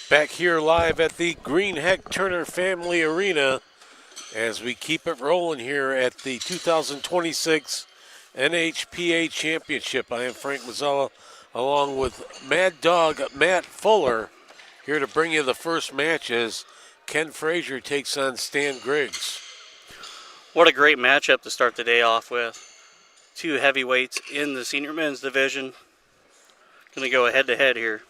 Back here live at the Greenheck Turner Family Arena as we keep it rolling here at the 2026 NHPA Championship. I am Frank Mazzella along with Mad Dog Matt Fuller here to bring you the first match as Ken Frazier takes on Stan Griggs. What a great matchup to start the day off with. Two heavyweights in the senior men's division. Going to go head-to-head here.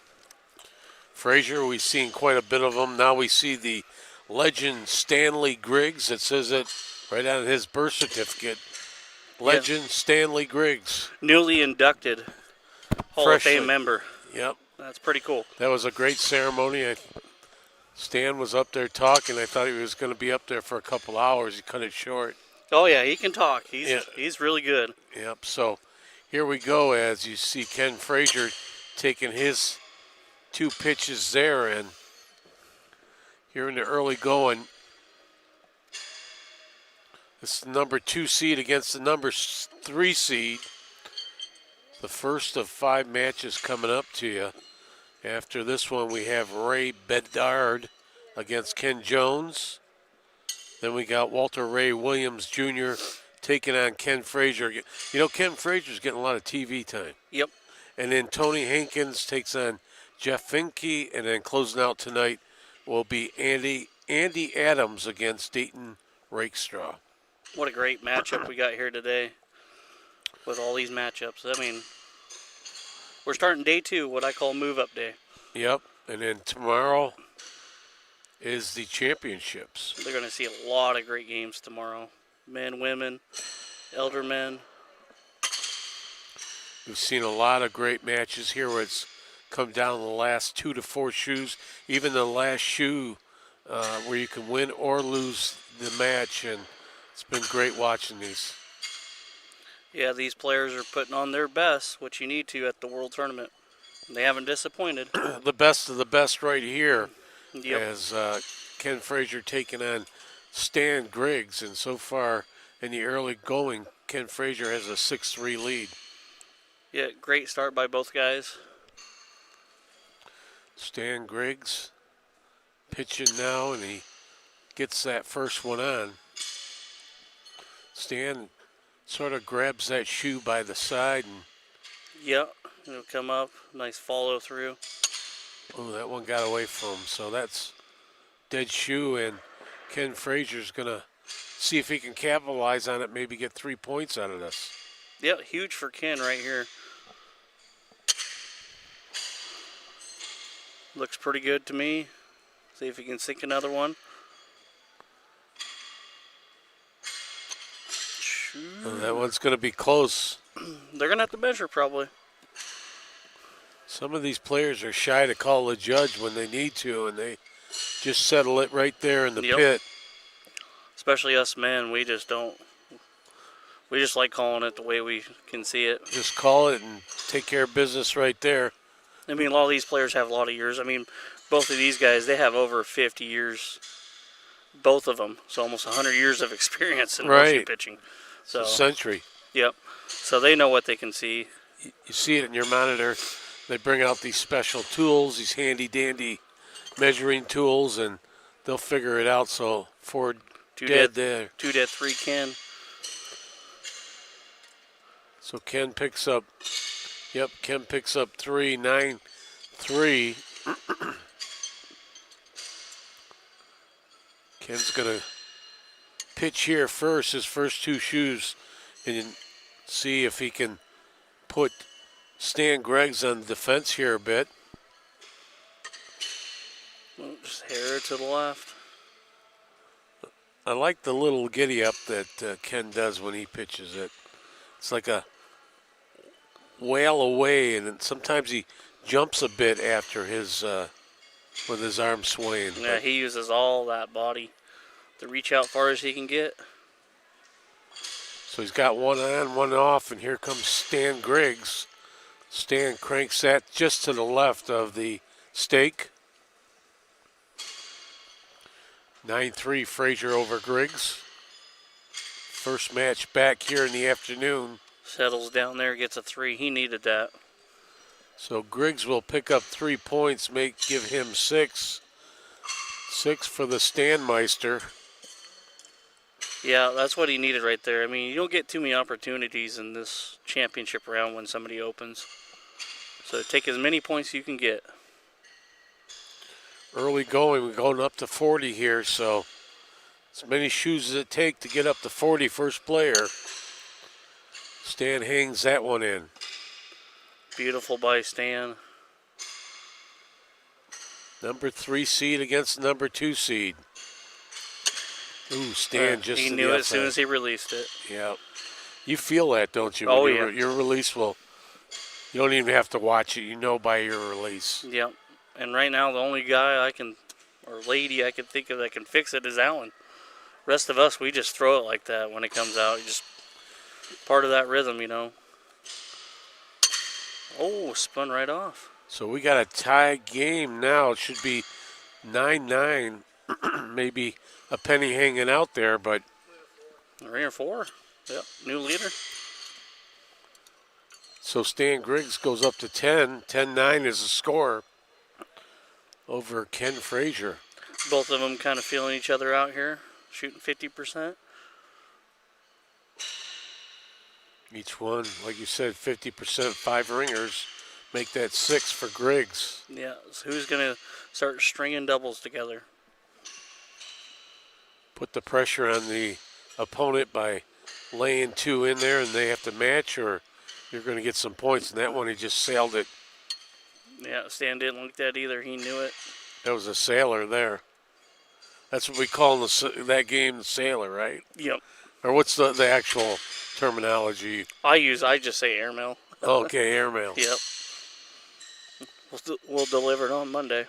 Frazier, we've seen quite a bit of him. Now we see the legend Stanley Griggs. It says it right on his birth certificate. Legend Stanley Griggs. Newly inducted Hall of Fame member. Yep. That's pretty cool. That was a great ceremony. Stan was up there talking. I thought he was going to be up there for a couple hours. He cut it short. Oh, yeah, he can talk. He's really good. Yep. So here we go as you see Ken Frazier taking his two pitches there, and here in the early going, this is the number 2 seed against the number 3 seed. The first of 5 matches coming up to you. After this one, we have Ray Bedard against Ken Jones. Then we got Walter Ray Williams Jr. taking on Ken Frazier. You know, Ken Frazier's getting a lot of TV time. Yep. And then Tony Hankins takes on Jeff Finke, and then closing out tonight will be Andy Adams against Dayton Rakestraw. What a great matchup we got here today with all these matchups. I mean, we're starting day 2, what I call move-up day. Yep, and then tomorrow is the championships. They're going to see a lot of great games tomorrow. Men, women, elder men. We've seen a lot of great matches here where it's come down to the last 2 to 4 shoes, even the last shoe where you can win or lose the match, and it's been great watching these. Yeah, these players are putting on their best, which you need to at the World Tournament. They haven't disappointed. The best of the best right here. Yep. As Ken Frazier taking on Stan Griggs, and so far in the early going, Ken Frazier has a 6-3 lead. Yeah, great start by both guys. Stan Griggs pitching now, and he gets that first one on. Stan sort of grabs that shoe by the side, and yep, it'll come up. Nice follow through. oh, that one got away from him. So that's dead shoe, and Ken Frazier's going to see if he can capitalize on it, maybe get 3 points out of this. Yep, huge for Ken right here. Looks pretty good to me. See if he can sink another one. Oh, that one's going to be close. They're going to have to measure probably. Some of these players are shy to call the judge when they need to, and they just settle it right there in the pit. Especially us men, we just don't. We just like calling it the way we can see it. Just call it and take care of business right there. I mean, a lot of these players have a lot of years. I mean, both of these guys, they have over 50 years, both of them. So almost 100 years of experience in horseshoe pitching. So it's a century. Yep. So they know what they can see. You see it in your monitor. They bring out these special tools, these handy-dandy measuring tools, and they'll figure it out. So 4 dead there. 2 dead, 3 Ken. So Ken picks up, Ken picks up 3, 9, 3. Ken's going to pitch here first, his first 2 shoes, and see if he can put Stan Griggs on the defense here a bit. Just hair to the left. I like the little giddy up that Ken does when he pitches it. It's like a wail away, and then sometimes he jumps a bit after his with his arm swaying. Yeah, he uses all that body to reach out far as he can get. So he's got one on, one off, and here comes Stan Griggs. Stan cranks that just to the left of the stake. 9-3 Frazier over Griggs. First match back here in the afternoon. Settles down there, gets a 3. He needed that. So Griggs will pick up 3 points, give him 6. 6 for the Standmeister. Yeah, that's what he needed right there. I mean, you don't get too many opportunities in this championship round when somebody opens. So take as many points you can get. Early going, we're going up to 40 here, so as many shoes as it take to get up to 40, first player. Stan hangs that one in. Beautiful by Stan. Number 3 seed against number 2 seed. Ooh, Stan just he to knew the it as soon outside. as he released it. Yeah. You feel that, don't you? Oh, When yeah. Your release will, you don't even have to watch it. You know by your release. Yep. And right now, the only guy or lady I can think of that can fix it is Alan. Rest of us, we just throw it like that when it comes out. Just part of that rhythm, you know. Oh, spun right off. So we got a tie game now. It should be 9-9. Maybe a penny hanging out there, but 3 or 4. Yep, new leader. so Stan Griggs goes up to 10. 10-9 is the score over Ken Frazier. Both of them kind of feeling each other out here, shooting 50%. Each one, like you said, 50%, 5 ringers. Make that 6 for Griggs. Yeah, so who's going to start stringing doubles together? Put the pressure on the opponent by laying 2 in there, and they have to match, or you're going to get some points. And that one, he just sailed it. Yeah, Stan didn't like that either. He knew it. That was a sailor there. That's what we call that game, the sailor, right? Yep. Or what's the actual terminology? I just say airmail. Okay, airmail. Yep. We'll deliver it on Monday.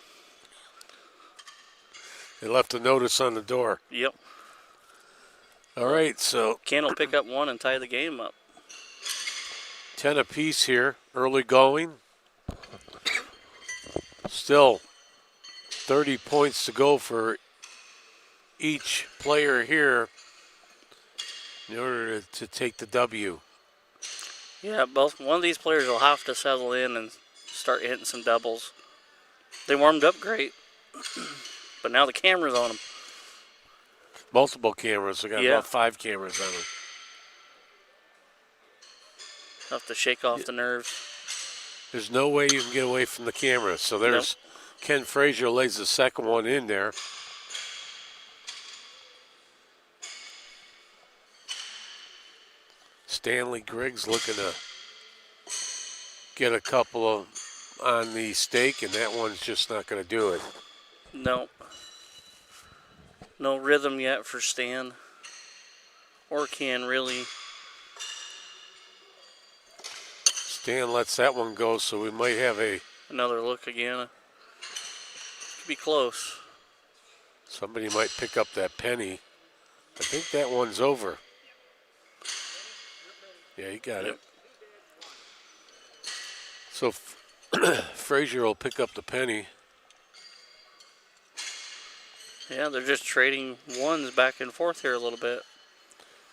They left a notice on the door. Yep. All right, so Ken will pick up 1 and tie the game up. 10 apiece here, early going. Still 30 points to go for each player here in order to take the W. Yeah, one of these players will have to settle in and start hitting some doubles. They warmed up great, but now the camera's on them. Multiple cameras. I got about 5 cameras on them. Have to shake off the nerves. There's no way you can get away from the camera. So there's Ken Frazier lays the second one in there. Stanley Griggs looking to get a couple of on the stake, and that one's just not going to do it. No. No rhythm yet for Stan. Or Ken, really. Stan lets that one go, so we might have another look again. Could be close. Somebody might pick up that penny. I think that one's over. Yeah, you got it. So Frazier will pick up the penny. Yeah, they're just trading ones back and forth here a little bit.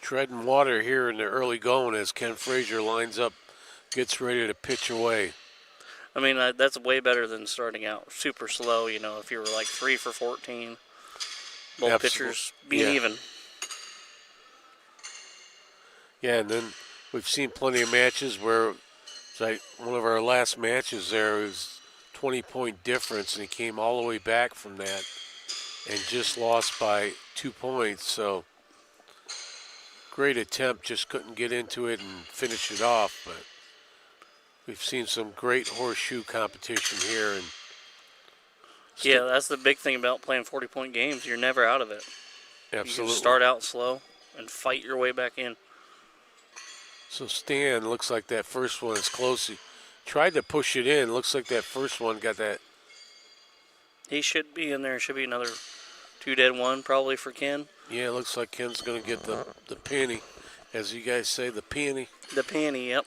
Treading water here in the early going as Ken Frazier lines up, gets ready to pitch away. I mean, that's way better than starting out super slow, you know, if you were like 3 for 14. Both pitchers being even. Yeah, and then we've seen plenty of matches where it's like one of our last matches there was 20-point difference, and he came all the way back from that and just lost by 2 points. So great attempt, just couldn't get into it and finish it off. But we've seen some great horseshoe competition here. And yeah, that's the big thing about playing 40-point games. You're never out of it. Absolutely. You can start out slow and fight your way back in. So Stan, looks like that first one is close. He tried to push it in. Looks like that first one got that. He should be in there. Should be another 2-1 probably for Ken. Yeah, it looks like Ken's going to get the penny. As you guys say, the penny. The penny, yep.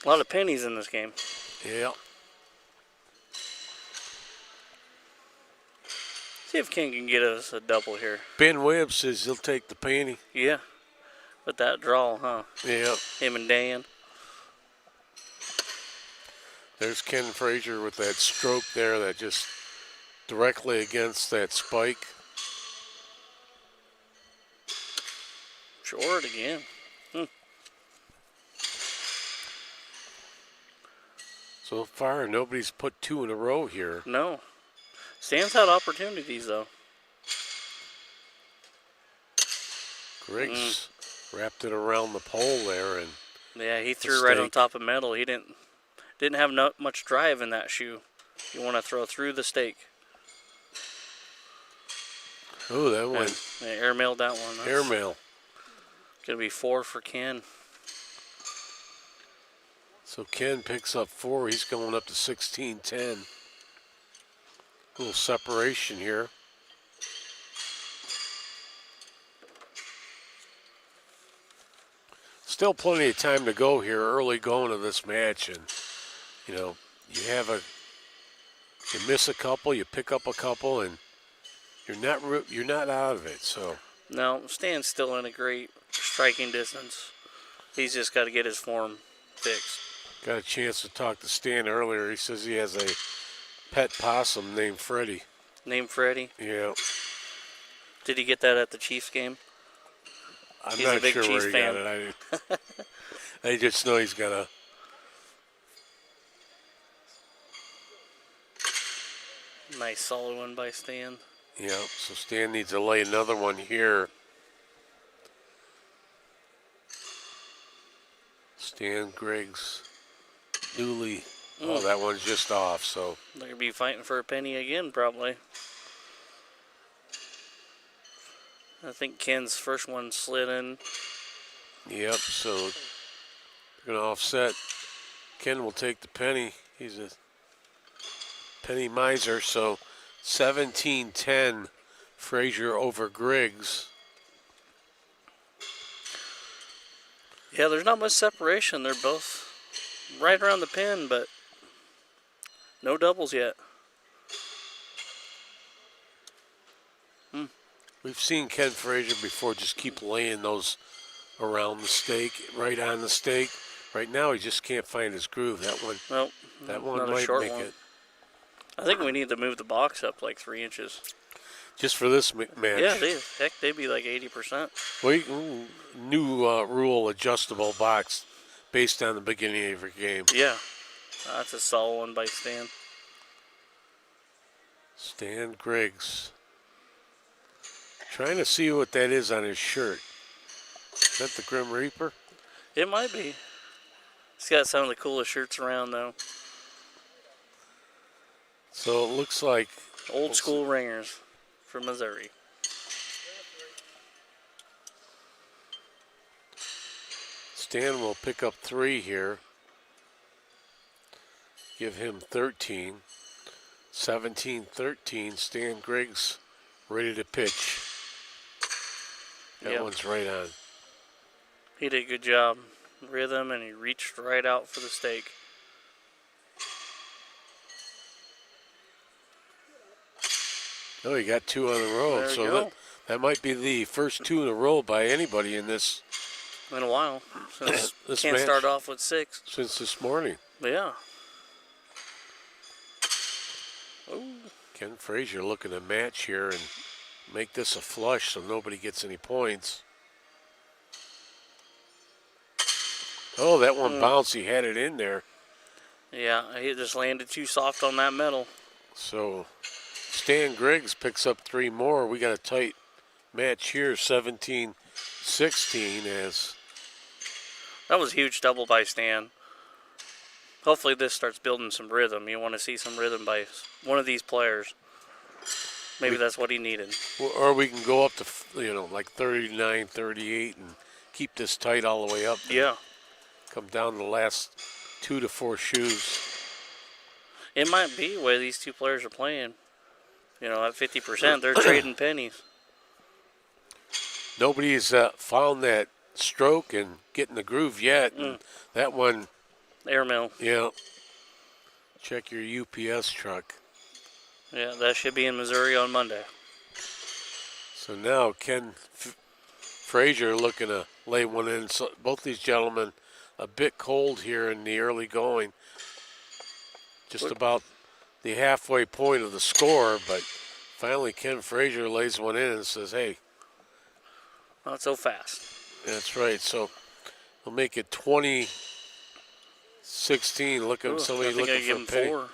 A lot of pennies in this game. Yeah. See if Ken can get us a double here. Ben Webb says he'll take the penny. Yeah. With that draw, huh? Yeah. Him and Dan. There's Ken Frazier with that stroke there that just directly against that spike. Short again. So far, nobody's put 2 in a row here. No. Stan's had opportunities, though. Griggs wrapped it around the pole there, and Yeah, he threw right on top of metal. He didn't have much drive in that shoe. You want to throw through the stake. oh, that went Airmailed that one. That's airmail. gonna be 4 for Ken. So Ken picks up 4. He's going up to 16-10. Little separation here. Still plenty of time to go here, early going of this match, and you know, you miss a couple, you pick up a couple, and you're not out of it. So No, Stan's still in a great striking distance. He's just got to get his form fixed. got a chance to talk to Stan earlier. He says he has a pet possum named Freddie. Named Freddie. Yeah, Did he get that at the Chiefs game? I'm He's not a big sure where Chiefs he fan. got it. I just know he's got a. Nice solid one by Stan. Yeah, so Stan needs to lay another one here. Stan Griggs, Dooley. Oh, that one's just off. So They're going to be fighting for a penny again, probably. I think Ken's first one slid in. yep. So they're gonna offset. Ken will take the penny. He's a penny miser. So 17-10, Frazier over Griggs. Yeah, there's not much separation. They're both right around the pin, but no doubles yet. We've seen Ken Frazier before just keep laying those around the stake, right on the stake. Right now, he just can't find his groove. Nope. That one Another might short make one. it. I think we need to move the box up like 3 inches. Just for this match. Yeah, they'd be like 80%. New rule adjustable box based on the beginning of your game. Yeah, that's a solid one by Stan. Stan Griggs. Trying to see what that is on his shirt. Is that the Grim Reaper? It might be. He's got some of the coolest shirts around, though. So it looks like Old school ringers from Missouri. Stan will pick up 3 here. Give him 13. 17-13. Stan Griggs ready to pitch. That Yep. one's right on. He did a good job. Rhythm, and he reached right out for the stake. Oh, he got 2 on the row. There we So go. that might be the first 2 in a row by anybody in this In a while. Since This can't match. start off with 6. since this morning. But yeah. Ooh. Ken Frazier looking to match here and make this a flush so nobody gets any points. Oh, that one bounced. He had it in there. Yeah, he just landed too soft on that metal. So Stan Griggs picks up 3 more. We got a tight match here, 17-16 as That was a huge double by Stan. Hopefully this starts building some rhythm. You want to see some rhythm by one of these players. Maybe that's what he needed. or we can go up to, like 39, 38 and keep this tight all the way up. Yeah. Come down to the last 2 to 4 shoes. It might be the way these two players are playing. At 50%, they're trading pennies. Nobody's found that stroke and getting the groove yet. And that one, Airmail. check your UPS truck. Yeah, that should be in Missouri on Monday. So now Ken Frazier looking to lay one in. So both these gentlemen a bit cold here in the early going. just about the halfway point of the score, but finally Ken Frazier lays one in and says, hey. Not so fast. That's right. So we'll make it 20-16. Somebody I think looking I for give a him penny. 4.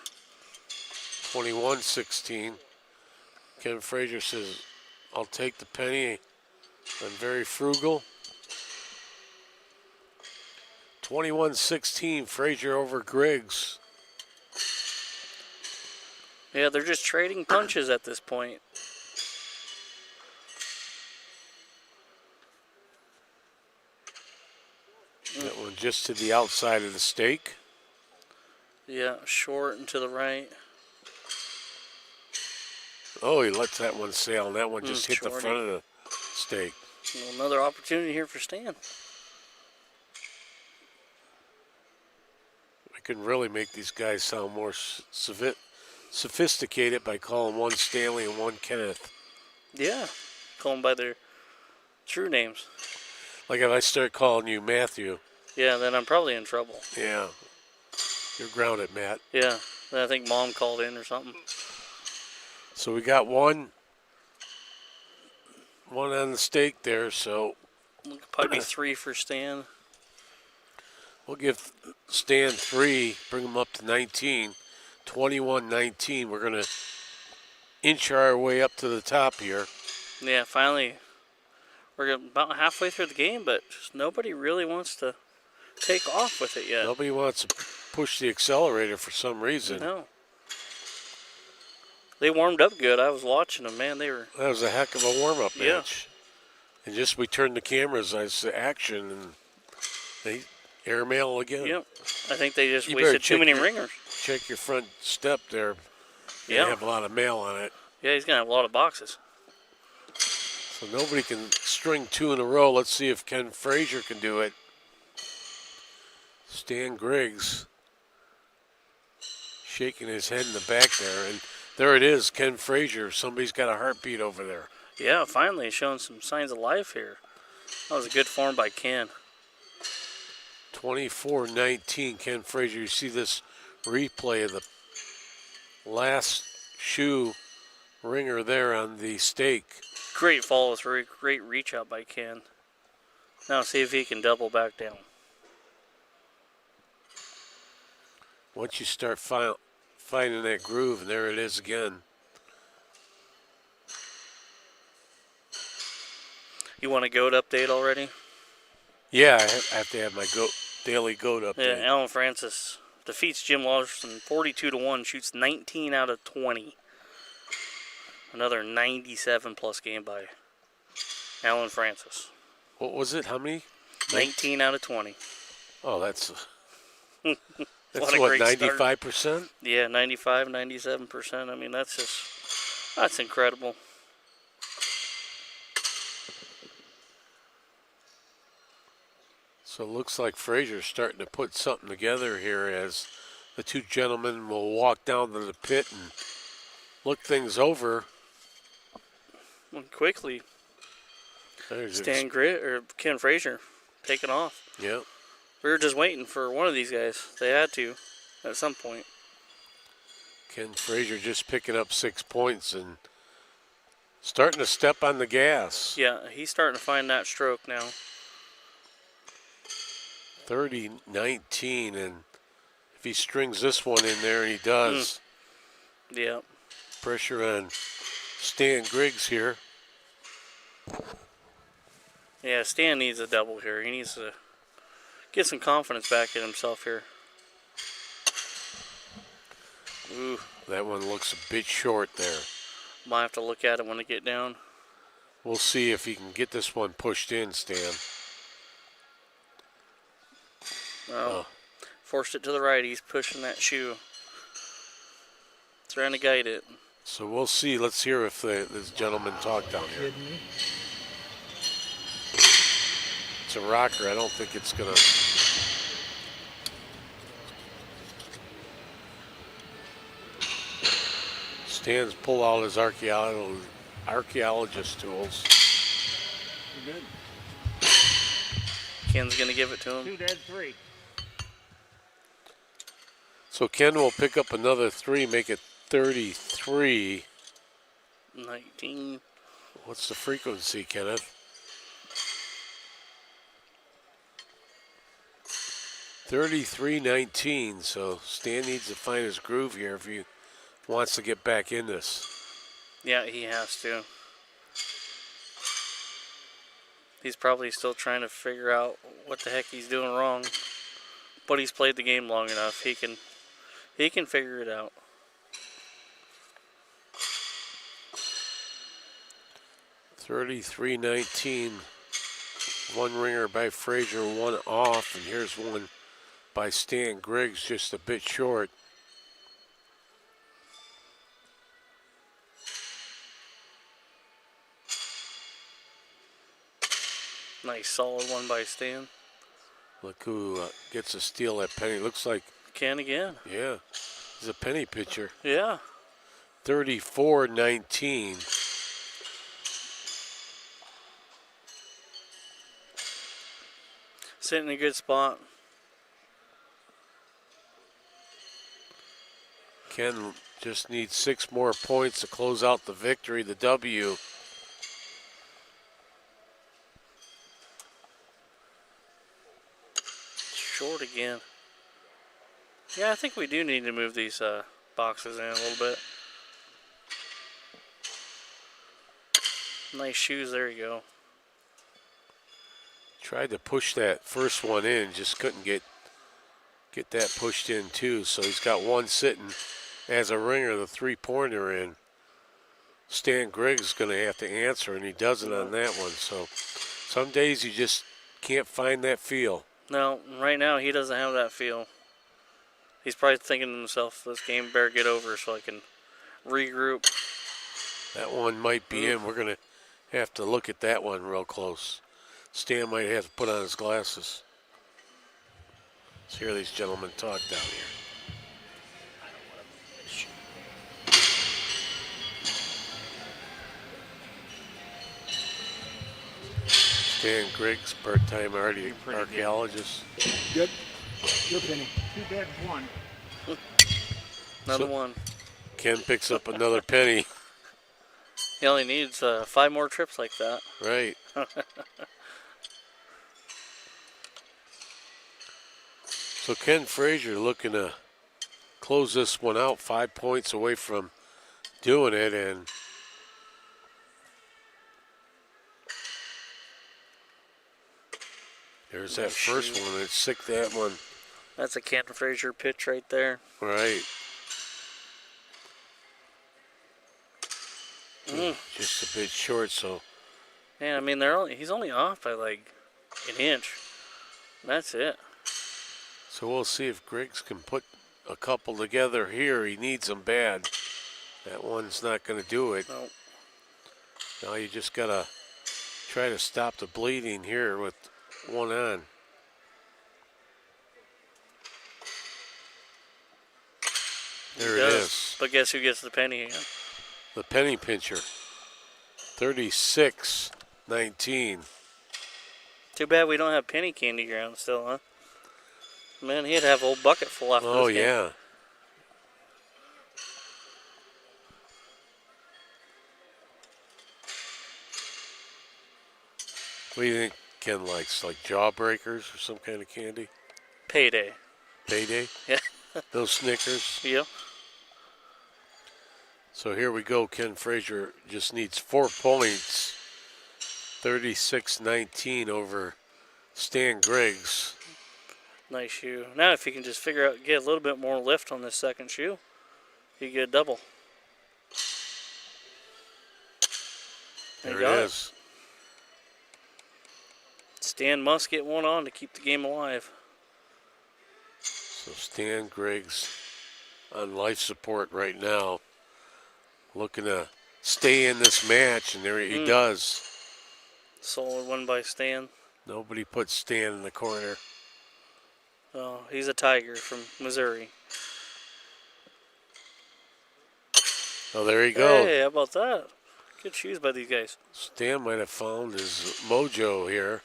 21-16. Ken Frazier says, I'll take the penny. I'm very frugal. 21-16, Frazier over Griggs. Yeah, they're just trading punches at this point. That one just to the outside of the stake. Yeah, short and to the right. Oh, he lets that one sail, and that one just hit the shorty. front of the stake. Well, another opportunity here for Stan. I can really make these guys sound more sophisticated by calling one Stanley and one Kenneth. Yeah, call them by their true names. Like if I start calling you Matthew. Yeah, then I'm probably in trouble. Yeah. You're grounded, Matt. Yeah, then I think Mom called in or something. So we got one on the stake there, so Probably 3 for Stan. we'll give Stan 3, bring him up to 19. 21-19. We're going to inch our way up to the top here. Yeah, finally. We're about halfway through the game, but just nobody really wants to take off with it yet. Nobody wants to push the accelerator for some reason. No. They warmed up good. I was watching them, man. They were. That was a heck of a warm-up Yeah. match. And just we turned the cameras, I said action, and they airmail again. Yep. I think they just You better wasted too check many your- ringers. Check your front step there. Yeah. They have a lot of mail on it. Yeah, he's going to have a lot of boxes. So nobody can string 2 in a row. Let's see if Ken Frazier can do it. Stan Griggs shaking his head in the back there. And there it is, Ken Frazier. Somebody's got a heartbeat over there. Yeah, finally showing some signs of life here. That was a good form by Ken. 24-19, Ken Frazier. You see this replay of the last shoe ringer there on the stake. Great follow through, great reach out by Ken. Now see if he can double back down. Once you start finding that groove, and there it is again. You want a goat update already? Yeah, I have to have my daily goat update. Yeah, Alan Francis defeats Jim Lawson 42-1, shoots 19 out of 20. Another 97-plus game by Alan Francis. What was it? How many? 19 out of 20. Oh, that's What a what, great 95%? Yeah, 95, 97%. I mean, that's incredible. So it looks like Frazier's starting to put something together here as the two gentlemen will walk down to the pit and look things over. And quickly, There's Ken Frazier taking off. Yeah. We were just waiting for one of these guys. They had to at some point. Ken Frazier just picking up 6 points and starting to step on the gas. Yeah, he's starting to find that stroke now. 30-19, and if he strings this one in there, and he does, Yeah. pressure on Stan Griggs here. Yeah, Stan needs a double here. He needs to get some confidence back in himself here. Ooh, That one looks a bit short there. might have to look at it when I get down. We'll see if he can get this one pushed in, Stan. Oh, forced it to the right. He's pushing that shoe. Trying to guide it. So we'll see. Let's hear if this gentleman talk down here. It's a rocker. I don't think it's going to... Stan's pull out his archaeologist tools. You're good. Ken's going to give it to him. 2 dead 3. So Ken will pick up another 3, make it 33. 19. What's the frequency, Kenneth? 33-19. So Stan needs to find his groove here if he wants to get back in this. Yeah, he has to. He's probably still trying to figure out what the heck he's doing wrong. But he's played the game long enough. He can figure it out. 33-19. One ringer by Frazier, one off, and here's one by Stan Griggs, just a bit short. Nice solid one by Stan. Look who gets a steal at Penny. Looks like, Can again. yeah, he's a Penny pitcher. Yeah. 34-19. Sitting in a good spot. Ken just needs 6 more points to close out the victory, the W. Short again. Yeah, I think we do need to move these boxes in a little bit. Nice shoes, there you go. Tried to push that first one in, just couldn't get that pushed in too. So he's got one sitting as a ringer, the 3-pointer in. Stan Griggs is going to have to answer, and he doesn't on that one. So some days you just can't find that feel. No, right now he doesn't have that feel. He's probably thinking to himself, this game better get over so I can regroup. That one might be in. We're going to have to look at that one real close. Stan might have to put on his glasses. Let's hear these gentlemen talk down here. Stan Griggs, part-time archaeologist. Good. Your penny. Too bad one. Another one. Ken picks up another penny. He only needs 5 more trips like that. Right. So Ken Frazier looking to close this one out, 5 points away from doing it, and there's that first one. It's sick, that one. That's a Ken Frazier pitch right there. Right. Just a bit short, so. Yeah, I mean he's only off by like an inch. That's it. So we'll see if Griggs can put a couple together here. He needs them bad. That one's not going to do it. Nope. Now you just got to try to stop the bleeding here with one on. There it is. But guess who gets the penny again? The penny pincher. 36-19. Too bad we don't have penny candy ground still, huh? Man, he'd have a whole bucket full after Oh, this game. yeah. What do you think Ken likes? Like Jawbreakers or some kind of candy? Payday. Payday? Yeah. Those Snickers? Yep. So here we go. Ken Frazier just needs 4 points. 36-19 over Stan Griggs. Nice shoe. Now if you can just get a little bit more lift on this second shoe, you get a double. There it is. Stan must get one on to keep the game alive. So Stan Griggs on life support right now, looking to stay in this match, and there he does. Solid one by Stan. Nobody put Stan in the corner. Oh, he's a Tiger from Missouri. Oh, there you go. Hey, how about that? Good shoes by these guys. Stan might have found his mojo here.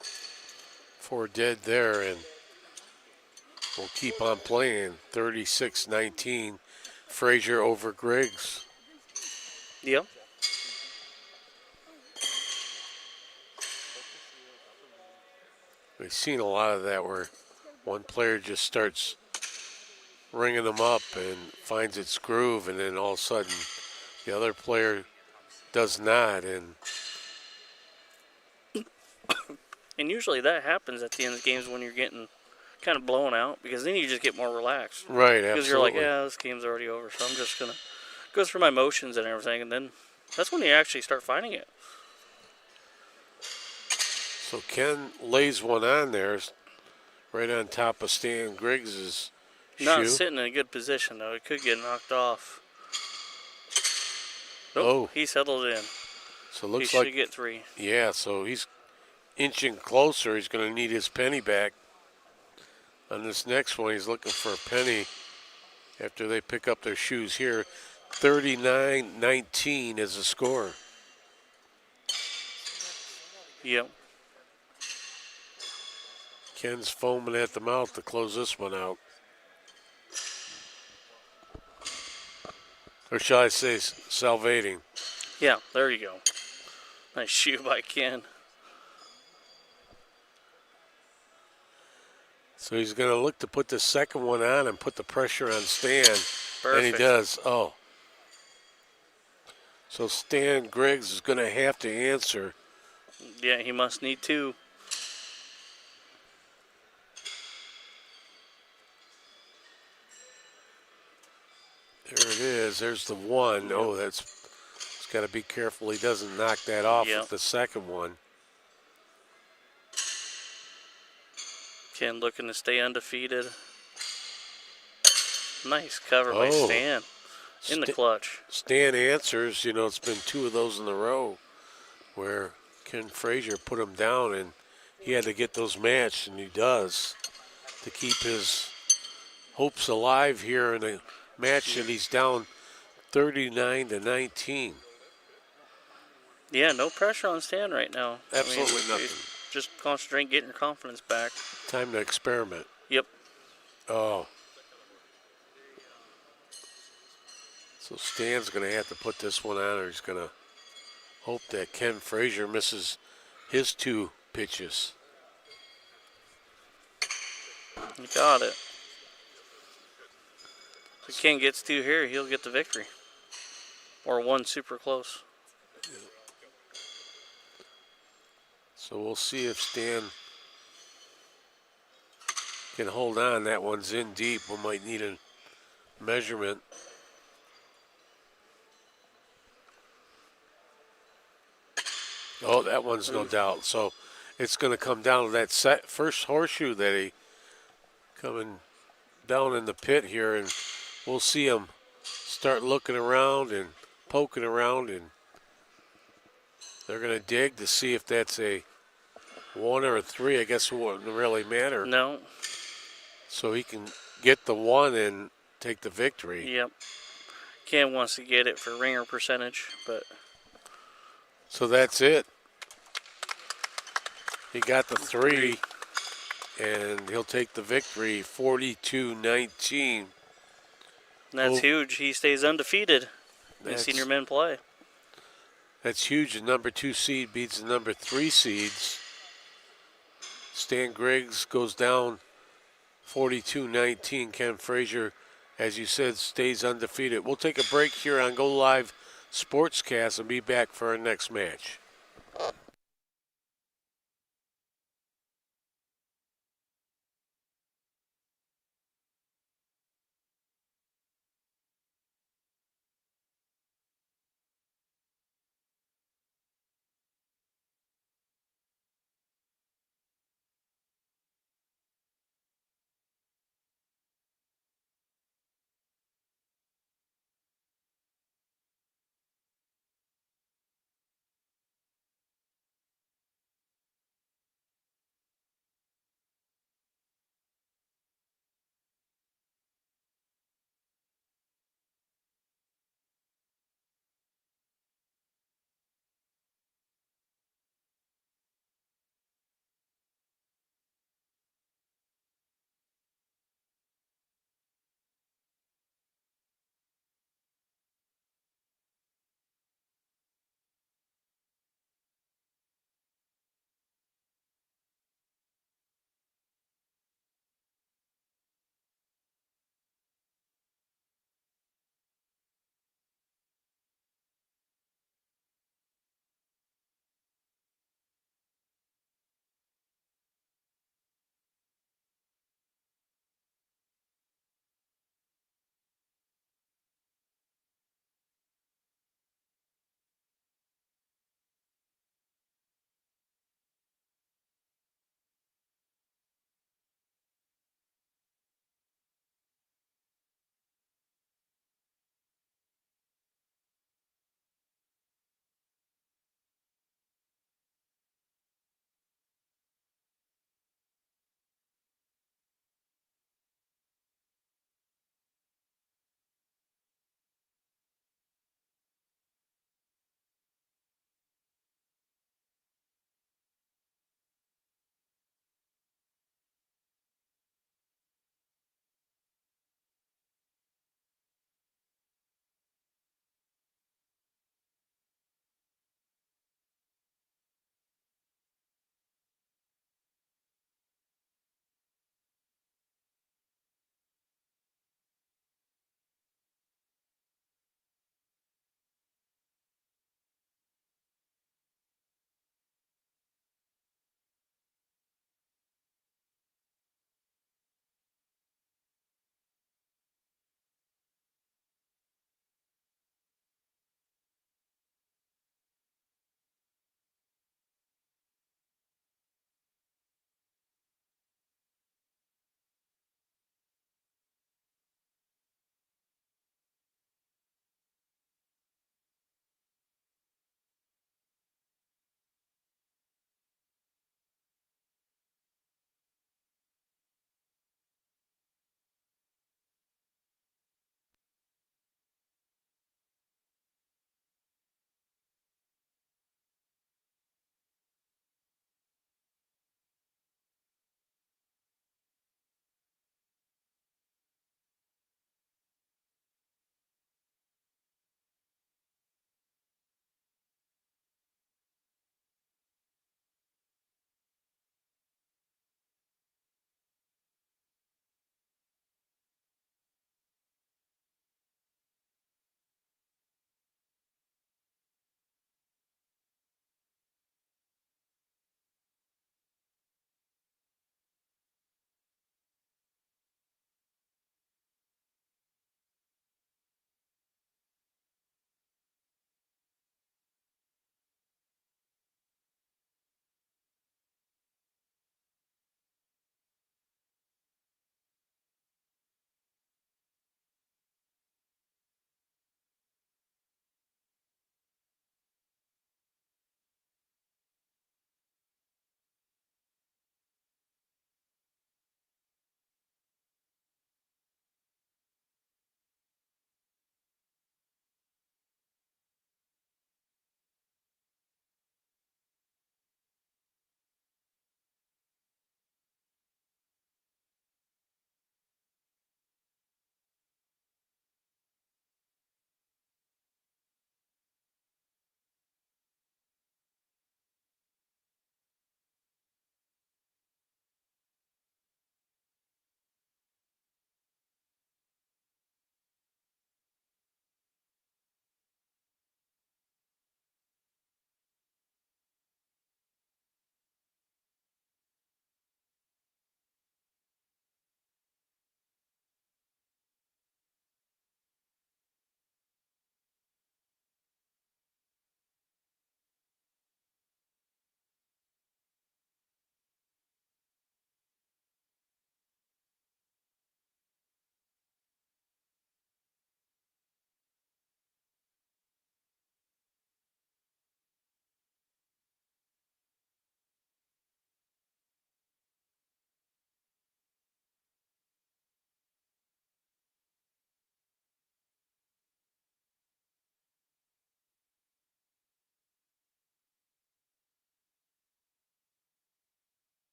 4 dead there, and will keep on playing. 36-19, Frazier over Griggs. Yep. We've seen a lot of that where one player just starts ringing them up and finds its groove, and then all of a sudden the other player does not. And usually that happens at the end of the games when you're getting kind of blown out, because then you just get more relaxed. right, Because absolutely. you're like, yeah, this game's already over, so I'm just going to go through my motions and everything, and then that's when you actually start finding it. So Ken lays one on there, right on top of Stan Griggs's Not shoe. sitting in a good position, though. It could get knocked off. Nope, Oh. he settled in. So it He looks should like, get 3. yeah, so he's inching closer. He's going to need his penny back. On this next one, he's looking for a penny after they pick up their shoes here. 39-19 is the score. Yep. Ken's foaming at the mouth to close this one out. Or shall I say salvating. Yeah, there you go. Nice shoe by Ken. So he's going to look to put the second one on and put the pressure on Stan. Perfect. And he does. Oh. So Stan Griggs is going to have to answer. Yeah, he must need 2. There it is. There's the one. Oh, he's got to be careful he doesn't knock that off with the second one. Ken looking to stay undefeated. Nice cover by Oh. Stan in the clutch. Stan answers. You know, it's been 2 of those in a row where Ken Frazier put him down, and he had to get those matched, and he does, to keep his hopes alive here in a match that he's down 39-19. Yeah, no pressure on Stan right now. Absolutely nothing. He's just concentrating, getting your confidence back. Time to experiment. Yep. Oh. So Stan's going to have to put this one on, or he's going to hope that Ken Frazier misses his 2 pitches. You got it. If Ken gets 2 here, he'll get the victory. Or 1 super close. So we'll see if Stan can hold on. That one's in deep. We might need a measurement. Oh, that one's no doubt. So it's going to come down to that first horseshoe that he coming down in the pit here, and we'll see him start looking around and poking around, and they're going to dig to see if that's a 1 or a 3. I guess it wouldn't really matter. No. So he can get the 1 and take the victory. Yep. Ken wants to get it for ringer percentage, but So that's it. He got the 3, and he'll take the victory, 42-19. that's huge. He stays undefeated in senior men play. That's huge. The number 2 seed beats the number 3 seeds. Stan Griggs goes down 42-19. Ken Frazier, as you said, stays undefeated. We'll take a break here on Go Live Sportscast and be back for our next match.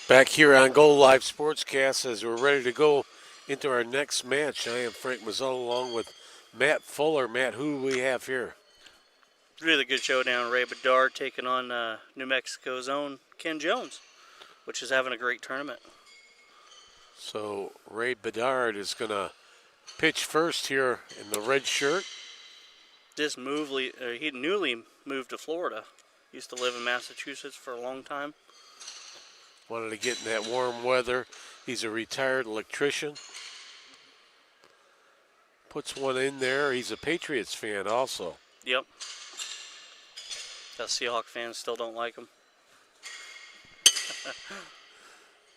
Back here on Gold Live Sportscast as we're ready to go into our next match. I am Frank Mazzone along with Matt Fuller. Matt, who do we have here? Really good showdown. Ray Bedard taking on New Mexico's own Ken Jones, which is having a great tournament. So Ray Bedard is going to pitch first here in the red shirt. He newly moved to Florida. Used to live in Massachusetts for a long time. Wanted to get in that warm weather. He's a retired electrician. Puts one in there. He's a Patriots fan also. Yep. The Seahawks fans still don't like him.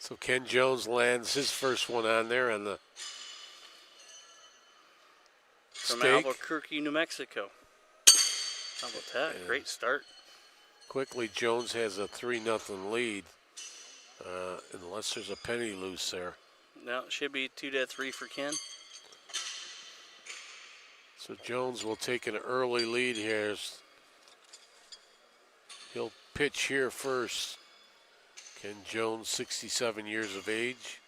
So Ken Jones lands his first one on there on the From stake. Albuquerque, New Mexico. How about that? And great start. Quickly, Jones has a 3-0 lead. Unless there's a penny loose there. Now it should be 2-3 for Ken. So Jones will take an early lead here. He'll pitch here first. Ken Jones, 67 years of age,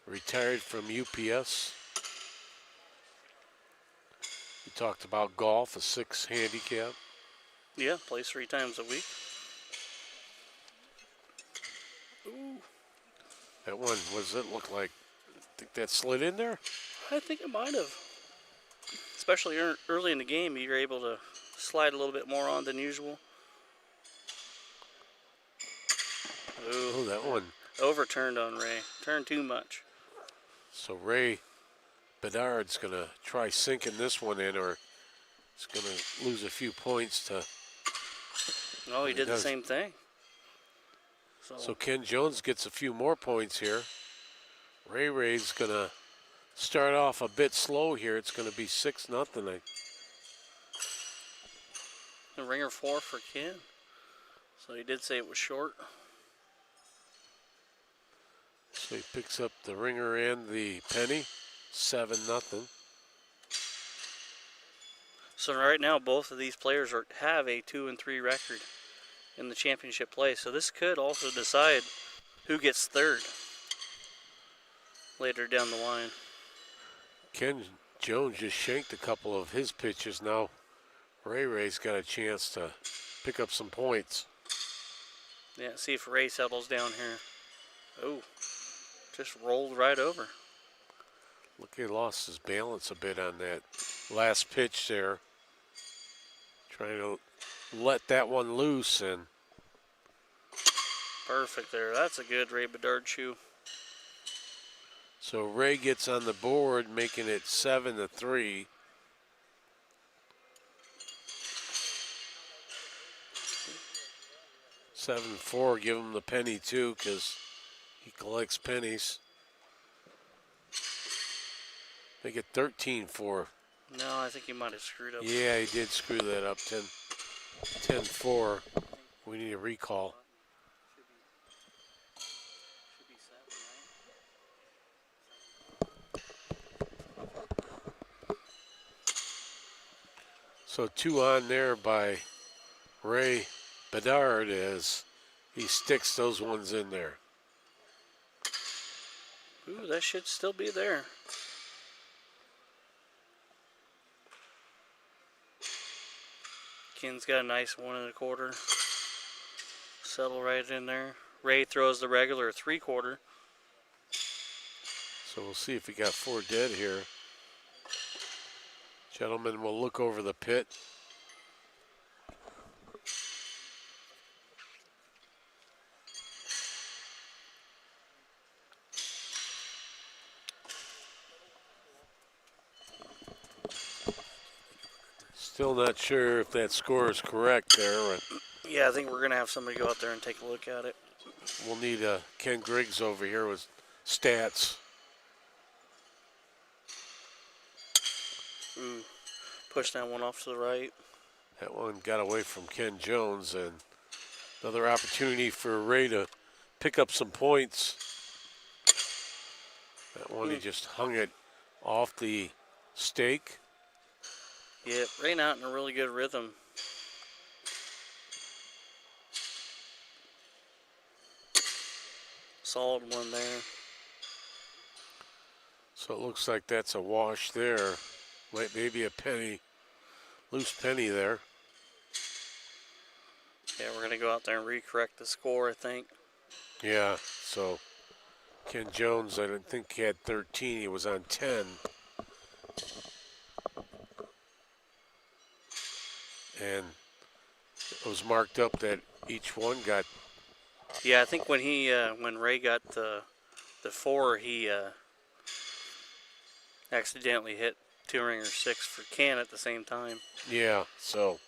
retired from UPS. We talked about golf, a 6 handicap. Yeah, plays 3 times a week. Ooh, That one, what does it look like? Think that slid in there? I think it might have. Especially early in the game, you're able to slide a little bit more on than usual. Ooh, Oh, that one. overturned on Ray. Turned too much. So Ray Bedard's going to try sinking this one in, or he's going to lose a few points to... Oh, he did the does. same thing. So Ken Jones gets a few more points here. Ray's going to start off a bit slow here. It's going to be 6-0. A ringer 4 for Ken. So he did say it was short. So he picks up the ringer and the penny. 7-0. So right now, both of these players have a 2-3 record in the championship play. So this could also decide who gets third later down the line. Ken Jones just shanked a couple of his pitches. Now Ray's got a chance to pick up some points. Yeah, see if Ray settles down here. Oh, just rolled right over. Look, he lost his balance a bit on that last pitch there. Trying to let that one loose, and Perfect there. That's a good Ray Bedard shoe. so Ray gets on the board, making it 7-3. $7-4, give him the penny too, because he collects pennies. Make it 13-4. No, I think he might have screwed up. Yeah, he did screw that up. 10-4. We need a recall. Should be 7, right? So 2 on there by Ray Bedard as he sticks those ones in there. Ooh, that should still be there. Ken's got a nice 1 1/4. Settle right in there. Ray throws the regular 3/4. So we'll see if we got 4 dead here. Gentlemen will look over the pit. Still not sure if that score is correct there. Yeah, I think we're going to have somebody go out there and take a look at it. We'll need Ken Griggs over here with stats. Ooh, push that one off to the right. That one got away from Ken Jones, and another opportunity for Ray to pick up some points. That one, he just hung it off the stake. Yeah, Ray not in a really good rhythm. solid one there. So it looks like that's a wash there. Maybe a penny, loose penny there. Yeah, we're going to go out there and recorrect the score, I think. Yeah, so Ken Jones, I didn't think he had 13. He was on 10. And it was marked up that each one got. Yeah, I think when when Ray got the 4, he accidentally hit 2-ring or 6 for Ken at the same time. Yeah, so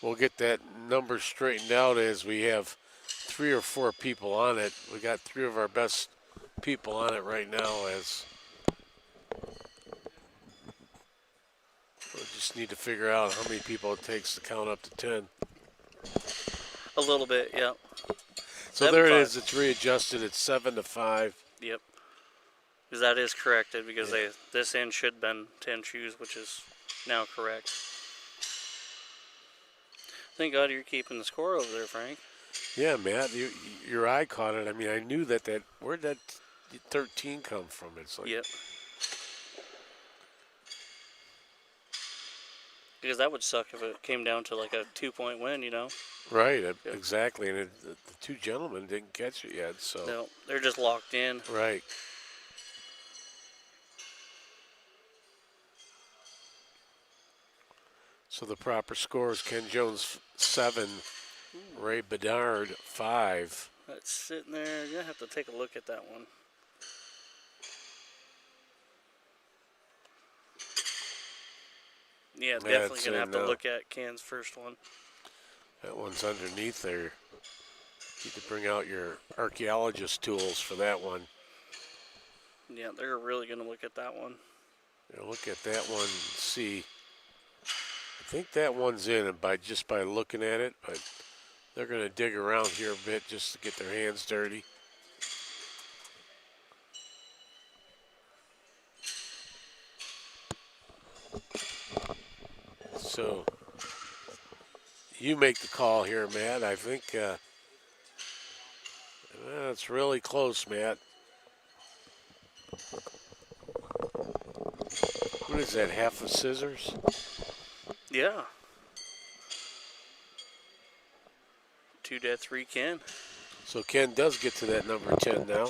we'll get that number straightened out as we have 3 or 4 people on it. We got 3 of our best people on it right now as we just need to figure out how many people it takes to count up to 10. A little bit, yeah. So there it 7-5. is. It's readjusted. It's 7-5. Yep. Because that is corrected because this end should have been 10 shoes, which is now correct. Thank God you're keeping the score over there, Frank. Yeah, Matt, your eye caught it. I mean, I knew that where'd that 13 come from? It's like, Yep. Because that would suck if it came down to like a 2-point win, you know? right, exactly. And the 2 gentlemen didn't catch it yet, so. No, they're just locked in. Right. So the proper score is Ken Jones 7, Ray Bedard 5. That's sitting there. You're going to have to take a look at that one. Yeah, definitely it's going to have to in, look at Ken's first one. That one's underneath there. You could bring out your archaeologist tools for that one. Yeah, they're really going to look at that one. Look at that one and see. I think that one's in, and just by looking at it, but they're going to dig around here a bit just to get their hands dirty. So you make the call here, Matt. I think it's really close, Matt. What is that, half of scissors? Yeah. 2 dead, 3 Ken. So Ken does get to that number 10 now.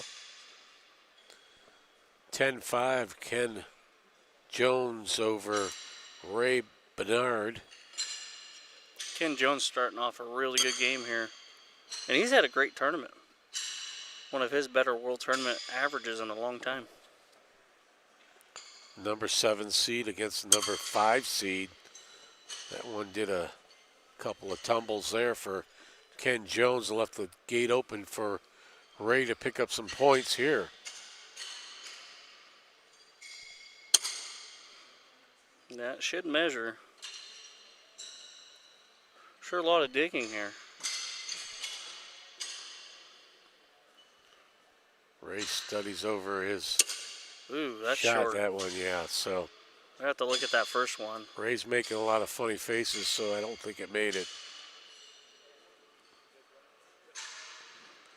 10-5, Ken Jones over Ray Bernard. Ken Jones starting off a really good game here. And he's had a great tournament. One of his better World Tournament averages in a long time. Number 7 seed against the number 5 seed. That one did a couple of tumbles there for Ken Jones and left the gate open for Ray to pick up some points here. That should measure. Sure, a lot of digging here. Ray studies over his Ooh, that's shot, short. that one, yeah. So I have to look at that first one. Ray's making a lot of funny faces, so I don't think it made it.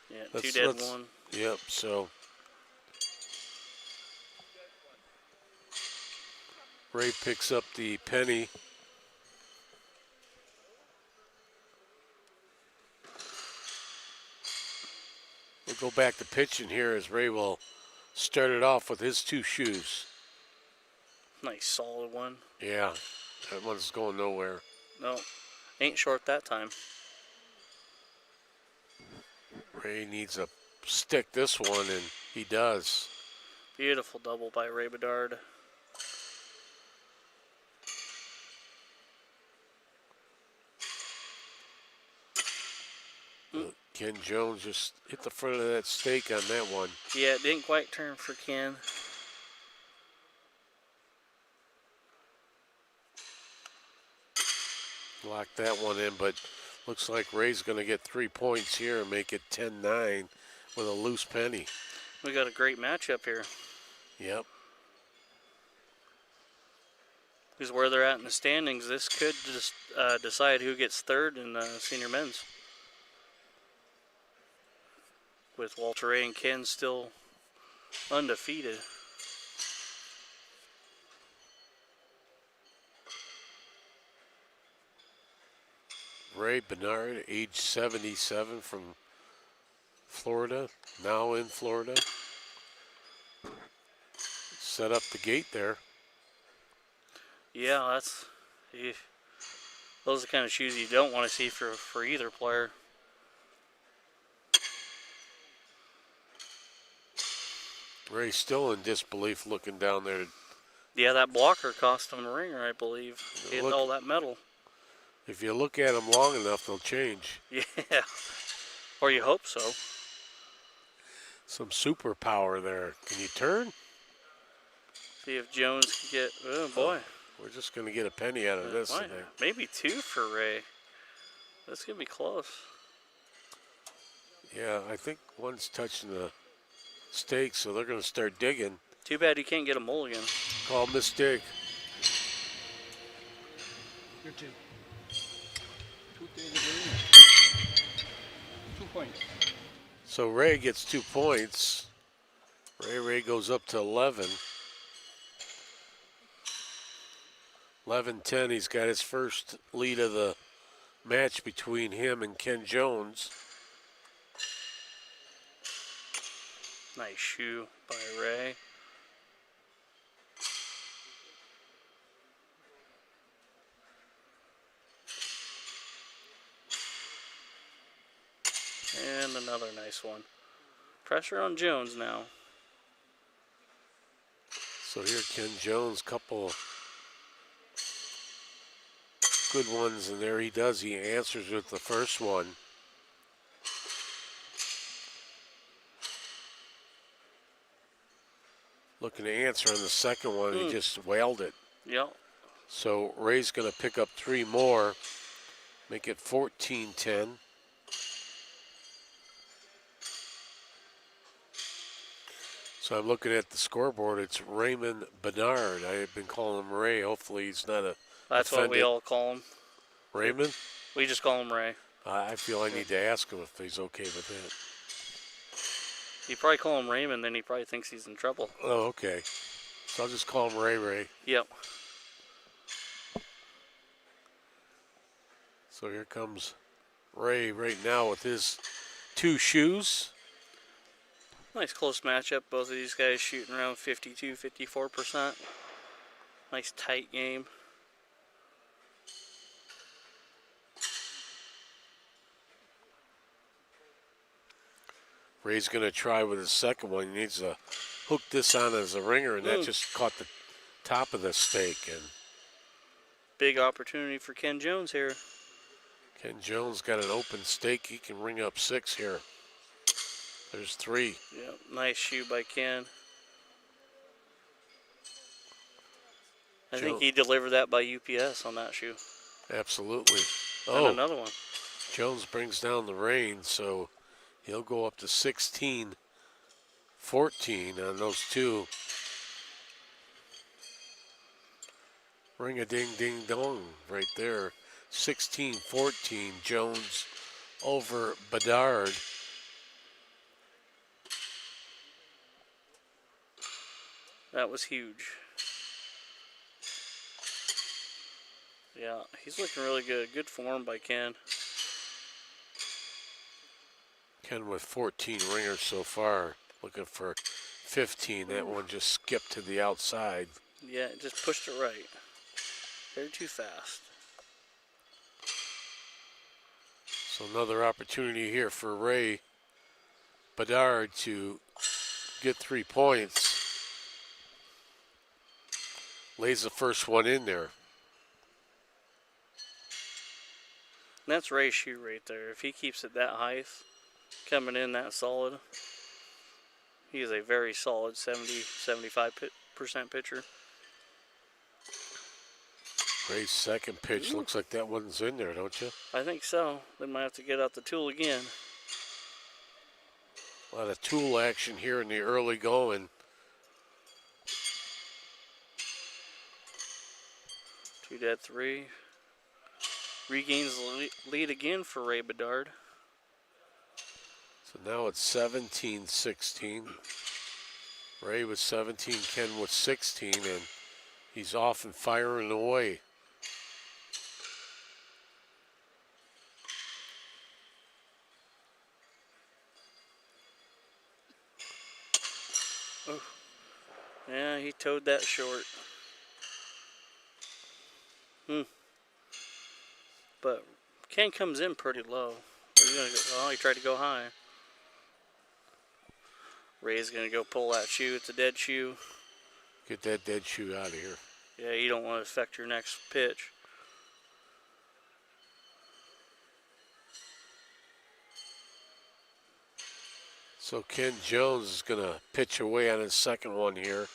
Yeah, 2 dead, 1. Yep, so Ray picks up the penny. We'll go back to pitching here as Ray will start it off with his 2 shoes. Nice solid one. Yeah, that one's going nowhere. No, ain't short that time. Ray needs a stick this one, and he does. Beautiful double by Ray Bedard. Ken Jones just hit the front of that stake on that one. Yeah, it didn't quite turn for Ken. Locked that one in, but looks like Ray's going to get 3 points here and make it 10-9 with a loose penny. We got a great matchup here. Yep. Because where they're at in the standings, this could just decide who gets third in senior men's. with Walter Ray and Ken still undefeated. Ray Bernard, age 77, from Florida, now in Florida. Set up the gate there. Yeah, those are the kind of shoes you don't want to see for either player. Ray's still in disbelief looking down there. Yeah, that blocker cost him a ringer, I believe. He hit Look- all that metal. If you look at them long enough, they'll change. Yeah. Or you hope so. Some superpower there. Can you turn? See if Jones can get. Oh boy. We're just going to get a penny out of this. I think. Maybe 2 for Ray. This could be close. Yeah, I think one's touching the stake, so they're going to start digging. Too bad you can't get a mulligan. Call mistake. You're 2. 2 points. So Ray gets 2 points. Ray goes up to 11. 11-10, he's got his first lead of the match between him and Ken Jones. Nice shoe by Ray. And another nice one. Pressure on Jones now. So here Ken Jones, couple good ones, and there he does. He answers with the first one. Looking to answer on the second one, he just whaled it. Yep. So Ray's going to pick up 3 more, make it 14-10. So I'm looking at the scoreboard. It's Raymond Bernard. I have been calling him Ray. Hopefully he's not a That's what we offended. all call him. Raymond? We just call him Ray. I feel I need to ask him if he's okay with that. You probably call him Raymond, then he probably thinks he's in trouble. Oh, okay. So I'll just call him Ray. Yep. So here comes Ray right now with his 2 shoes. Nice close matchup. Both of these guys shooting around 52, 54%. Nice tight game. Ray's going to try with his second one. He needs to hook this on as a ringer, and that just caught the top of the stake. And Big opportunity for Ken Jones here. Ken Jones got an open stake. He can ring up 6 here. There's 3. Yep. Nice shoe by Ken. I think he delivered that by UPS on that shoe. Absolutely. And Oh, another one. Jones brings down the rain, so he'll go up to 16-14 on those 2. Ring-a-ding-ding-dong right there. 16-14, Jones over Bedard. That was huge. Yeah, he's looking really good. Good form by Ken. Ken with 14 ringers so far. Looking for 15. That one just skipped to the outside. Yeah, it just pushed it right. They're too fast. So another opportunity here for Ray Bedard to get 3 points. Lays the first one in there. And that's Ray's shoe right there. If he keeps it that height, coming in that solid, he is a very solid 70-75% pitcher. Ray's second pitch. Looks like that one's in there, don't you? I think so. They might have to get out the tool again. A lot of tool action here in the early going. Two dead 3. Regains the lead again for Ray Bedard. So now it's 17-16. Ray with 17, Ken with 16, and he's off and firing away. Oh. Yeah, he towed that short. But Ken comes in pretty low. Oh, he tried to go high. Ray's going to go pull that shoe. It's a dead shoe. Get that dead shoe out of here. Yeah, you don't want to affect your next pitch. So Ken Jones is going to pitch away on his second one here.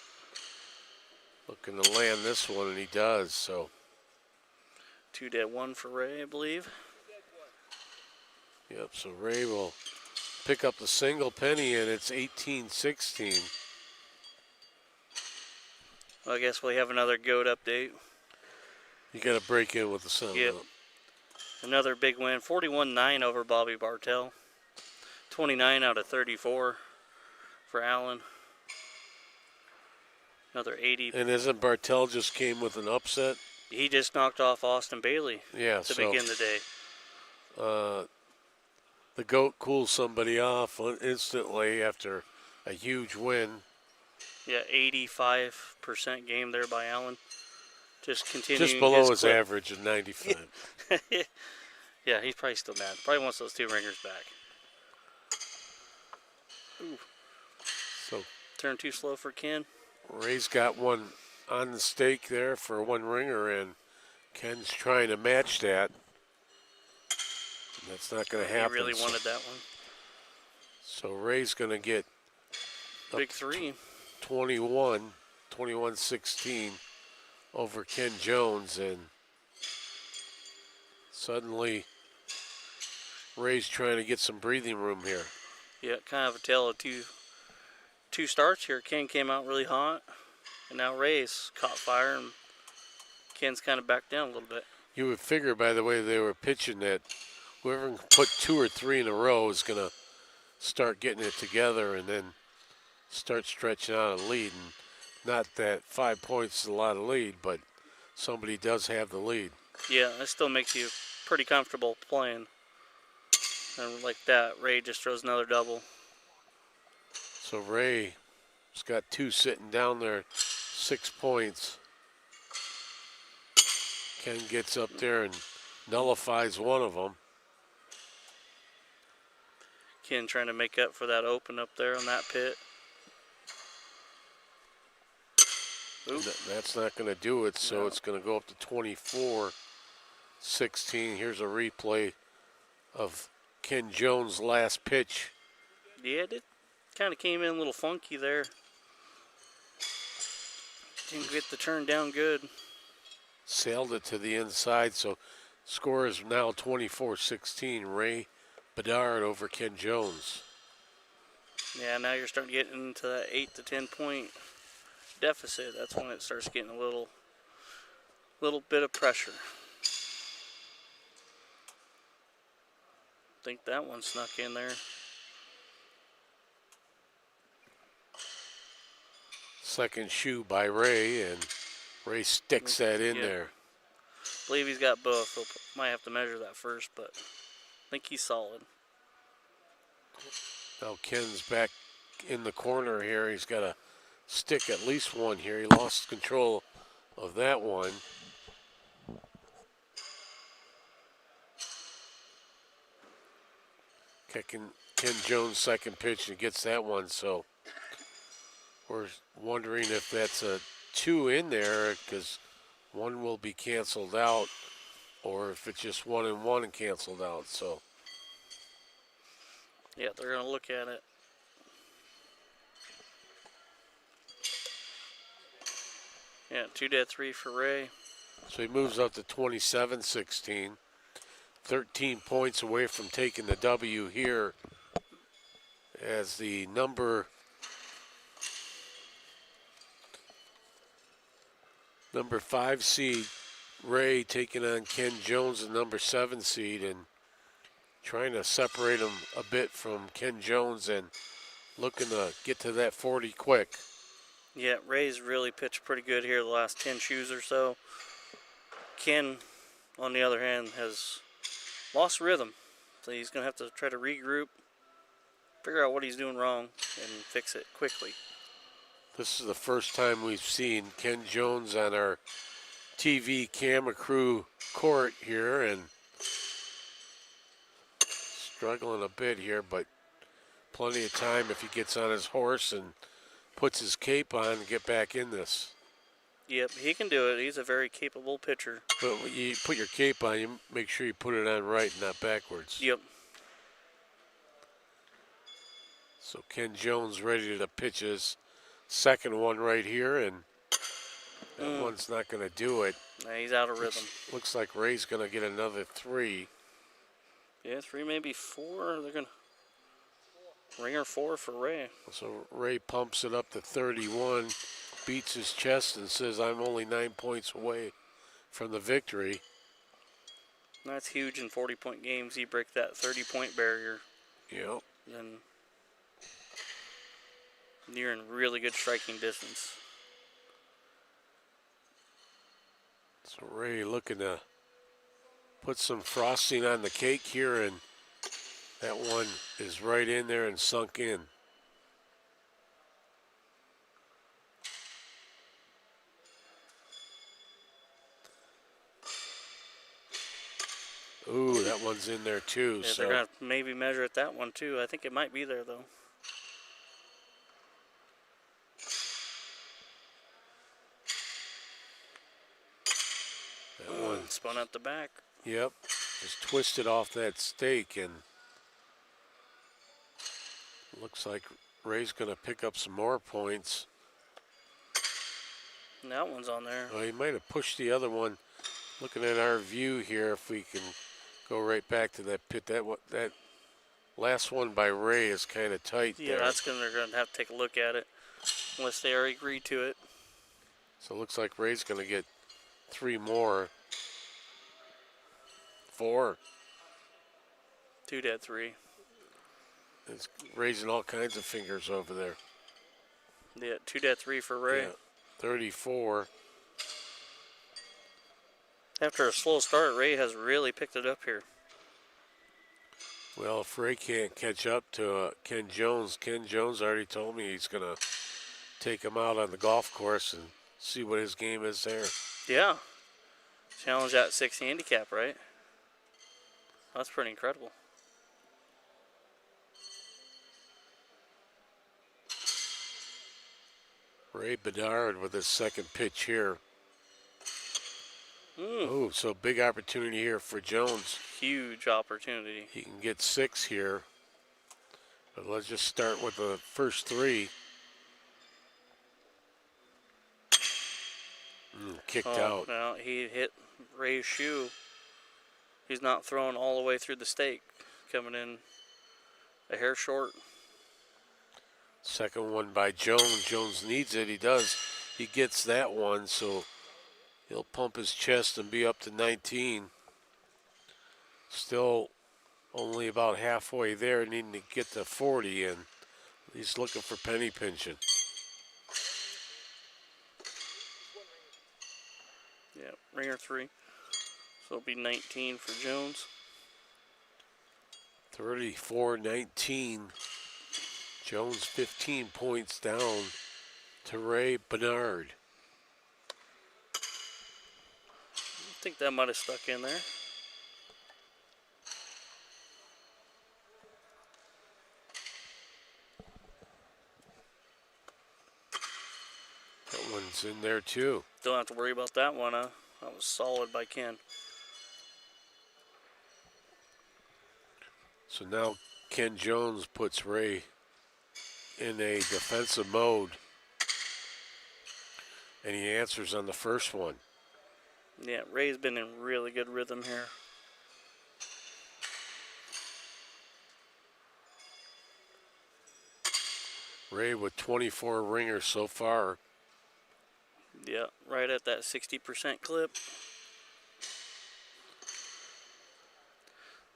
Looking to land this one, and he does. So 2 dead, 1 for Ray, I believe. Yep, so Ray will pick up the single penny, and it's 18-16. Well, I guess we have another GOAT update. You got to break in with the sun. Yep. Another big win, 41-9 over Bobby Bartell. 29 out of 34 for Allen. Another 80. And isn't Bartell just came with an upset? He just knocked off Austin Bailey to begin the day. The GOAT cools somebody off instantly after a huge win. Yeah, 85% game there by Allen. Just continuing. Just below his clip. average of 95. Yeah, he's probably still mad. Probably wants those 2 ringers back. Ooh. So Turn too slow for Ken. Ray's got one on the stake there for 1 ringer, and Ken's trying to match that. That's not going to happen. He really wanted that one. So Ray's going to get Big 3. 21-16 over Ken Jones, and suddenly Ray's trying to get some breathing room here. Yeah, kind of a tale of two starts here. Ken came out really hot, and now Ray's caught fire, and Ken's kind of backed down a little bit. You would figure by the way they were pitching that whoever can put 2 or 3 in a row is going to start getting it together and then start stretching out a lead. And not that 5 points is a lot of lead, but somebody does have the lead. Yeah, that still makes you pretty comfortable playing. And like that, Ray just throws another double. So Ray's got 2 sitting down there, 6 points. Ken gets up there and nullifies one of them. Ken trying to make up for that open up there on that pit. That's not going to do it, so it's going to go up to 24-16. Here's a replay of Ken Jones' last pitch. Yeah, it kind of came in a little funky there. Didn't get the turn down good. Sailed it to the inside, so score is now 24-16. Ray Bedard over Ken Jones. Yeah, now you're starting to get into that 8 to 10 point deficit. That's when it starts getting a little bit of pressure. I think that one snuck in there. Second shoe by Ray, and Ray sticks that in there. I believe he's got both. So might have to measure that first, but I think he's solid. Now Ken's back in the corner here. He's got to stick at least one here. He lost control of that one. Kicking Ken Jones' second pitch and gets that one, so we're wondering if that's a 2 in there because one will be canceled out, or if it's just 1 and 1 and canceled out. So yeah, they're gonna look at it. Yeah, 2 dead, 3 for Ray. So he moves up to 27-16. 13 points away from taking the W here as the number 5 seed Ray taking on Ken Jones, the number 7 seed, and trying to separate him a bit from Ken Jones and looking to get to that 40 quick. Yeah, Ray's really pitched pretty good here the last 10 shoes or so. Ken, on the other hand, has lost rhythm. So he's going to have to try to regroup, figure out what he's doing wrong, and fix it quickly. This is the first time we've seen Ken Jones on our TV camera crew court here, and struggling a bit here, but plenty of time if he gets on his horse and puts his cape on and get back in this. Yep, he can do it. He's a very capable pitcher. But when you put your cape on, you make sure you put it on right, not backwards. Yep. So Ken Jones ready to pitch his second one right here, and that one's not going to do it. Nah, he's out of rhythm. Looks like Ray's going to get another 3. Yeah, 3, maybe 4. They're going to ringer 4 for Ray. So Ray pumps it up to 31, beats his chest and says, I'm only 9 points away from the victory. That's huge in 40-point games. You break that 30-point barrier. Yep. Then you're in really good striking distance. So Ray looking to put some frosting on the cake here, and that one is right in there and sunk in. Ooh, that one's in there too. Yeah, they're going to maybe measure at that one too. I think it might be there though. That one spun out the back. Yep, just twisted off that stake, and looks like Ray's going to pick up some more points. And that one's on there. Well, he might have pushed the other one. Looking at our view here, if we can go right back to that pit, that last one by Ray is kind of tight. Yeah, there. they're going to have to take a look at it, unless they already agreed to it. So it looks like Ray's going to get 3 more. 4. 2 dead 3. It's raising all kinds of fingers over there. Yeah, 2 dead 3 for Ray. Yeah, 34. After a slow start, Ray has really picked it up here. Well, if Ray can't catch up to Ken Jones already told me he's going to take him out on the golf course and see what his game is there. Yeah. Challenge at 6 handicap, right? That's pretty incredible. Ray Bedard with his second pitch here. Oh, so big opportunity here for Jones. Huge opportunity. He can get 6 here. But let's just start with the first 3. Kicked out. Now he hit Ray's shoe. He's not throwing all the way through the stake. Coming in a hair short. Second one by Jones. Jones needs it. He does. He gets that one, so he'll pump his chest and be up to 19. Still only about halfway there, needing to get to 40, and he's looking for penny pinching. Yeah, ringer 3. So it'll be 19 for Jones. 34-19. Jones 15 points down to Ray Bedard. I think that might have stuck in there. That one's in there too. Don't have to worry about that one, huh? That was solid by Ken. So now Ken Jones puts Ray in a defensive mode, and he answers on the first one. Yeah, Ray's been in really good rhythm here. Ray with 24 ringers so far. Yeah, right at that 60% clip.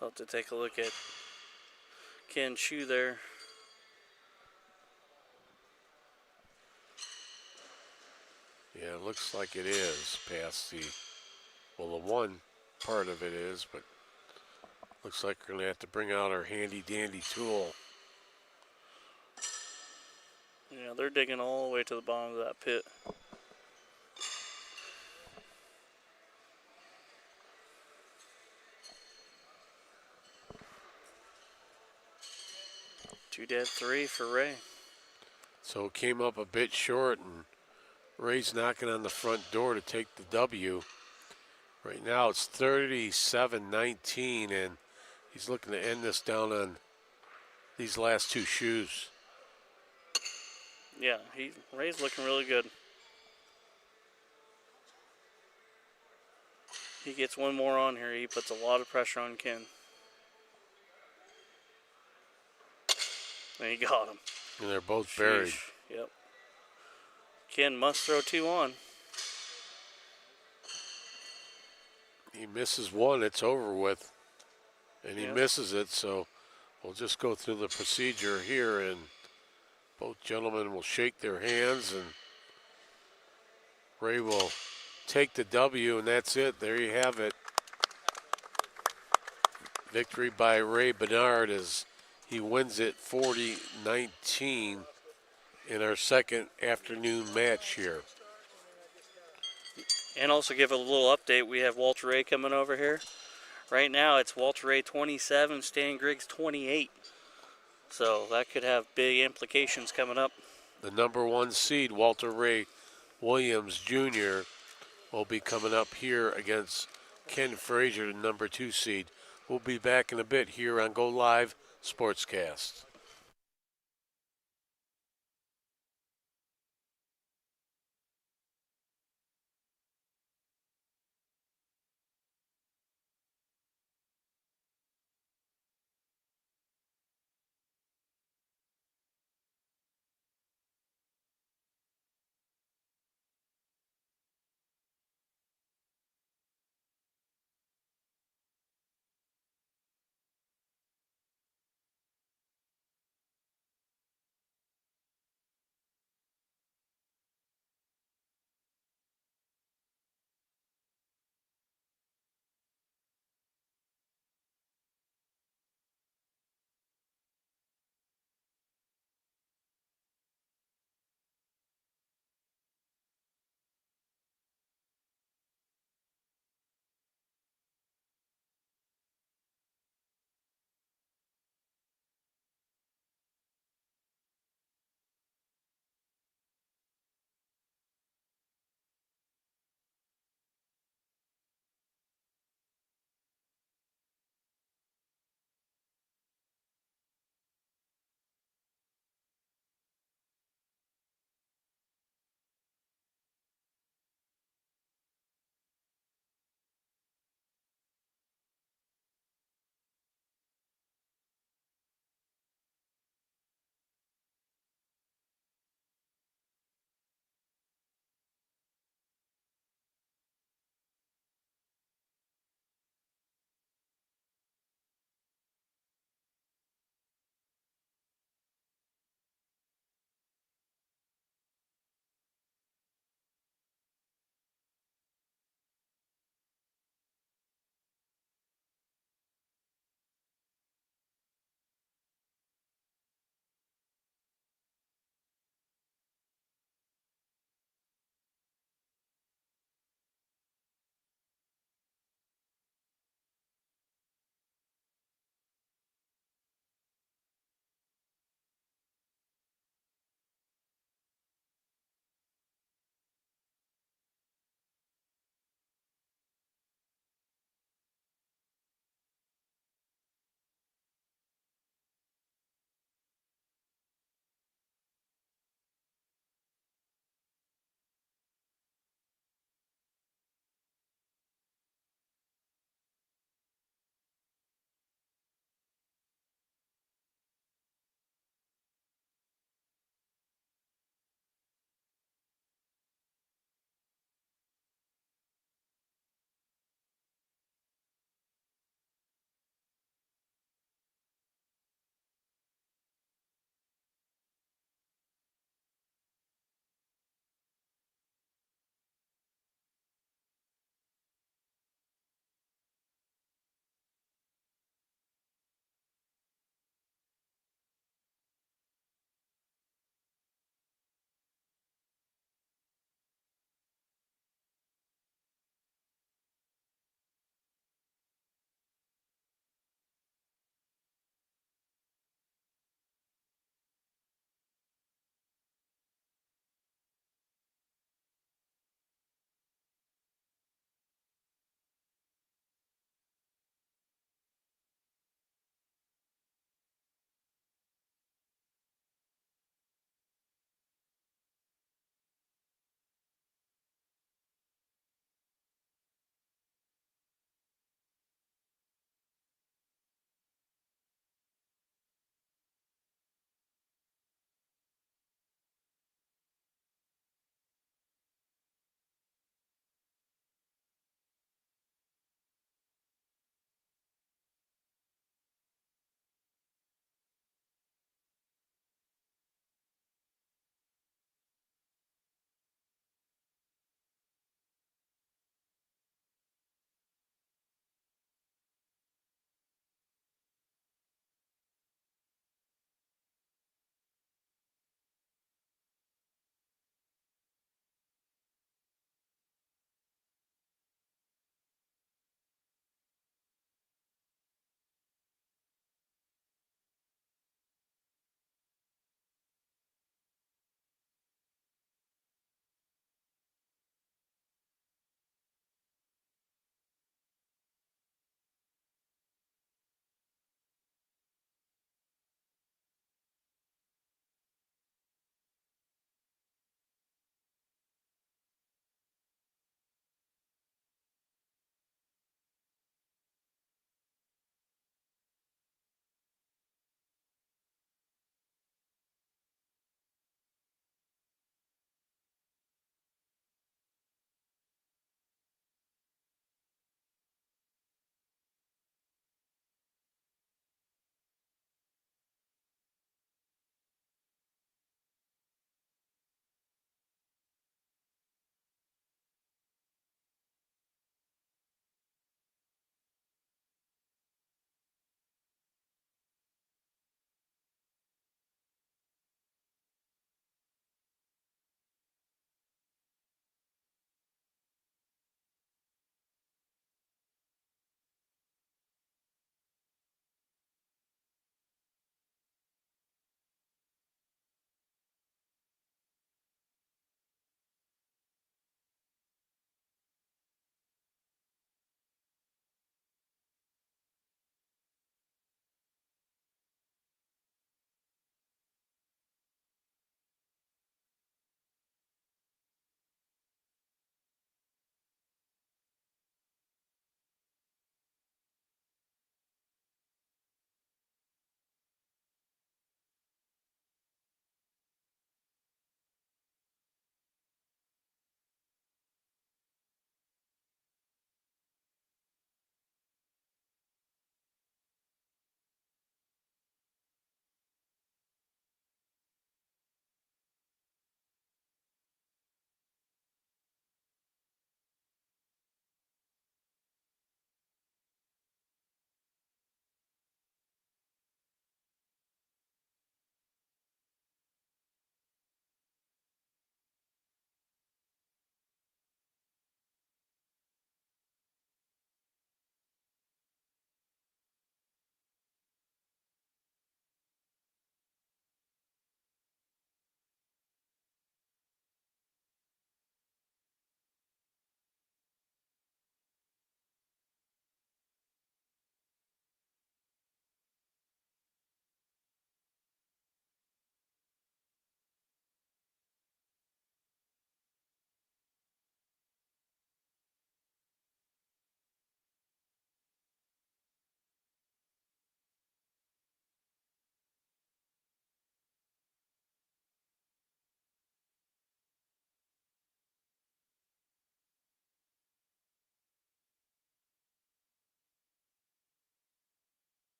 I'll have to take a look at Ken's shoe there. Yeah, it looks like it is past the, well, the one part of it is, but looks like we're going to have to bring out our handy dandy tool. Yeah, they're digging all the way to the bottom of that pit. Two dead, three for Ray. So it came up a bit short, and Ray's knocking on the front door to take the W. Right now it's 37-19, and he's looking to end this down on these last two shoes. Yeah, Ray's looking really good. He gets one more on here, he puts a lot of pressure on Ken. And he got him. And they're both buried. Sheesh. Yep. Ken must throw two on. He misses one, it's over with. And he Yep. misses it, so we'll just go through the procedure here, and both gentlemen will shake their hands, and Ray will take the W, and that's it. There you have it. Victory by Ray Bernard as he wins it 40-19 in our second afternoon match here. And also give a little update. We have Walter Ray coming over here. Right now it's Walter Ray 27, Stan Griggs 28. So that could have big implications coming up. The number one seed, Walter Ray Williams Jr., will be coming up here against Ken Frazier, the number two seed. We'll be back in a bit here on Go Live Sportscast.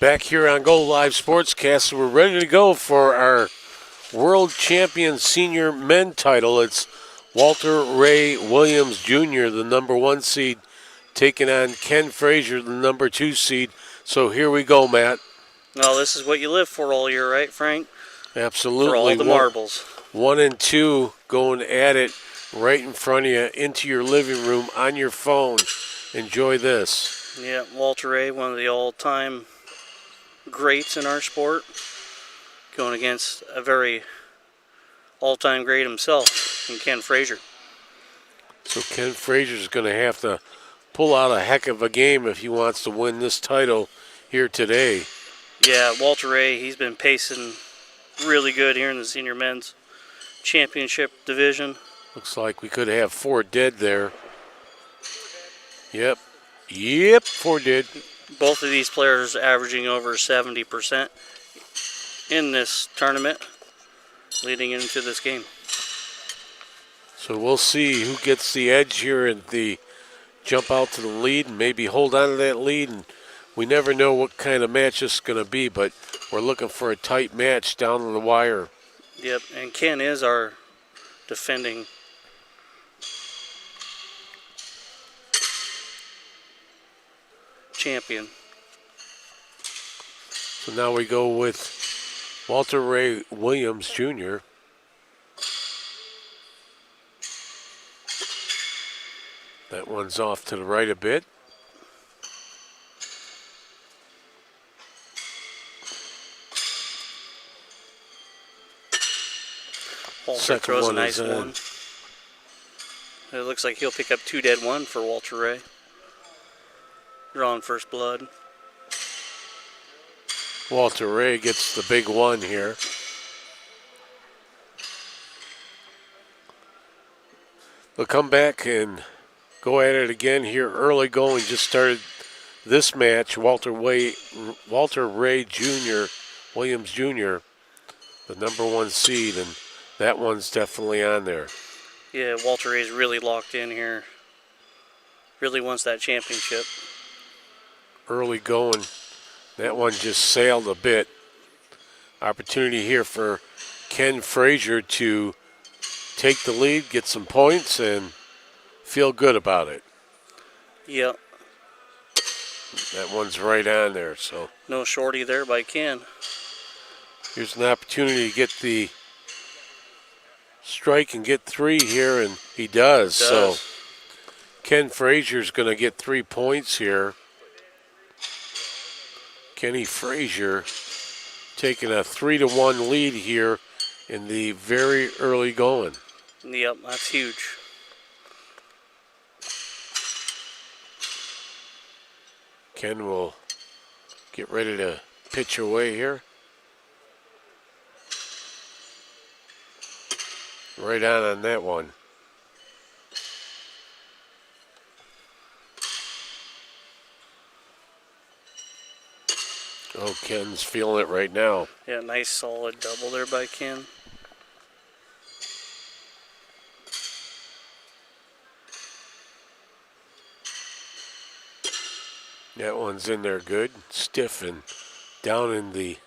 Back here on Go Live Sportscast, we're ready to go for our World Champion Senior Men title. It's Walter Ray Williams Jr., the number 1 seed, taking on Ken Frazier, the number 2 seed. So here we go, Matt. Well, this is what you live for all year, right, Frank? Absolutely. For all the marbles. 1 and 2 going at it right in front of you, into your living room, on your phone. Enjoy this. Yeah, Walter Ray, one of the all-time greats in our sport, going against a very all-time great himself, in Ken Frazier. So Ken Frazier's going to have to pull out a heck of a game if he wants to win this title here today. Yeah, Walter Ray, he's been pacing really good here in the senior men's championship division. Looks like we could have 4 dead there. Yep, 4 dead. Both of these players averaging over 70% in this tournament leading into this game. So we'll see who gets the edge here and the jump out to the lead and maybe hold on to that lead. And we never know what kind of match this is going to be, but we're looking for a tight match down to the wire. Yep, and Ken is our defending champion. So now we go with Walter Ray Williams Jr. That one's off to the right a bit. Walter Second throws a one nice is in. one. It looks like he'll pick up 2 dead 1 for Walter Ray. Drawing first blood. Walter Ray gets the big one here. They'll come back and go at it again here early going. Just started this match. Walter Ray Jr., Williams Jr., the number 1 seed, and that one's definitely on there. Yeah, Walter Ray's really locked in here. Really wants that championship. Early going. That one just sailed a bit. Opportunity here for Ken Frazier to take the lead, get some points, and feel good about it. Yep. That one's right on there. So No shorty there by Ken. here's an opportunity to get the strike and get 3 here, and he does. So Ken Frazier's going to get 3 points here. Kenny Frazier taking a 3-1 lead here in the very early going. Yep, that's huge. Ken will get ready to pitch away here. Right on that one. Oh, Ken's feeling it right now. Yeah, nice solid double there by Ken. That one's in there good. Stiff and down in the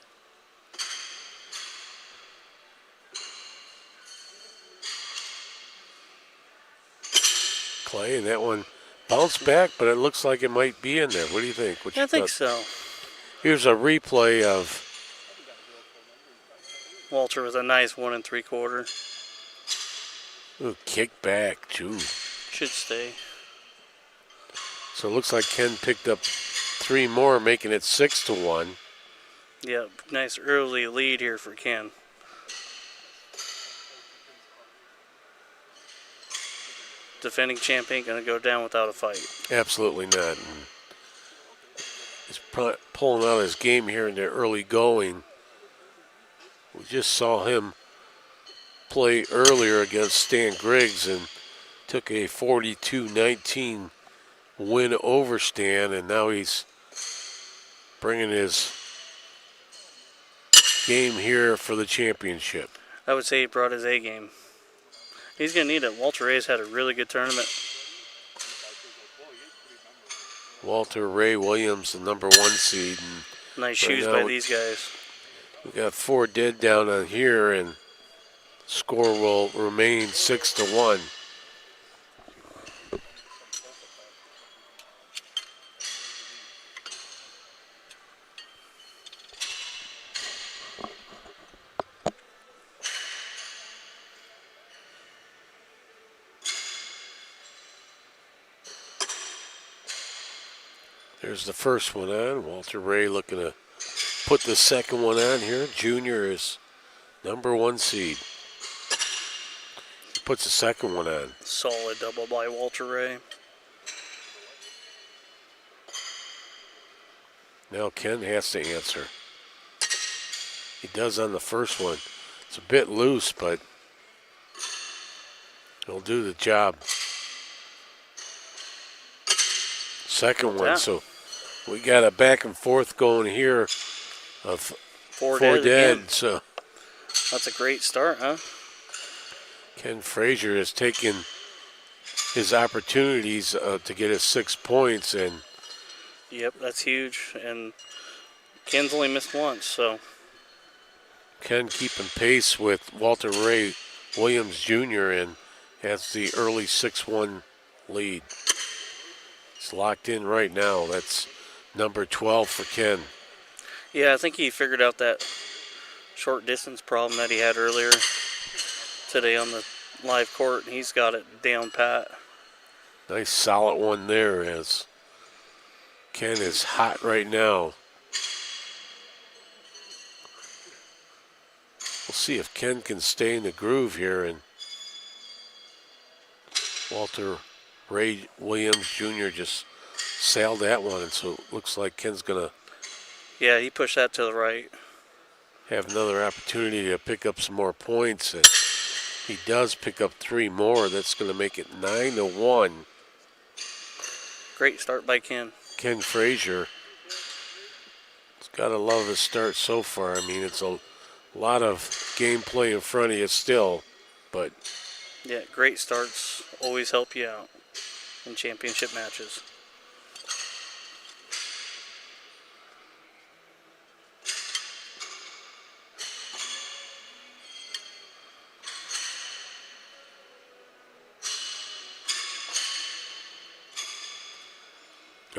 clay, and that one bounced back, but it looks like it might be in there. What do you think? I think so. Here's a replay of Walter with a nice 1 3/4. ooh, kick back too. Should stay. So it looks like Ken picked up 3 more, making it 6-1. Yep, nice early lead here for Ken. Defending champ ain't gonna go down without a fight. Absolutely not. And he's pulling out his game here in the early going. We just saw him play earlier against Stan Griggs and took a 42-19 win over Stan, and now he's bringing his game here for the championship. I would say he brought his A game. He's going to need it. Walter Ray's had a really good tournament. Walter Ray Williams, the number 1 seed. And Nice shoes by these guys. We got 4 dead down on here, and score will remain 6-1. There's the first one on. Walter Ray looking to put the second one on here. Junior is number 1 seed. Puts the second one on. Solid double by Walter Ray. Now Ken has to answer. He does on the first one. It's a bit loose, but he'll do the job. Second one, so we got a back and forth going here of 4 dead. So that's a great start, huh? Ken Frazier has taken his opportunities to get his 6 points, and yep, that's huge. And Ken's only missed once, so Ken keeping pace with Walter Ray Williams Jr. and has the early 6-1 lead. It's locked in right now. That's number 12 for Ken. Yeah, I think he figured out that short distance problem that he had earlier today on the live court, and he's got it down pat. Nice solid one there, as Ken is hot right now. We'll see if Ken can stay in the groove here, and Walter Ray Williams Jr. just sailed that one, and so it looks like Ken's going to Yeah, he pushed that to the right. have another opportunity to pick up some more points, and he does pick up 3 more. That's going to make it 9-1. Great start by Ken. Ken Frazier has got to love his start so far. I mean, it's a lot of gameplay in front of you still, but yeah, great starts always help you out in championship matches.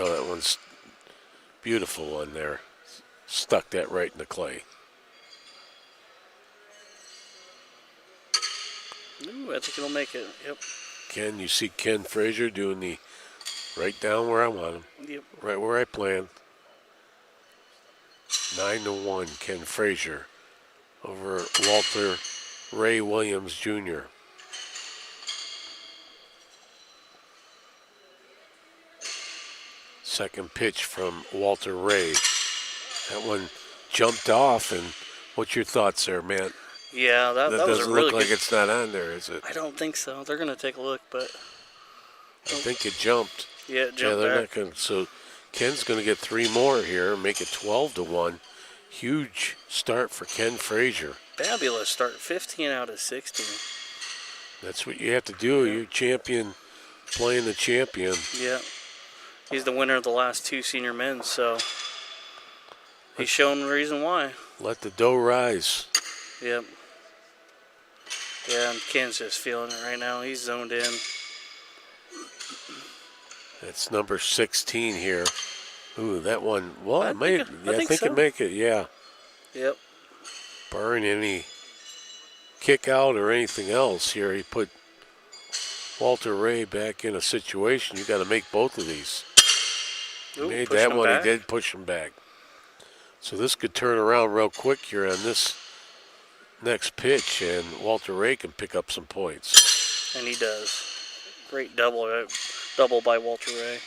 oh, that one's beautiful one there. Stuck that right in the clay. Ooh, I think it'll make it. Yep. Ken, you see Ken Frazier doing the right down where I want him. Yep. Right where I planned. 9-1, Ken Frazier over Walter Ray Williams Jr. Second pitch from Walter Ray. That one jumped off, and what's your thoughts there, man? Yeah, that was a doesn't really look like good. it's not on there, is it? I don't think so. They're gonna take a look, but I think it jumped. yeah, it Yeah, jumped they're back. not going. So Ken's going to get 3 more here, make it 12-1. Huge start for Ken Frazier. Fabulous start. 15 out of 16. That's what you have to do. You're champion, playing the champion. Yeah. He's the winner of the last 2 senior men, so he's shown the reason why. Let the dough rise. Yep. Yeah, and Ken's just feeling it right now. He's zoned in. That's number 16 here. Ooh, that one. Well, I I think think so. it make it. Yeah. Yep. Barring any kick out or anything else here, he put Walter Ray back in a situation. You got to make both of these. Ooh, Made pushing that him one. back. He did push him back. So this could turn around real quick here on this next pitch, and Walter Ray can pick up some points. And he does. Great double by Walter Ray.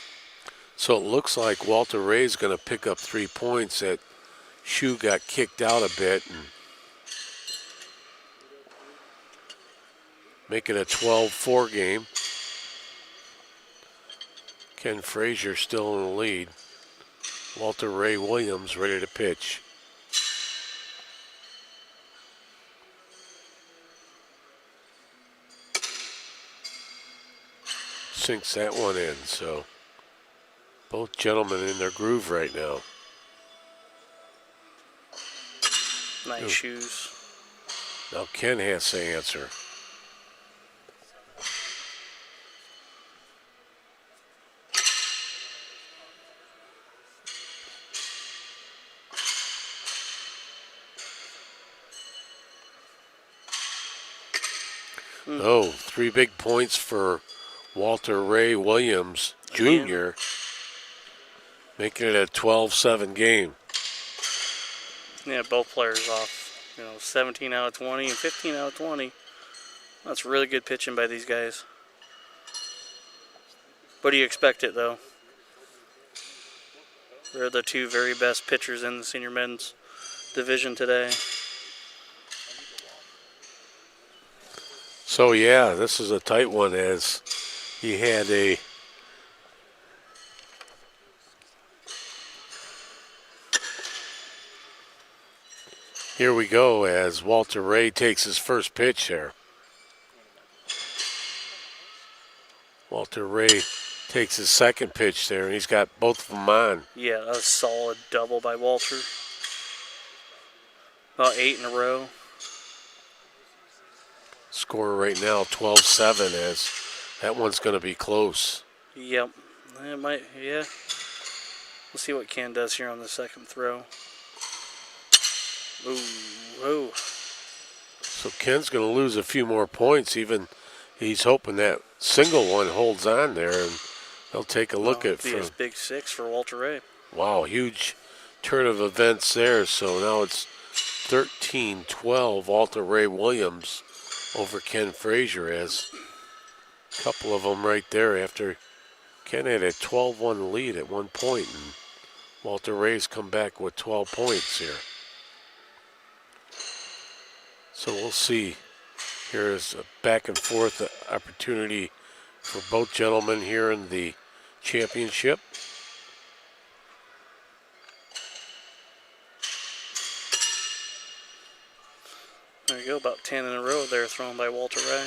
So it looks like Walter Ray's going to pick up 3 points. That shoe got kicked out a bit and make it a 12-4 game. Ken Frazier still in the lead. Walter Ray Williams ready to pitch. Sinks that one in, so both gentlemen in their groove right now. Nice Ooh. shoes. Now Ken has to answer. Oh, 3 big points for Walter Ray Williams Jr., making it a 12-7 game. Yeah, both players off. 17 out of 20 and 15 out of 20. That's really good pitching by these guys. What do you expect it, though? They're the two very best pitchers in the senior men's division today. So, yeah, this is a tight one as he had a here we go as Walter Ray takes his first pitch there. Walter Ray takes his second pitch there, and he's got both of them on. Yeah, a solid double by Walter. About 8 in a row. Score right now 12-7 as that one's going to be close. Yep. It might, yeah. We'll see what Ken does here on the second throw. Ooh, whoa. So Ken's going to lose a few more points. Even he's hoping that single one holds on there, and they'll take a look at be his big 6 for Walter Ray. Wow, huge turn of events there. So now it's 13-12 Walter Ray Williams over Ken Frazier, as a couple of them right there after Ken had a 12-1 lead at one point, and Walter Ray's come back with 12 points here. So we'll see. Here's a back and forth opportunity for both gentlemen here in the championship. There you go, about 10 in a row there thrown by Walter Ray.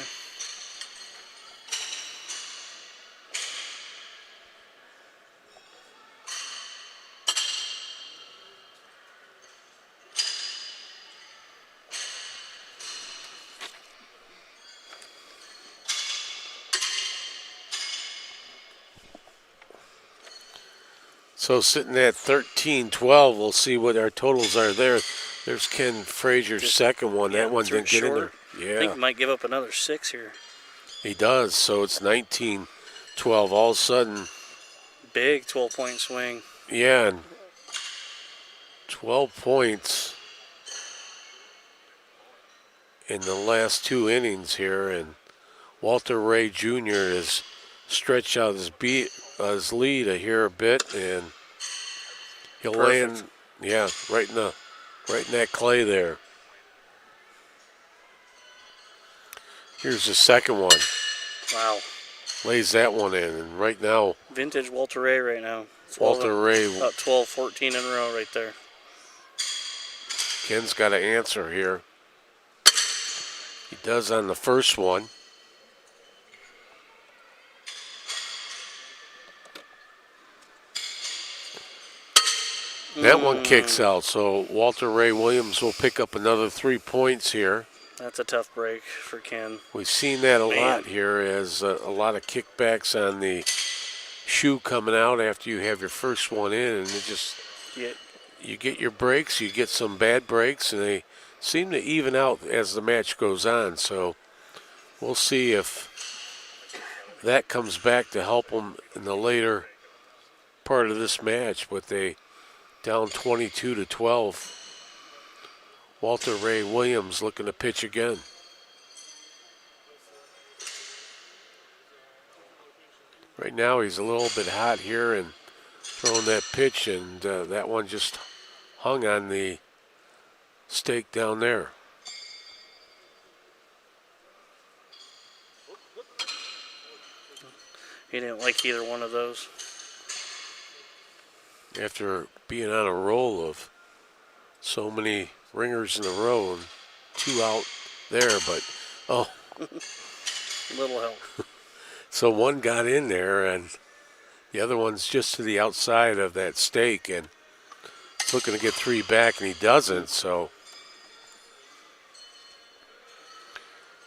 So sitting at 13-12, we'll see what our totals are there. There's Ken Frazier's second one. Yeah, that one didn't get in there. I Yeah, think he might give up another 6 here. he does. So it's 19-12. All of a sudden, Big 12-point swing. yeah, and 12 points in the last 2 innings here. And Walter Ray Jr. has stretched out his lead here a bit, and he'll land, yeah, right in that clay there. Here's the second one. Wow. Lays that one in, and right now, Vintage Walter Ray right now. Walter Ray, About 12, 14 in a row right there. Ken's got to answer here. He does on the first one. That one kicks out, so Walter Ray Williams will pick up another 3 points here. That's a tough break for Ken. We've seen that a lot here, as a lot of kickbacks on the shoe coming out after you have your first one in, and it just, you get your breaks, you get some bad breaks, and they seem to even out as the match goes on. So we'll see if that comes back to help them in the later part of this match with a down 22-12. Walter Ray Williams looking to pitch again. Right now he's a little bit hot here and throwing that pitch, and that one just hung on the stake down there. He didn't like either one of those. After being on a roll of so many ringers in a row and 2 out there, but Little help. So one got in there, and the other one's just to the outside of that stake, and it's looking to get 3 back, and he doesn't. So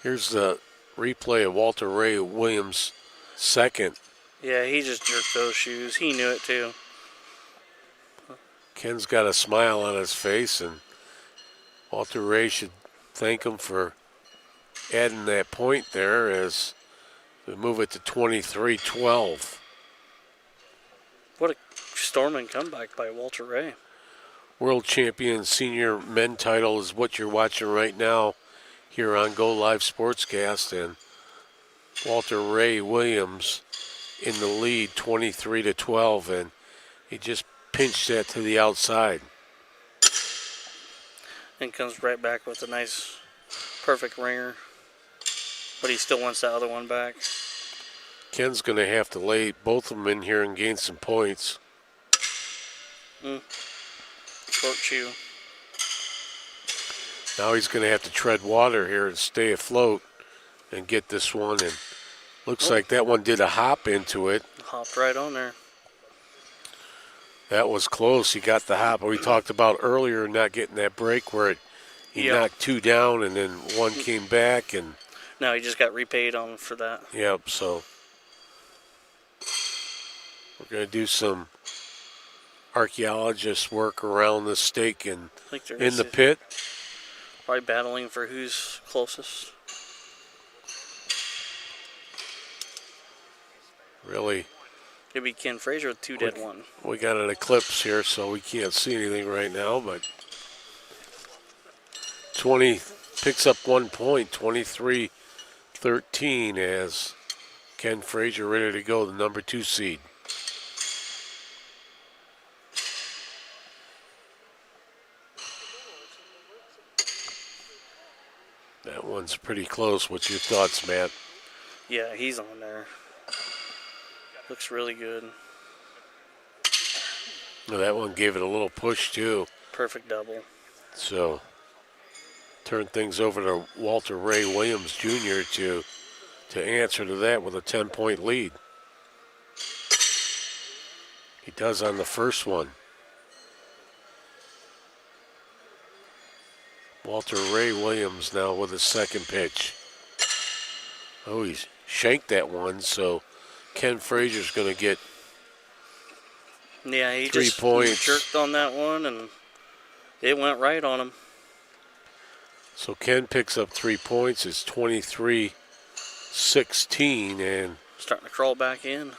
Here's the replay of Walter Ray Williams' second. Yeah, he just jerked those shoes. He knew it too. Ken's got a smile on his face, and Walter Ray should thank him for adding that point there as we move it to 23-12. What a storming comeback by Walter Ray. World Champion Senior Men title is what you're watching right now here on Go Live Sportscast, and Walter Ray Williams in the lead 23-12, and he just pinched that to the outside. And comes right back with a nice, perfect ringer. But he still wants that other one back. Ken's going to have to lay both of them in here and gain some points. Short shoe. Now he's going to have to tread water here and stay afloat and get this one. And looks like that one did a hop into it. Hopped right on there. That was close. He got the hop. We talked about earlier not getting that break where he knocked two down and then one came back. And now he just got repaid on for that. Yep, so we're going to do some archaeologist work around the stake and in the pit. Probably battling for who's closest. Really. It'd be Ken Frazier with two dead one. We got an eclipse here, so we can't see anything right now, but 20 picks up 1 point, 23-13 as Ken Frazier ready to go, the number 2 seed. That one's pretty close. What's your thoughts, Matt? Yeah, he's on there. Looks really good. Well, that one gave it a little push, too. Perfect double. So, turn things over to Walter Ray Williams Jr. to answer to that with a 10-point lead. He does on the first one. Walter Ray Williams now with his second pitch. Oh, he's shanked that one, so Ken Frazier's going to get he 3 just points. Jerked on that one, and it went right on him. So Ken picks up 3 points. It's 23-16, and starting to crawl back in.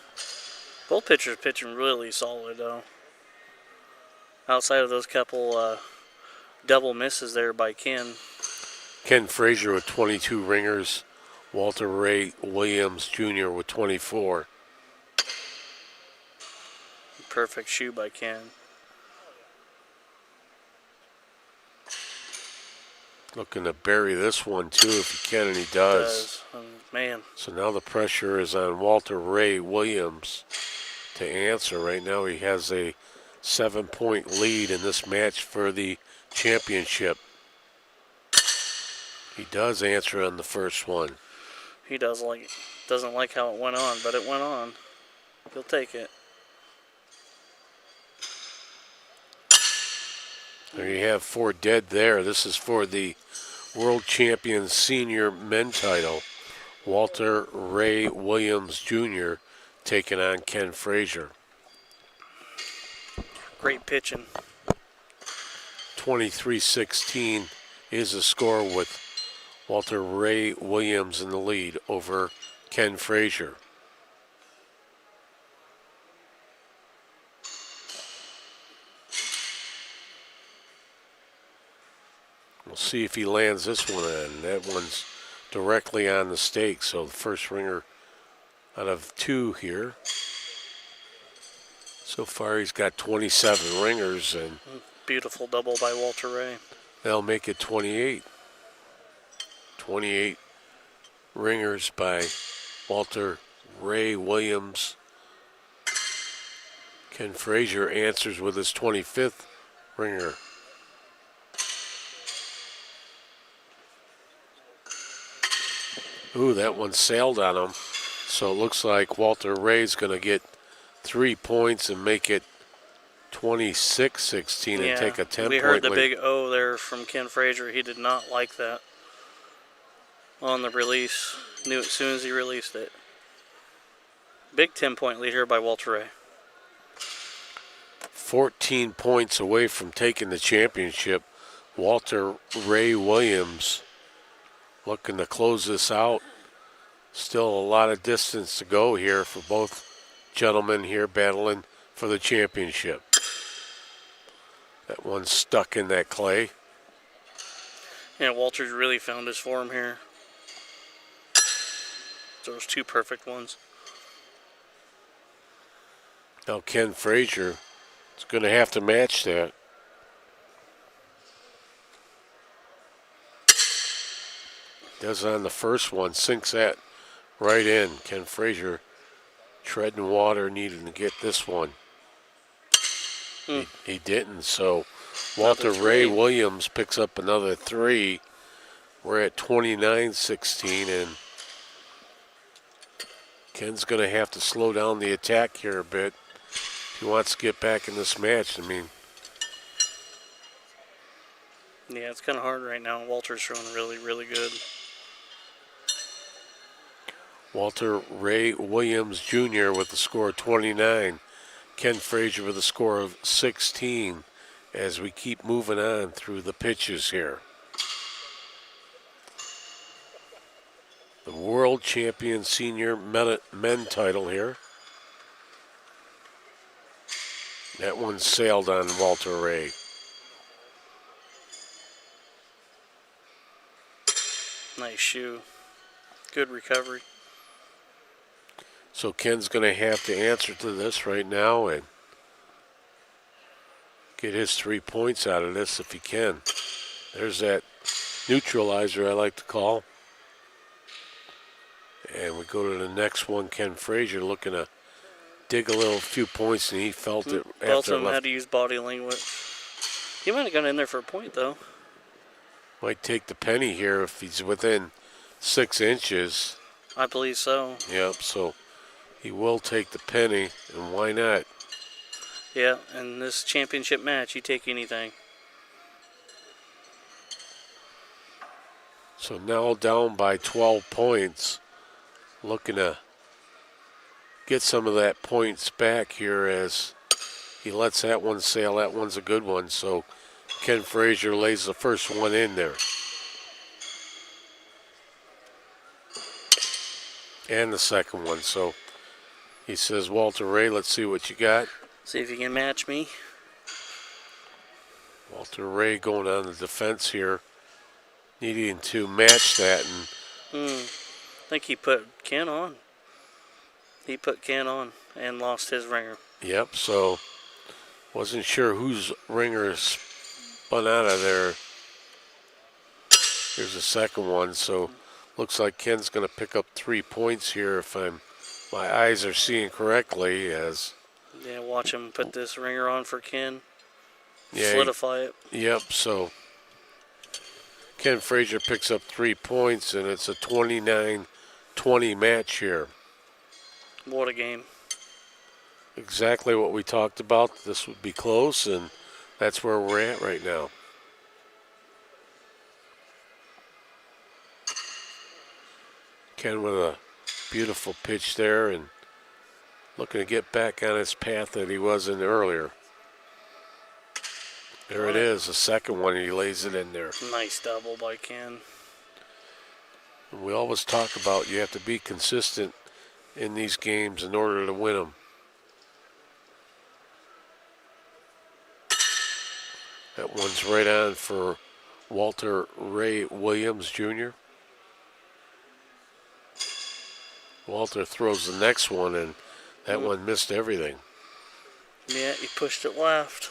Both pitchers pitching really solid, though. Outside of those couple double misses there by Ken. Ken Frazier with 22 ringers. Walter Ray Williams Jr. with 24. Perfect shoe by Ken. Looking to bury this one, too, if he can, and he does. Man. So now the pressure is on Walter Ray Williams to answer. Right now he has a 7-point lead in this match for the championship. He does answer on the first one. He doesn't like how it went on, but it went on. He'll take it. There you have 4 dead there. This is for the World Champion Senior Men title. Walter Ray Williams Jr. taking on Ken Frazier. Great pitching. 23-16 is the score with Walter Ray Williams in the lead over Ken Frazier. We'll see if he lands this one in. That one's directly on the stake, so the first ringer out of 2 here. So far he's got 27 ringers, and beautiful double by Walter Ray. They'll make it 28. 28 ringers by Walter Ray Williams. Ken Frazier answers with his 25th ringer. Ooh, that one sailed on him. So it looks like Walter Ray's going to get 3 points and make it 26-16 and take a 10-point lead. We heard the big O there from Ken Frazier. He did not like that. on the release. Knew it as soon as he released it. Big 10-point lead here by Walter Ray. 14 points away from taking the championship. Walter Ray Williams looking to close this out. Still a lot of distance to go here for both gentlemen here battling for the championship. That one's stuck in that clay. Yeah, Walter's really found his form here. Those two perfect ones. Now Ken Frazier is going to have to match that. Does on the first one, sinks that right in. Ken Frazier treading water, needing to get this one. He didn't, so Walter Ray Williams picks up another 3. We're at 29-16, and Ken's going to have to slow down the attack here a bit if he wants to get back in this match. I mean, yeah, it's kind of hard right now. Walter's throwing really, really good. Walter Ray Williams Jr. with the score of 29. Ken Frazier with a score of 16 as we keep moving on through the pitches here. The World Champion Senior Men title here. That one sailed on Walter Ray. Nice shoe. Good recovery. So Ken's going to have to answer to this right now and get his 3 points out of this if he can. There's that neutralizer I like to call. And we go to the next one. Ken Frazier looking to dig a little few points, and he felt it after him how to use body language. He might have gone in there for a point, though. Might take the penny here if he's within 6 inches. I believe so. Yep, so he will take the penny, and why not? Yeah, in this championship match, you take anything. So now down by 12 points. Looking to get some of that points back here as he lets that one sail. That one's a good one. So Ken Frazier lays the first one in there. And the second one. So he says, Walter Ray, let's see what you got. See if you can match me. Walter Ray going on the defense here, needing to match that. And I think he put Ken on. He put Ken on and lost his ringer. Yep, so wasn't sure whose ringer spun out of there. Here's the second one, so looks like Ken's going to pick up 3 points here if my eyes are seeing correctly. As yeah, watch him put this ringer on for Ken. Yeah, solidify it. Yep, so Ken Frazier picks up 3 points, and it's a 29-20 match here. What a game. Exactly what we talked about. This would be close, and that's where we're at right now. Ken with a beautiful pitch there and looking to get back on his path that he was in earlier. There it is, the second one, he lays it in there. Nice double by Ken. We always talk about you have to be consistent in these games in order to win them. That one's right on for Walter Ray Williams Jr. Walter throws the next one, and that one missed everything. Yeah, he pushed it left.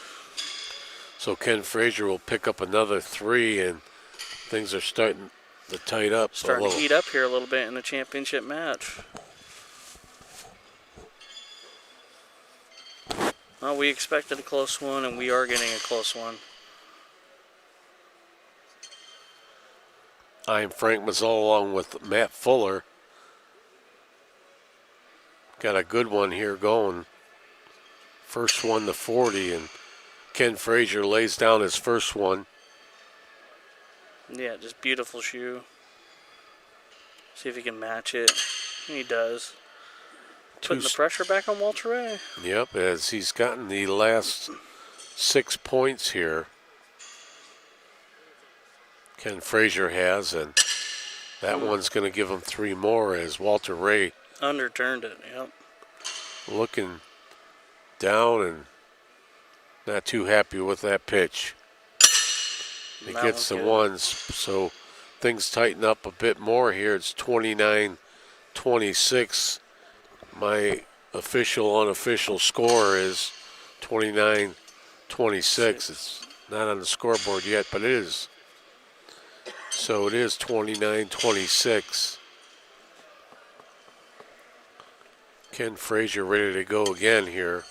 So Ken Frazier will pick up another 3, and things are starting to tight up. Starting to heat up here a little bit in the championship match. Well, we expected a close one, and we are getting a close one. I'm Frank Mazzol along with Matt Fuller. Got a good one here going. First one to 40, and Ken Frazier lays down his first one. Yeah, just beautiful shoe. See if he can match it. And he does. Putting the Two- pressure back on Walter Ray. Yep, as he's gotten the last 6 points here. Ken Frazier has, and that one's going to give him 3 more as Walter Ray Underturned it, yep. looking down and not too happy with that pitch. He That gets the one's good. ones, so things tighten up a bit more here. It's 29-26. My official, unofficial score is 29-26. It's not on the scoreboard yet, but it is. So it is 29-26. Ken Frazier ready to go again here.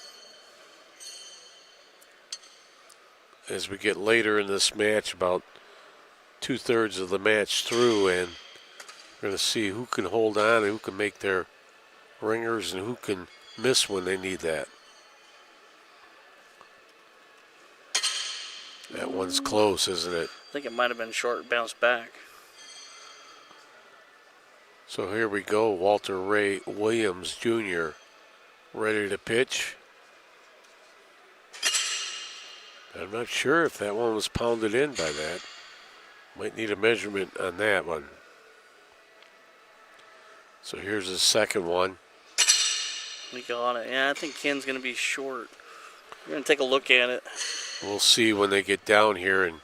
As we get later in this match, about 2/3 of the match through, and we're going to see who can hold on and who can make their ringers and who can miss when they need that. That one's close, isn't it? I think it might have been short, bounced back. So here we go. Walter Ray Williams Jr. ready to pitch. I'm not sure if that one was pounded in by that. Might need a measurement on that one. So here's the second one. We got it. Yeah, I think Ken's going to be short. We're going to take a look at it. We'll see when they get down here and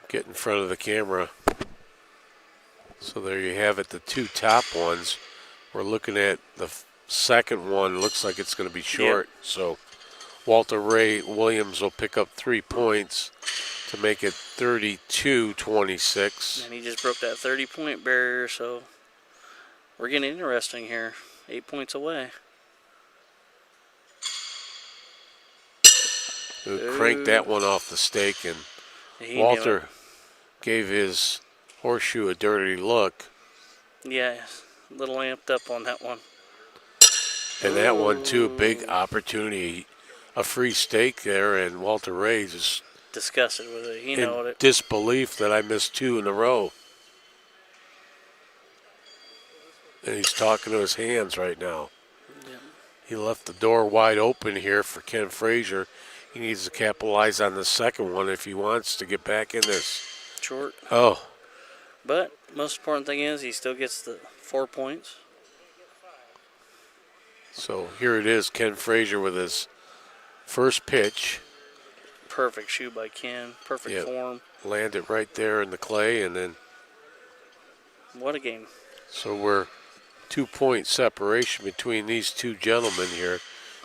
get in front of the camera. So there you have it, the 2 top ones. We're looking at the second one. Looks like it's going to be short. Yep. So Walter Ray Williams will pick up 3 points to make it 32-26. And he just broke that 30-point barrier, so we're getting interesting here. 8 points away. Cranked that one off the stake, and He knew Walter gave his horseshoe a dirty look. it. Yeah, a little amped up on that one. And that one, too, big opportunity. A free stake there, and Walter Ray just Disgusted with it. He in knowed it. disbelief that I missed 2 in a row. And he's talking to his hands right now. Yeah. He left the door wide open here for Ken Frazier. He needs to capitalize on the second one if he wants to get back in this. Short. Oh, But most important thing is he still gets the 4 points. so here it is, Ken Frazier with his first pitch. Perfect shoe by Ken. Perfect Yep. form. Landed right there in the clay, and then What a game. so we're 2-point separation between these two gentlemen here.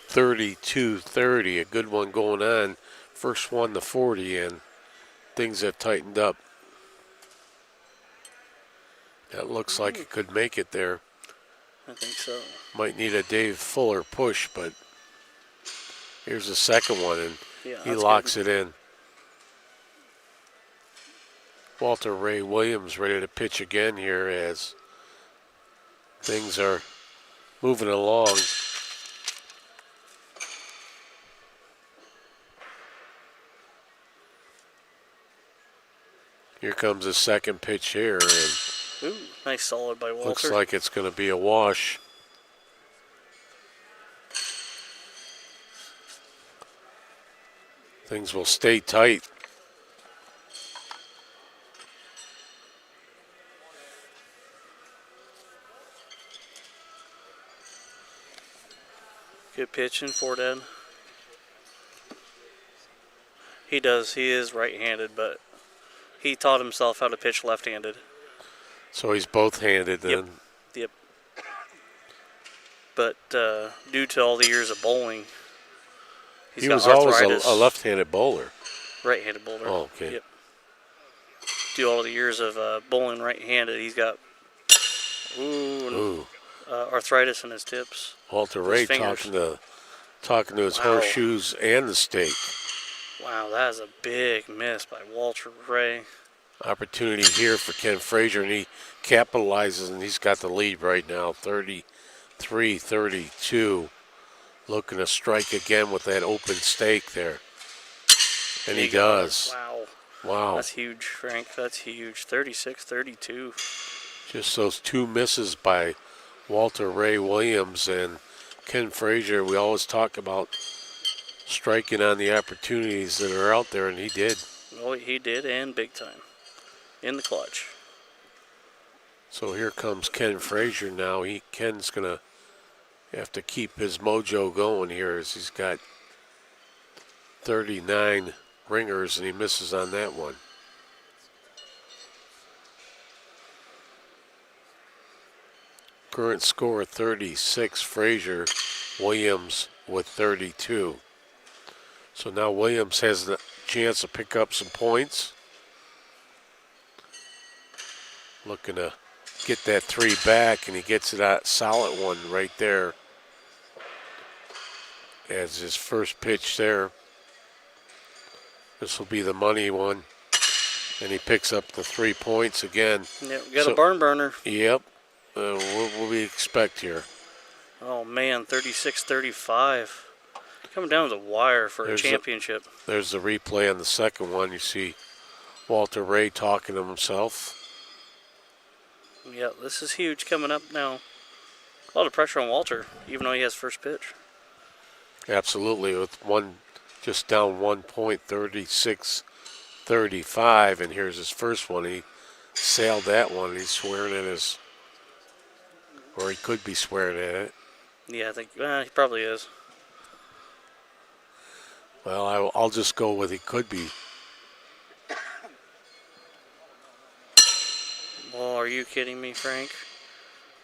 32-30, a good one going on. First one to 40, and things have tightened up. That looks like it could make it there. I think so. Might need a Dave Fuller push, but here's the second one, and Yeah, he locks it in. Walter Ray Williams ready to pitch again here as things are moving along. Here comes the second pitch here, and Ooh, nice solid by Walter. looks like it's going to be a wash. Things will stay tight. Good pitching for Dad. He does. He is right-handed, but he taught himself how to pitch left-handed. So he's both-handed then. Yep. But due to all the years of bowling, he's He got was always arthritis. a left-handed bowler. Right-handed bowler. Oh, okay. Yep. Due to all the years of bowling right-handed, he's got Ooh. arthritis in his tips. Walter His Ray fingers. talking to his Wow. horseshoes and the stake. Wow, that is a big miss by Walter Ray. Opportunity here for Ken Frazier, and he capitalizes, and he's got the lead right now, 33-32. Looking to strike again with that open stake there. And he got it. does. Wow. Wow. That's huge, Frank. That's huge. 36-32. Just those two misses by Walter Ray Williams and Ken Frazier. We always talk about striking on the opportunities that are out there, and he did. Oh, he did, and big time. In the clutch. So here comes Ken Frazier now. Ken's going to have to keep his mojo going here as he's got 39 ringers, and he misses on that one. Current score 36, Frazier, Williams with 32. So now Williams has the chance to pick up some points. Looking to get that three back, and he gets it out, solid one right there as his first pitch there. This will be the money one, and he picks up the 3 points again. Yeah, we got a barn burner. Yep. What will we expect here? Oh man, 36-35. Coming down to the wire for a championship. There's the replay on the second one. You see Walter Ray talking to himself. Yeah, this is huge coming up now. A lot of pressure on Walter, even though he has first pitch. Absolutely, with one just down 1 point, 36-35, and here's his first one. He sailed that one. He's swearing at his, or he could be swearing at it. Yeah, I think he probably is. Well, I'll just go with he could be. Well, are you kidding me, Frank?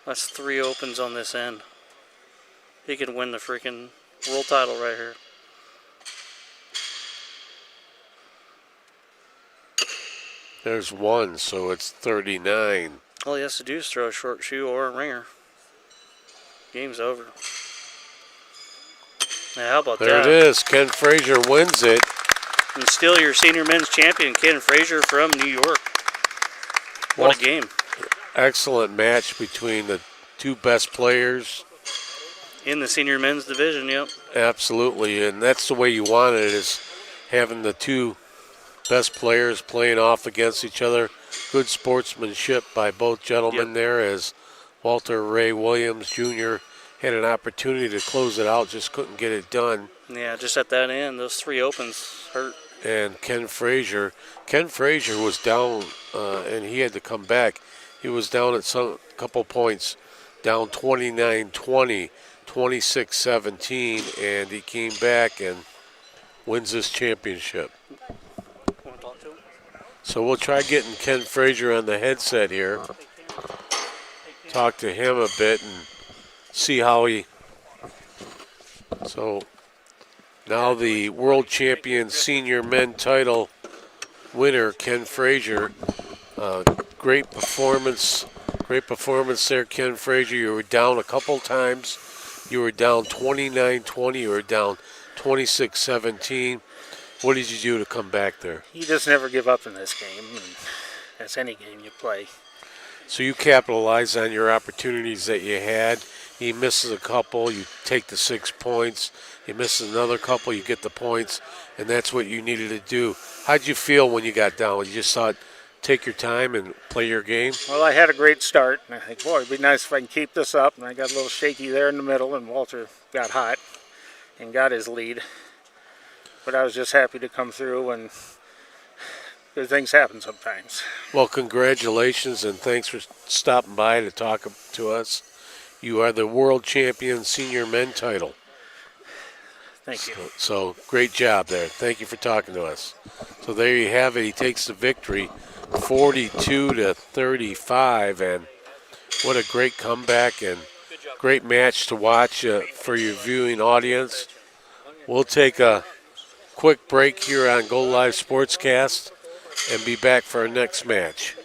That's 3 opens on this end. He could win the freaking world title right here. There's one, so it's 39. All he has to do is throw a short shoe or a ringer. Game's over. Now, how about There that? it is. Ken Frazier wins it. And still your senior men's champion, Ken Frazier from New York. What a game. Excellent match between the two best players. In the senior men's division, yep. Absolutely, and that's the way you want it, is having the two best players playing off against each other. Good sportsmanship by both gentlemen there, as Walter Ray Williams Jr. had an opportunity to close it out, just couldn't get it done. Yeah, just at that end, those 3 opens hurt. And Ken Frazier was down, and he had to come back. He was down at some couple points, down 29-20, 26-17, and he came back and wins this championship. Want to talk to him? So we'll try getting Ken Frazier on the headset here, talk to him a bit and see how he. So now the world champion senior men title winner, Ken Frazier. Great performance there, Ken Frazier. You were down a couple times. You were down 29-20. You were down 26-17. What did you do to come back there? You just never give up in this game. And that's any game you play. So you capitalize on your opportunities that you had. He misses a couple, you take the 6 points. He misses another couple, you get the points, and that's what you needed to do. How'd you feel when you got down? You just thought, take your time and play your game? Well, I had a great start, and I think, boy, it'd be nice if I can keep this up. And I got a little shaky there in the middle, and Walter got hot and got his lead. But I was just happy to come through, and good things happen sometimes. Well, congratulations, and thanks for stopping by to talk to us. You are the world champion senior men title. Thank you. So great job there. Thank you for talking to us. So there you have it. He takes the victory, 42-35, and what a great comeback and great match to watch for your viewing audience. We'll take a quick break here on Go Live Sportscast and be back for our next match.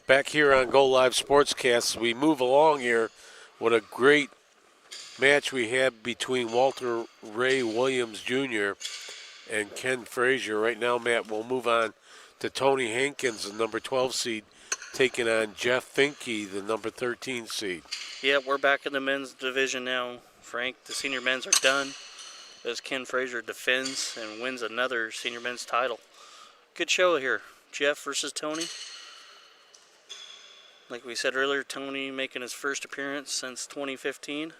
Back here on Go Live Sportscast, we move along here with a great match we have between Walter Ray Williams Jr. and Ken Frazier. Right now, Matt, we'll move on to Tony Hankins, the number 12 seed, taking on Jeff Finke, the number 13 seed. Yeah, we're back in the men's division now, Frank. The senior men's are done as Ken Frazier defends and wins another senior men's title. Good show here. Jeff versus Tony. Like we said earlier, Tony making his first appearance since 2015.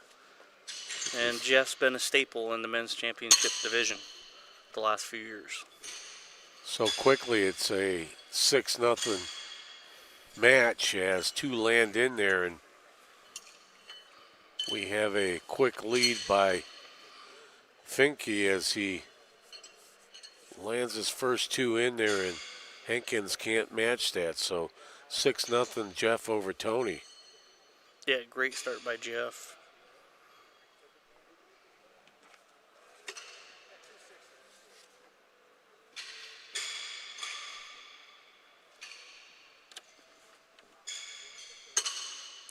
And Jeff's been a staple in the men's championship division the last few years. So quickly, it's a 6-0 match as two land in there, and we have a quick lead by Finke as he lands his first two in there, and Hankins can't match that. So 6-0 Jeff over Tony. Yeah, great start by Jeff.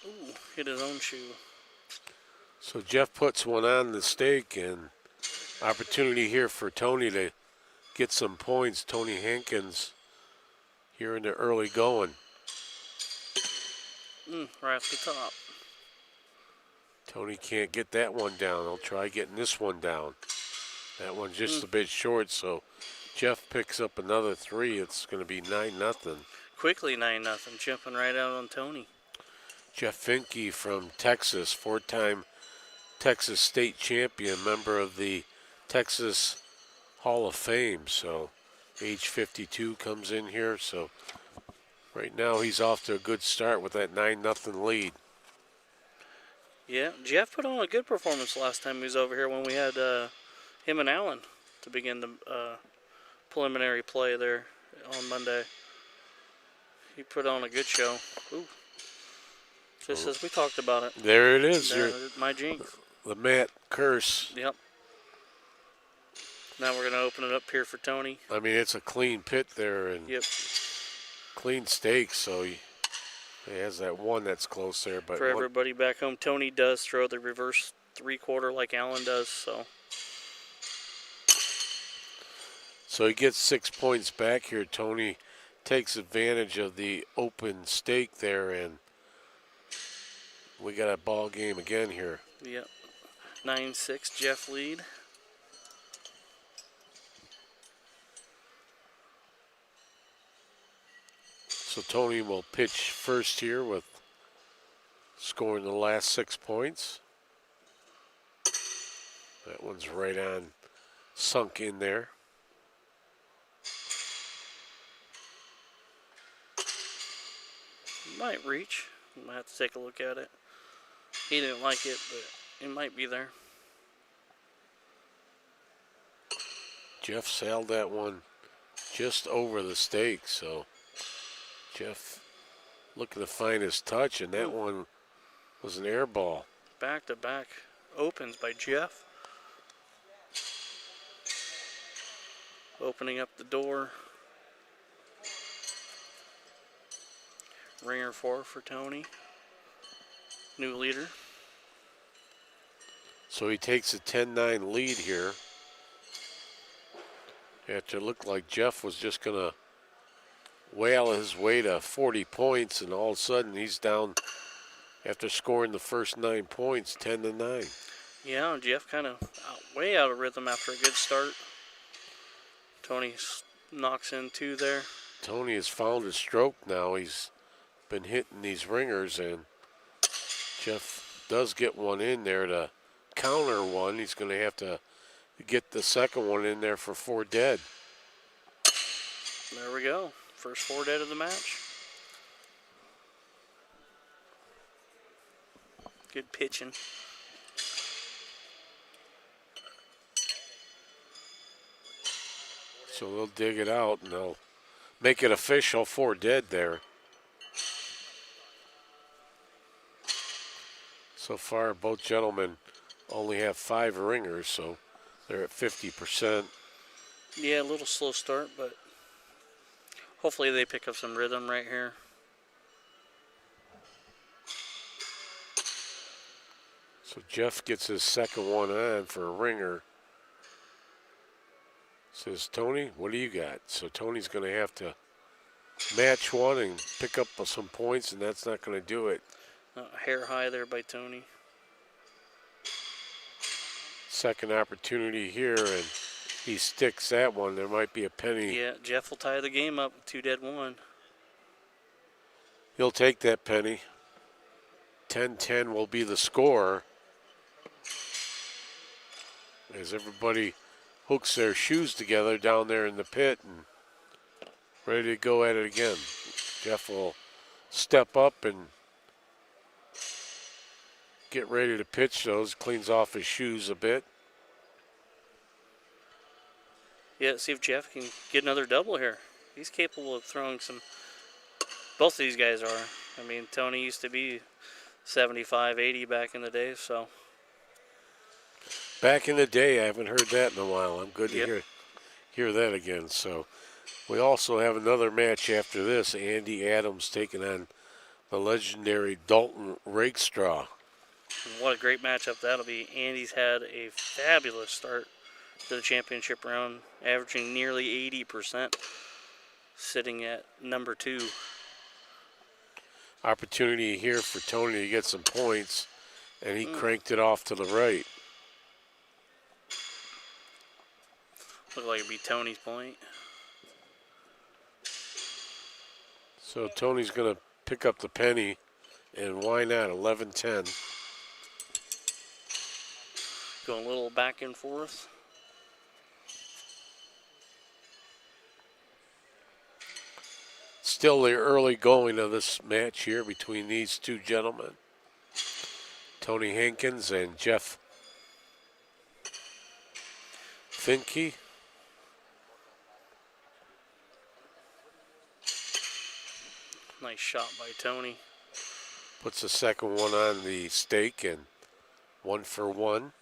Ooh, hit his own shoe. So Jeff puts one on the stake, and opportunity here for Tony to get some points. Tony Hankins here in the early going. Right off the top. Tony can't get that one down. He'll try getting this one down. That one's just a bit short, so Jeff picks up another three. It's going to be 9-0. Quickly 9-0, jumping right out on Tony. Jeff Finke from Texas, four-time Texas state champion, member of the Texas Hall of Fame. So age 52 comes in here. So right now he's off to a good start with that 9-0 lead. Yeah, Jeff put on a good performance last time he was over here when we had him and Allen to begin the preliminary play there on Monday. He put on a good show. Ooh. Just as we talked about it. There it is. My jinx. The Matt curse. Yep. Now we're going to open it up here for Tony. I mean, it's a clean pit there and Yep. clean stakes, so he has that one that's close there. But For everybody back home, Tony does throw the reverse three-quarter like Allen does, so he gets 6 points back here. Tony takes advantage of the open stake there, and we got a ball game again here. Yep. 9-6, Jeff lead. So Tony will pitch first here with scoring the last 6 points. That one's right on, sunk in there. Might reach. Might have to take a look at it. He didn't like it, but it might be there. Jeff sailed that one just over the stake, so Jeff looking to find his touch, and that one was an air ball. Back-to-back opens by Jeff. Opening up the door. Ringer 4 for Tony. New leader. So he takes a 10-9 lead here. After it looked like Jeff was just going to whale his way to 40 points, and all of a sudden he's down after scoring the first 9 points, 10-9. Yeah, Jeff kind of way out of rhythm after a good start. Tony knocks in 2 there. Tony has found his stroke now. He's been hitting these ringers, and Jeff does get one in there to counter one. He's going to have to get the second one in there for 4 dead. There we go. First 4 dead of the match. Good pitching. So they'll dig it out, and they'll make it official. 4 dead there. So far, both gentlemen only have 5 ringers, so they're at 50%. Yeah, a little slow start, but hopefully they pick up some rhythm right here. So Jeff gets his second one on for a ringer. Says, Tony, what do you got? So Tony's going to have to match one and pick up some points, and that's not going to do it. Hair high there by Tony. Second opportunity here, and he sticks that one. There might be a penny. Yeah, Jeff will tie the game up with 2 dead 1. He'll take that penny. 10-10 will be the score. As everybody hooks their shoes together down there in the pit and ready to go at it again. Jeff will step up and get ready to pitch those. Cleans off his shoes a bit. Yeah, see if Jeff can get another double here. He's capable of throwing some. Both of these guys are. I mean, Tony used to be 75, 80 back in the day, so. Back in the day, I haven't heard that in a while. I'm good to Yep. hear that again. So we also have another match after this. Andy Adams taking on the legendary Dalton Rakestraw. And what a great matchup that'll be. Andy's had a fabulous start to the championship round, averaging nearly 80%, sitting at number 2. Opportunity here for Tony to get some points, and he cranked it off to the right. Look like it'd be Tony's point. So Tony's going to pick up the penny, and why not? 11-10. Going a little back and forth. Still the early going of this match here between these two gentlemen. Tony Hankins and Jeff Finke. Nice shot by Tony. Puts the second one on the stake and 1 for 1.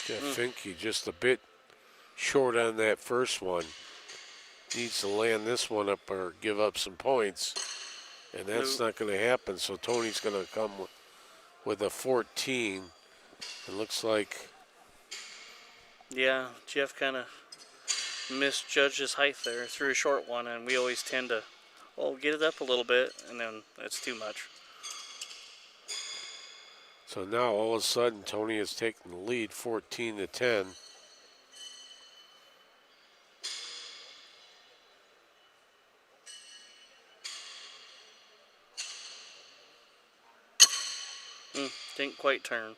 Jeff Finke just a bit short on that first one. Needs to land this one up or give up some points. And that's not going to happen. So Tony's going to come with a 14. It looks like. Yeah, Jeff kind of misjudged his height there. Threw a short one, and we always tend to, well, get it up a little bit, and then it's too much. So now all of a sudden Tony is taking the lead 14-10. Didn't quite turn.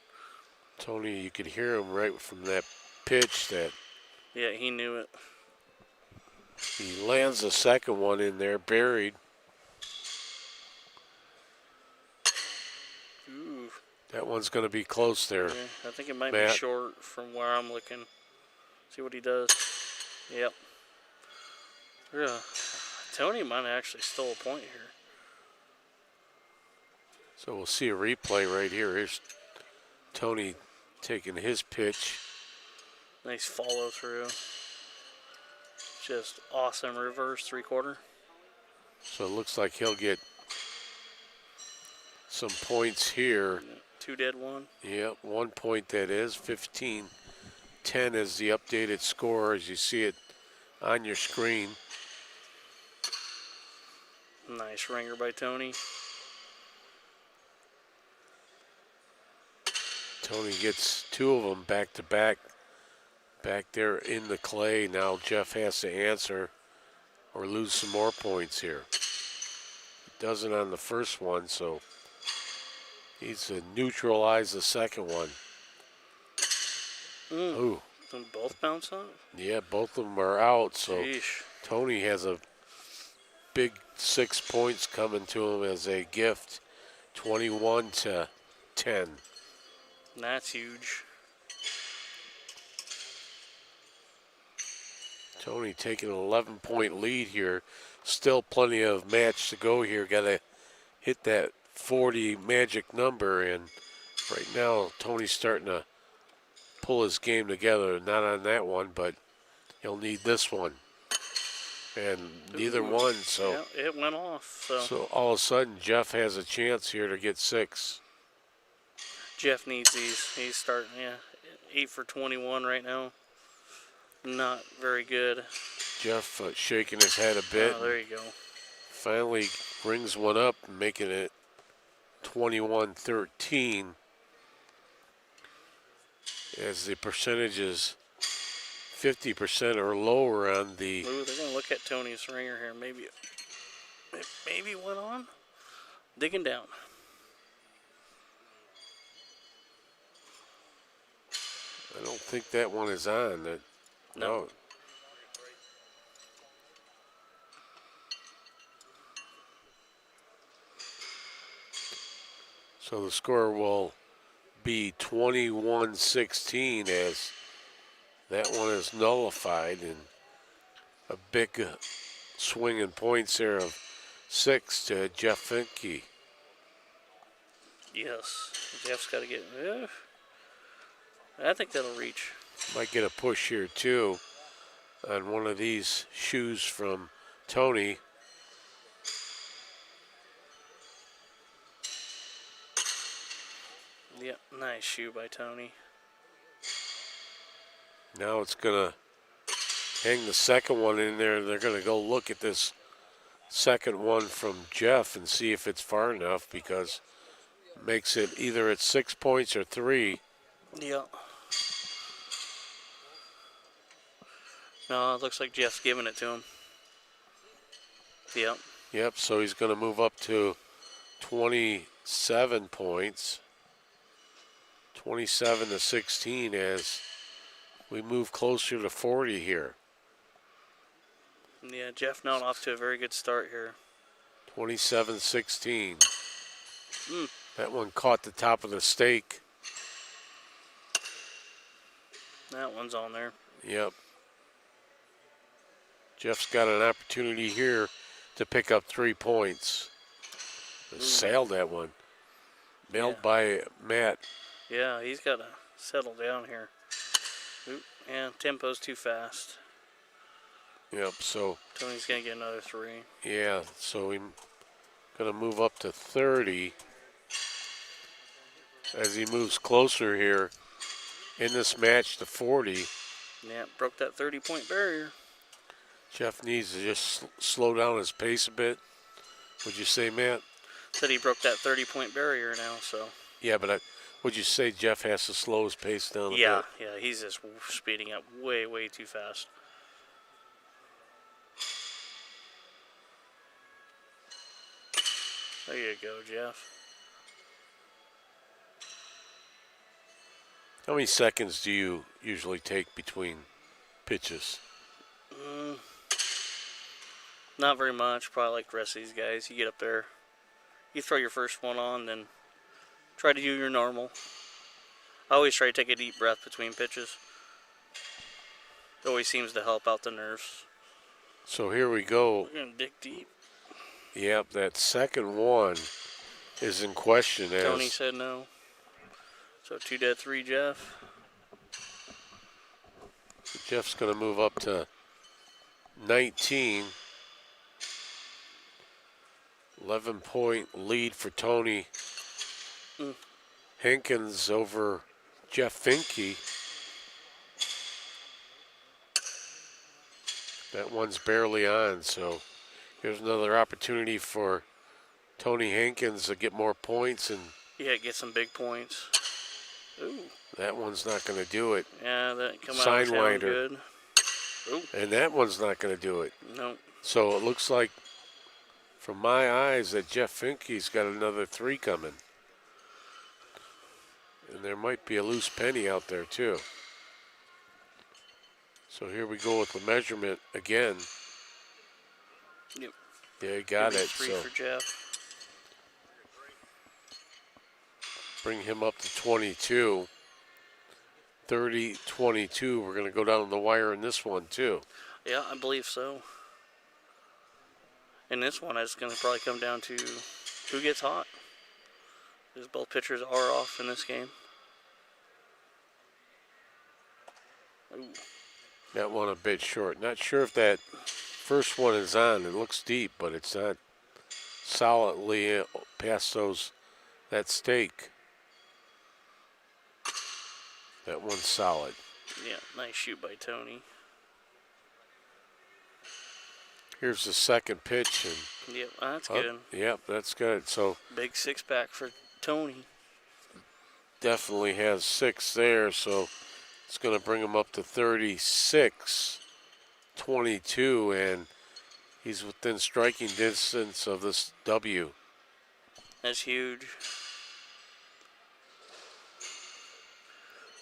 Tony, you could hear him right from that pitch that Yeah, he knew it. he lands the second one in there, buried. Ooh. That one's going to be close there. Yeah, I think it might Matt. be short from where I'm looking. See what he does. Yep. Yeah. Tony might have actually stole a point here. So we'll see a replay right here. Here's Tony taking his pitch. Nice follow through. Just awesome reverse 3/4. So it looks like he'll get some points here. 2 dead 1. Yep, 1 point that is. 15-10 is the updated score as you see it on your screen. Nice ringer by Tony. Tony gets 2 of them back to back there in the clay. Now Jeff has to answer or lose some more points here. He doesn't on the first one, so needs to neutralize the second one. Ooh, Them both bounce on? yeah, both of them are out, so Sheesh. Tony has a big 6 points coming to him as a gift. 21-10. That's huge. Tony taking an 11-point lead here. Still plenty of match to go here. Got to hit that 40 magic number, and right now Tony's starting to pull his game together. Not on that one, but he'll need this one. And neither one, so Yeah, it went off. So all of a sudden Jeff has a chance here to get 6. Jeff needs these. He's starting, 8 for 21 right now. Not very good. Jeff shaking his head a bit. Oh, there you go. Finally brings one up, making it 21-13. As the percentage is 50% or lower on the. Ooh, they're gonna look at Tony's ringer here. Maybe went on. Digging down. I don't think that one is on. No. So the score will be 21-16 as that one is nullified, and a big swing in points there of 6 to Jeff Finke. Yes, Jeff's got to get. I think that'll reach. Might get a push here too on one of these shoes from Tony. Yep, nice shoe by Tony. Now it's gonna hang the second one in there. They're gonna go look at this second one from Jeff and see if it's far enough, because it makes it either at 6 points or 3. Yep. No, it looks like Jeff's giving it to him. Yep. Yep, so he's gonna move up to 27 points. 27-16 as we move closer to 40 here. Yeah, Jeff now off to a very good start here. 27-16. That one caught the top of the stake. That one's on there. Yep. Jeff's got an opportunity here to pick up 3 points. Sailed that one. Mailed by Matt. Yeah, he's got to settle down here. Oop, yeah, tempo's too fast. Yep, so. Tony's going to get another 3. Yeah, so he's going to move up to 30 as he moves closer here in this match to 40. Yeah, broke that 30-point barrier. Jeff needs to just slow down his pace a bit. Would you say, Matt? Said he broke that 30-point barrier now, so. Yeah, but would you say Jeff has to slow his pace down a bit? Yeah, he's just speeding up way, way too fast. There you go, Jeff. How many seconds do you usually take between pitches? Not very much, probably like the rest of these guys. You get up there, you throw your first one on, then try to do your normal. I always try to take a deep breath between pitches. It always seems to help out the nerves. So here we go. We're going to dig deep. Yep, that second one is in question. Tony said no. So 2 dead, 3 Jeff. Jeff's going to move up to 19. 11-point lead for Tony Hankins over Jeff Finke. That one's barely on, so here's another opportunity for Tony Hankins to get more points, and get some big points. Ooh. That one's not going to do it. Yeah, that come out Sidewinder. good. Ooh. And that one's not going to do it. No. So it looks like, from my eyes, that Jeff Finke's got another 3 coming. And there might be a loose penny out there, too. So here we go with the measurement again. Yep. Yeah, you got it. 3 So for Jeff. bring him up to 22. 30-22. We're going to go down the wire in this one, too. Yeah, I believe so. In this one, it's going to probably come down to who gets hot. Because both pitchers are off in this game. Ooh. That one a bit short. Not sure if that first one is on. It looks deep, but it's not solidly past that stake. That one's solid. Yeah, nice shoot by Tony. Here's the second pitch, and Yep, that's good. Yep, that's good. So Big 6-pack for Tony. definitely has 6 there. So it's going to bring him up to 36-22, and he's within striking distance of this W. That's huge.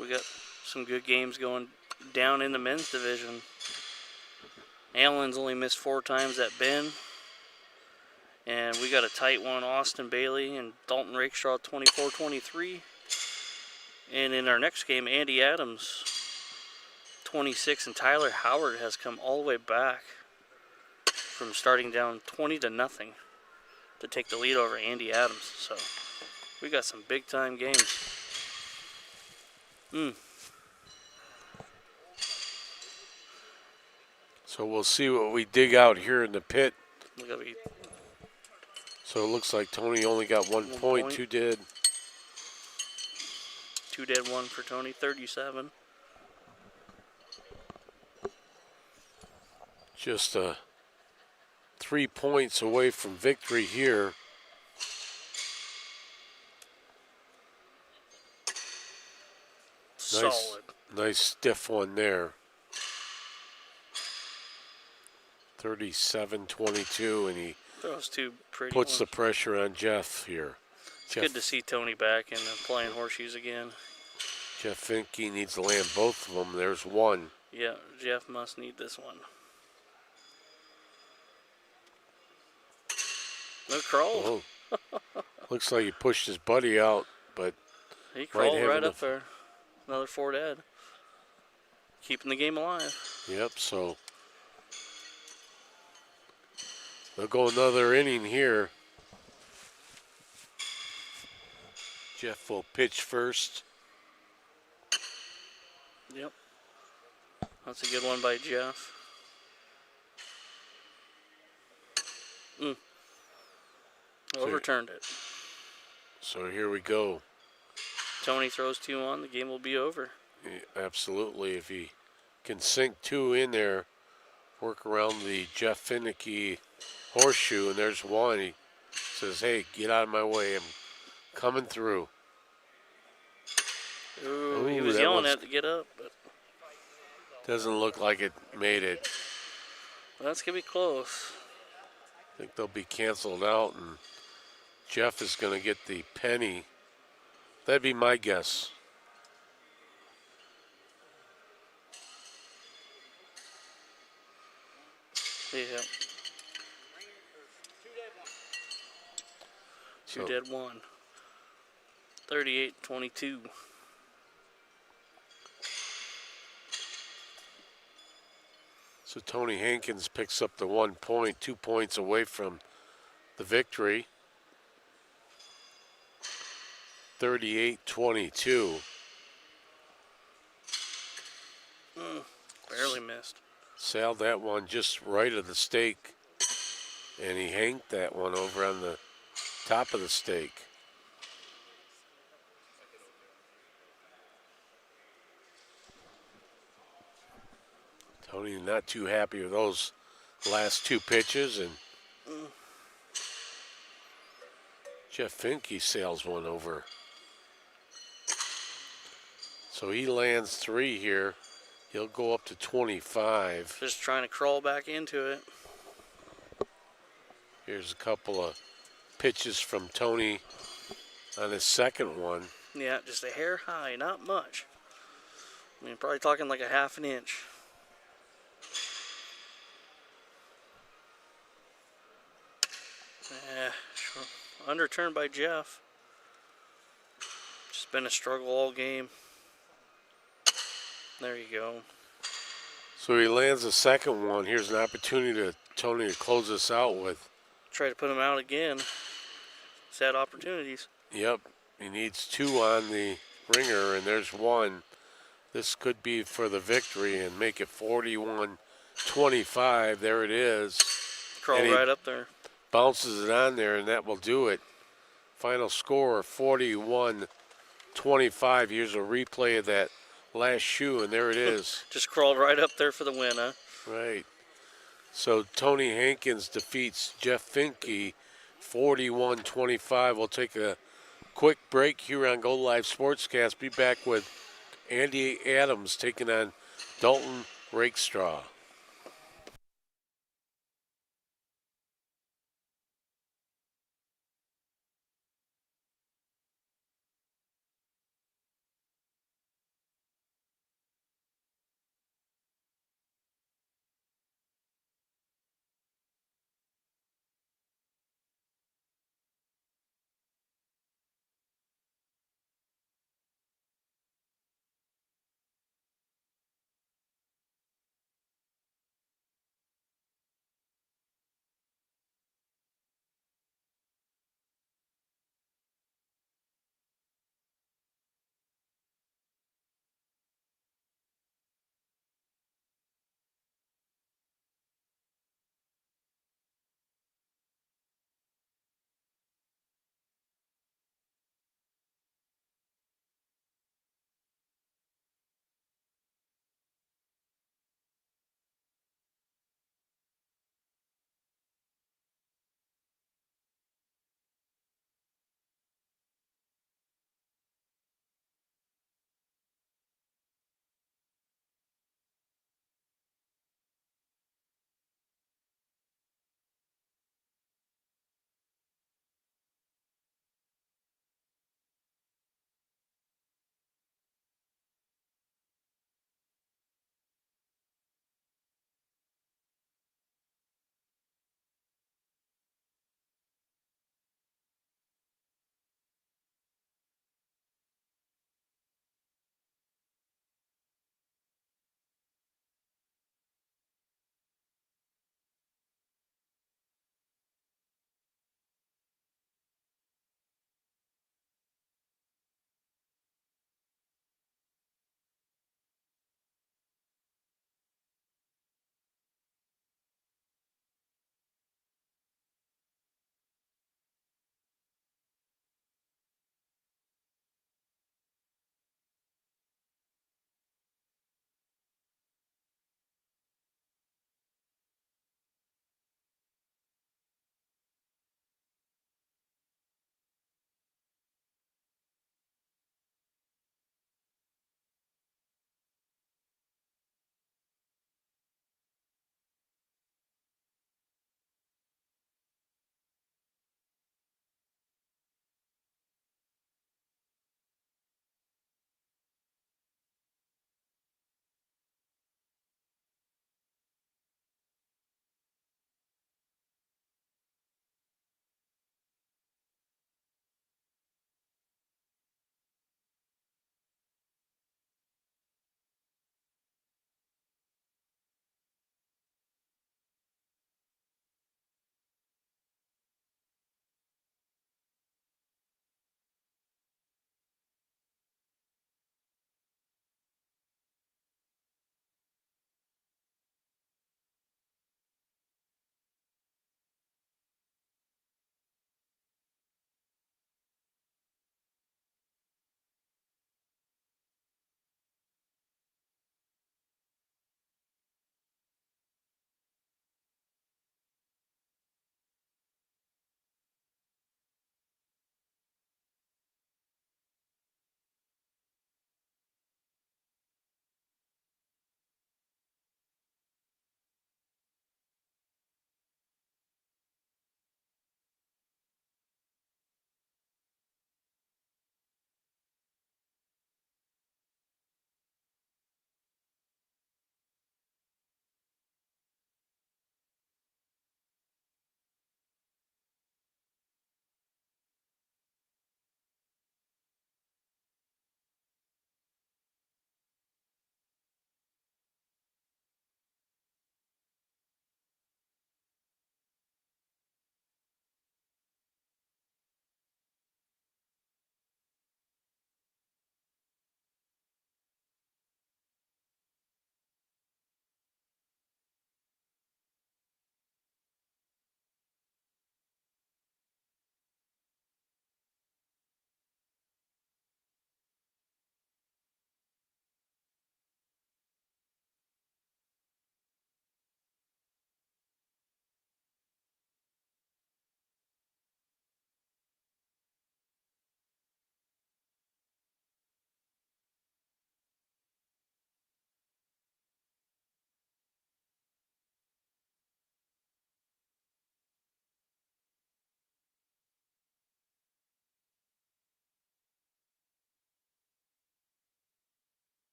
We got some good games going down in the men's division. Allen's only missed 4 times at Ben. And we got a tight one, Austin Bailey and Dalton Rakestraw 24-23. And in our next game, Andy Adams 26, and Tyler Howard has come all the way back from starting down 20-0 to take the lead over Andy Adams. So we got some big time games. So we'll see what we dig out here in the pit. Look at me. So it looks like Tony only got 1 point. point. 2 did. 2 dead, 1 for Tony, 37. Just 3 points away from victory here. Solid. Nice stiff one there. 37-22, and he Those 2 pretty puts ones. the pressure on Jeff here. It's good to see Tony back and playing horseshoes again. Jeff Finke needs to land both of them. There's one. Yeah, Jeff must need this one. No crawl. Oh. Looks like he pushed his buddy out, but He crawled having right a- up there. Another 4 dead. Keeping the game alive. yep, so they'll go another inning here. Jeff will pitch first. Yep. That's a good one by Jeff. Overturned it. So here we go. Tony throws 2 on, the game will be over. Yeah, absolutely. If he can sink 2 in there, work around the Jeff Finke horseshoe, and there's one. He says, hey, get out of my way. I'm coming through. Ooh, he Ooh, was that yelling one's- at it to get up, but Doesn't look like it made it. that's going to be close. I think they'll be canceled out, and Jeff is going to get the penny. That'd be my guess. Yeah. 2 So- dead, 1. 38-22. So Tony Hankins picks up the 1 point, 2 points away from the victory. 38-22. Barely missed. Sailed that one just right of the stake, and he hanked that one over on the top of the stake. Tony not too happy with those last 2 pitches, and Jeff Finke sails one over. So he lands 3 here. He'll go up to 25. Just trying to crawl back into it. Here's a couple of pitches from Tony on his second one. Yeah, just a hair high, not much. I mean, probably talking like a half an inch. Yeah, underturned by Jeff. Just been a struggle all game. There you go. So he lands the second one. Here's an opportunity to Tony to close this out with. Try to put him out again. Sad opportunities. Yep, he needs 2 on the ringer, and there's 1. This could be for the victory and make it 41-25. There it is. Crawl And he right up there. bounces it on there, and that will do it. Final score 41-25. Here's a replay of that last shoe, and there it is. Just crawled right up there for the win, huh? Right. So Tony Hankins defeats Jeff Finke 41-25. We'll take a quick break here on Go Live Sportscast. Be back with Andy Adams taking on Dalton Rakestraw.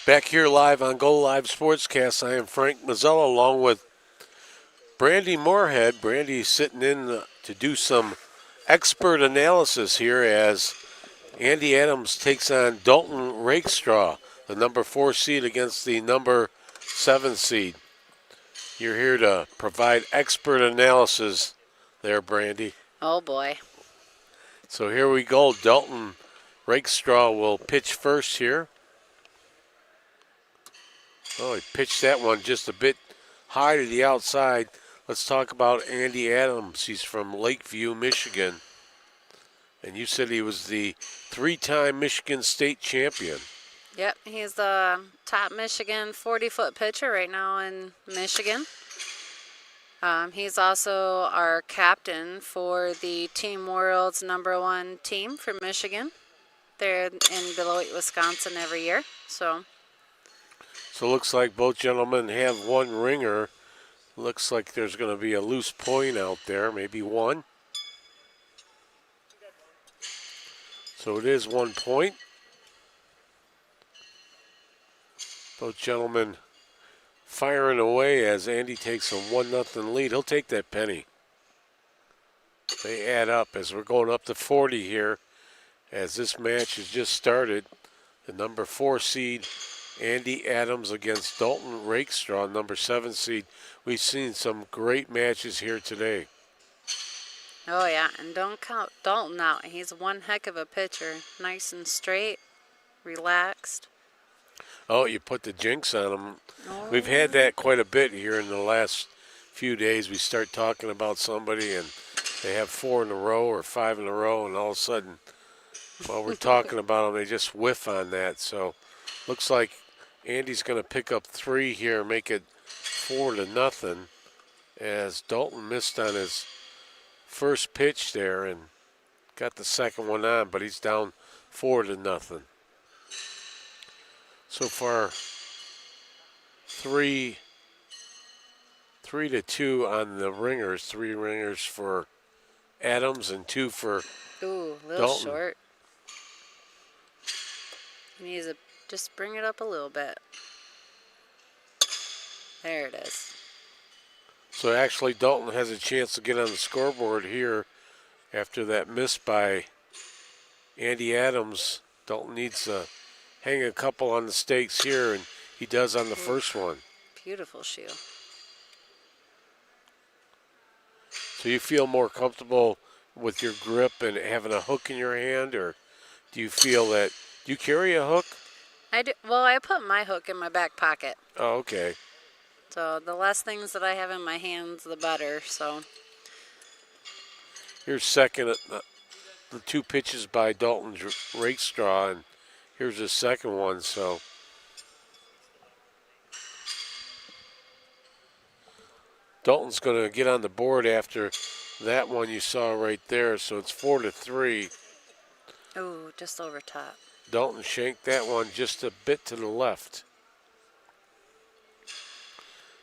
Back here live on Go Live Sportscast, I am Frank Mazzella along with Brandy Moorhead. Brandy's sitting in to do some expert analysis here as Andy Adams takes on Dalton Rakestraw, the number 4 seed against the number 7 seed. You're here to provide expert analysis there, Brandy. Oh boy. So here we go. Dalton Rakestraw will pitch first here. Oh, he pitched that one just a bit high to the outside. Let's talk about Andy Adams. He's from Lakeview, Michigan. And you said he was the 3-time Michigan State champion. Yep, he's the top Michigan 40-foot pitcher right now in Michigan. He's also our captain for the Team World's #1 team for Michigan. They're in Beloit, Wisconsin every year. So looks like both gentlemen have one ringer. Looks like there's going to be a loose point out there, maybe one. So it is 1 point. Both gentlemen firing away as Andy takes a 1-0 lead. He'll take that penny. They add up as we're going up to 40 here as this match has just started. The number 4 seed, Andy Adams against Dalton Rakestraw, number 7 seed. We've seen some great matches here today. oh yeah, and don't count Dalton out. He's one heck of a pitcher. Nice and straight, relaxed. Oh, you put the jinx on him. Oh. We've had that quite a bit here in the last few days. We start talking about somebody and they have 4 in a row or 5 in a row, and all of a sudden, while we're talking about them, they just whiff on that. So looks like Andy's going to pick up 3 here, make it 4-0, as Dalton missed on his first pitch there and got the second one on, but he's down 4-0. So far, 3-2 on the ringers. 3 ringers for Adams and 2 for Ooh, a little Dalton. short. He needs to just bring it up a little bit. There it is. So actually Dalton has a chance to get on the scoreboard here after that miss by Andy Adams. Dalton needs to hang a couple on the stakes here, and he does on the first one. Beautiful shoe. So you feel more comfortable with your grip and having a hook in your hand, or do you feel that, do you carry a hook? I do. Well, I put my hook in my back pocket. Oh, okay. So the less things that I have in my hands, the better. So Here's second, the 2 pitches by Dalton Rakestraw, and here's the second one. So Dalton's going to get on the board after that one you saw right there. So it's 4-3. ooh, just over top. Dalton shanked that one just a bit to the left.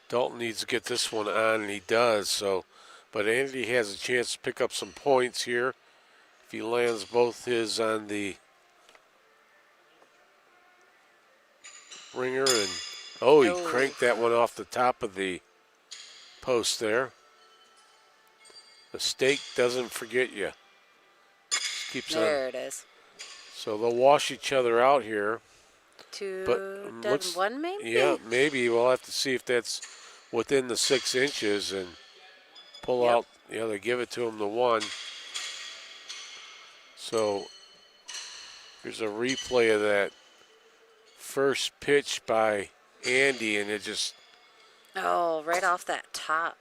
Dalton needs to get this one on, and he does. So, but Andy has a chance to pick up some points here if he lands both his on the ringer. And oh, he cranked that one off the top of the post there. Mistake doesn't forget you. Keeps on. There it is. So they'll wash each other out here. 2 But dead one maybe? Yeah, maybe. We'll have to see if that's within the 6 inches and pull Yep. out. They give it to him the 1. So here's a replay of that first pitch by Andy, and it just, Oh, right off that top.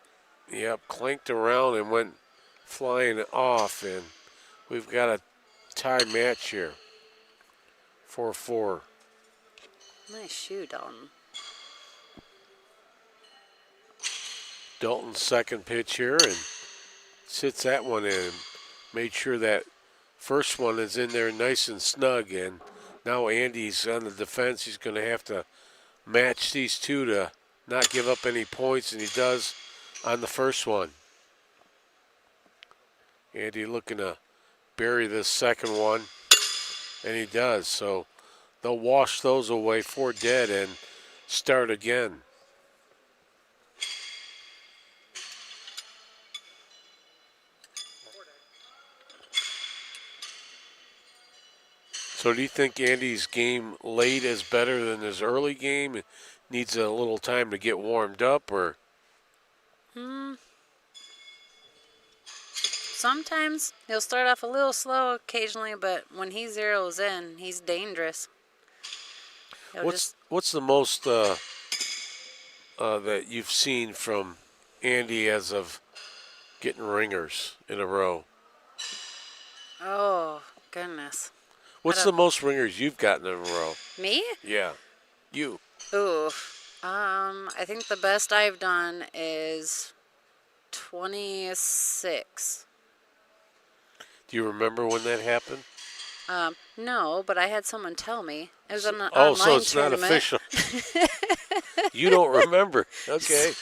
clanked around and went flying off. And we've got a tie match here. 4-4. Nice shoe, Dalton. Dalton's second pitch here, and sits that one in. Made sure that first one is in there nice and snug, and now Andy's on the defense. He's going to have to match these two to not give up any points, and he does on the first one. Andy looking to bury this second one, and he does. So they'll wash those away 4 dead and start again. So do you think Andy's game late is better than his early game? It needs a little time to get warmed up, or? Sometimes he'll start off a little slow occasionally, but when he zeroes in, he's dangerous. What's the most that you've seen from Andy as of getting ringers in a row? Oh, goodness. What's the most ringers you've gotten in a row? Me? Yeah, you. Ooh. I think the best I've done is 26. Do you remember when that happened? No, but I had someone tell me. It was an Oh, online so it's tournament. not official. You don't remember. Okay.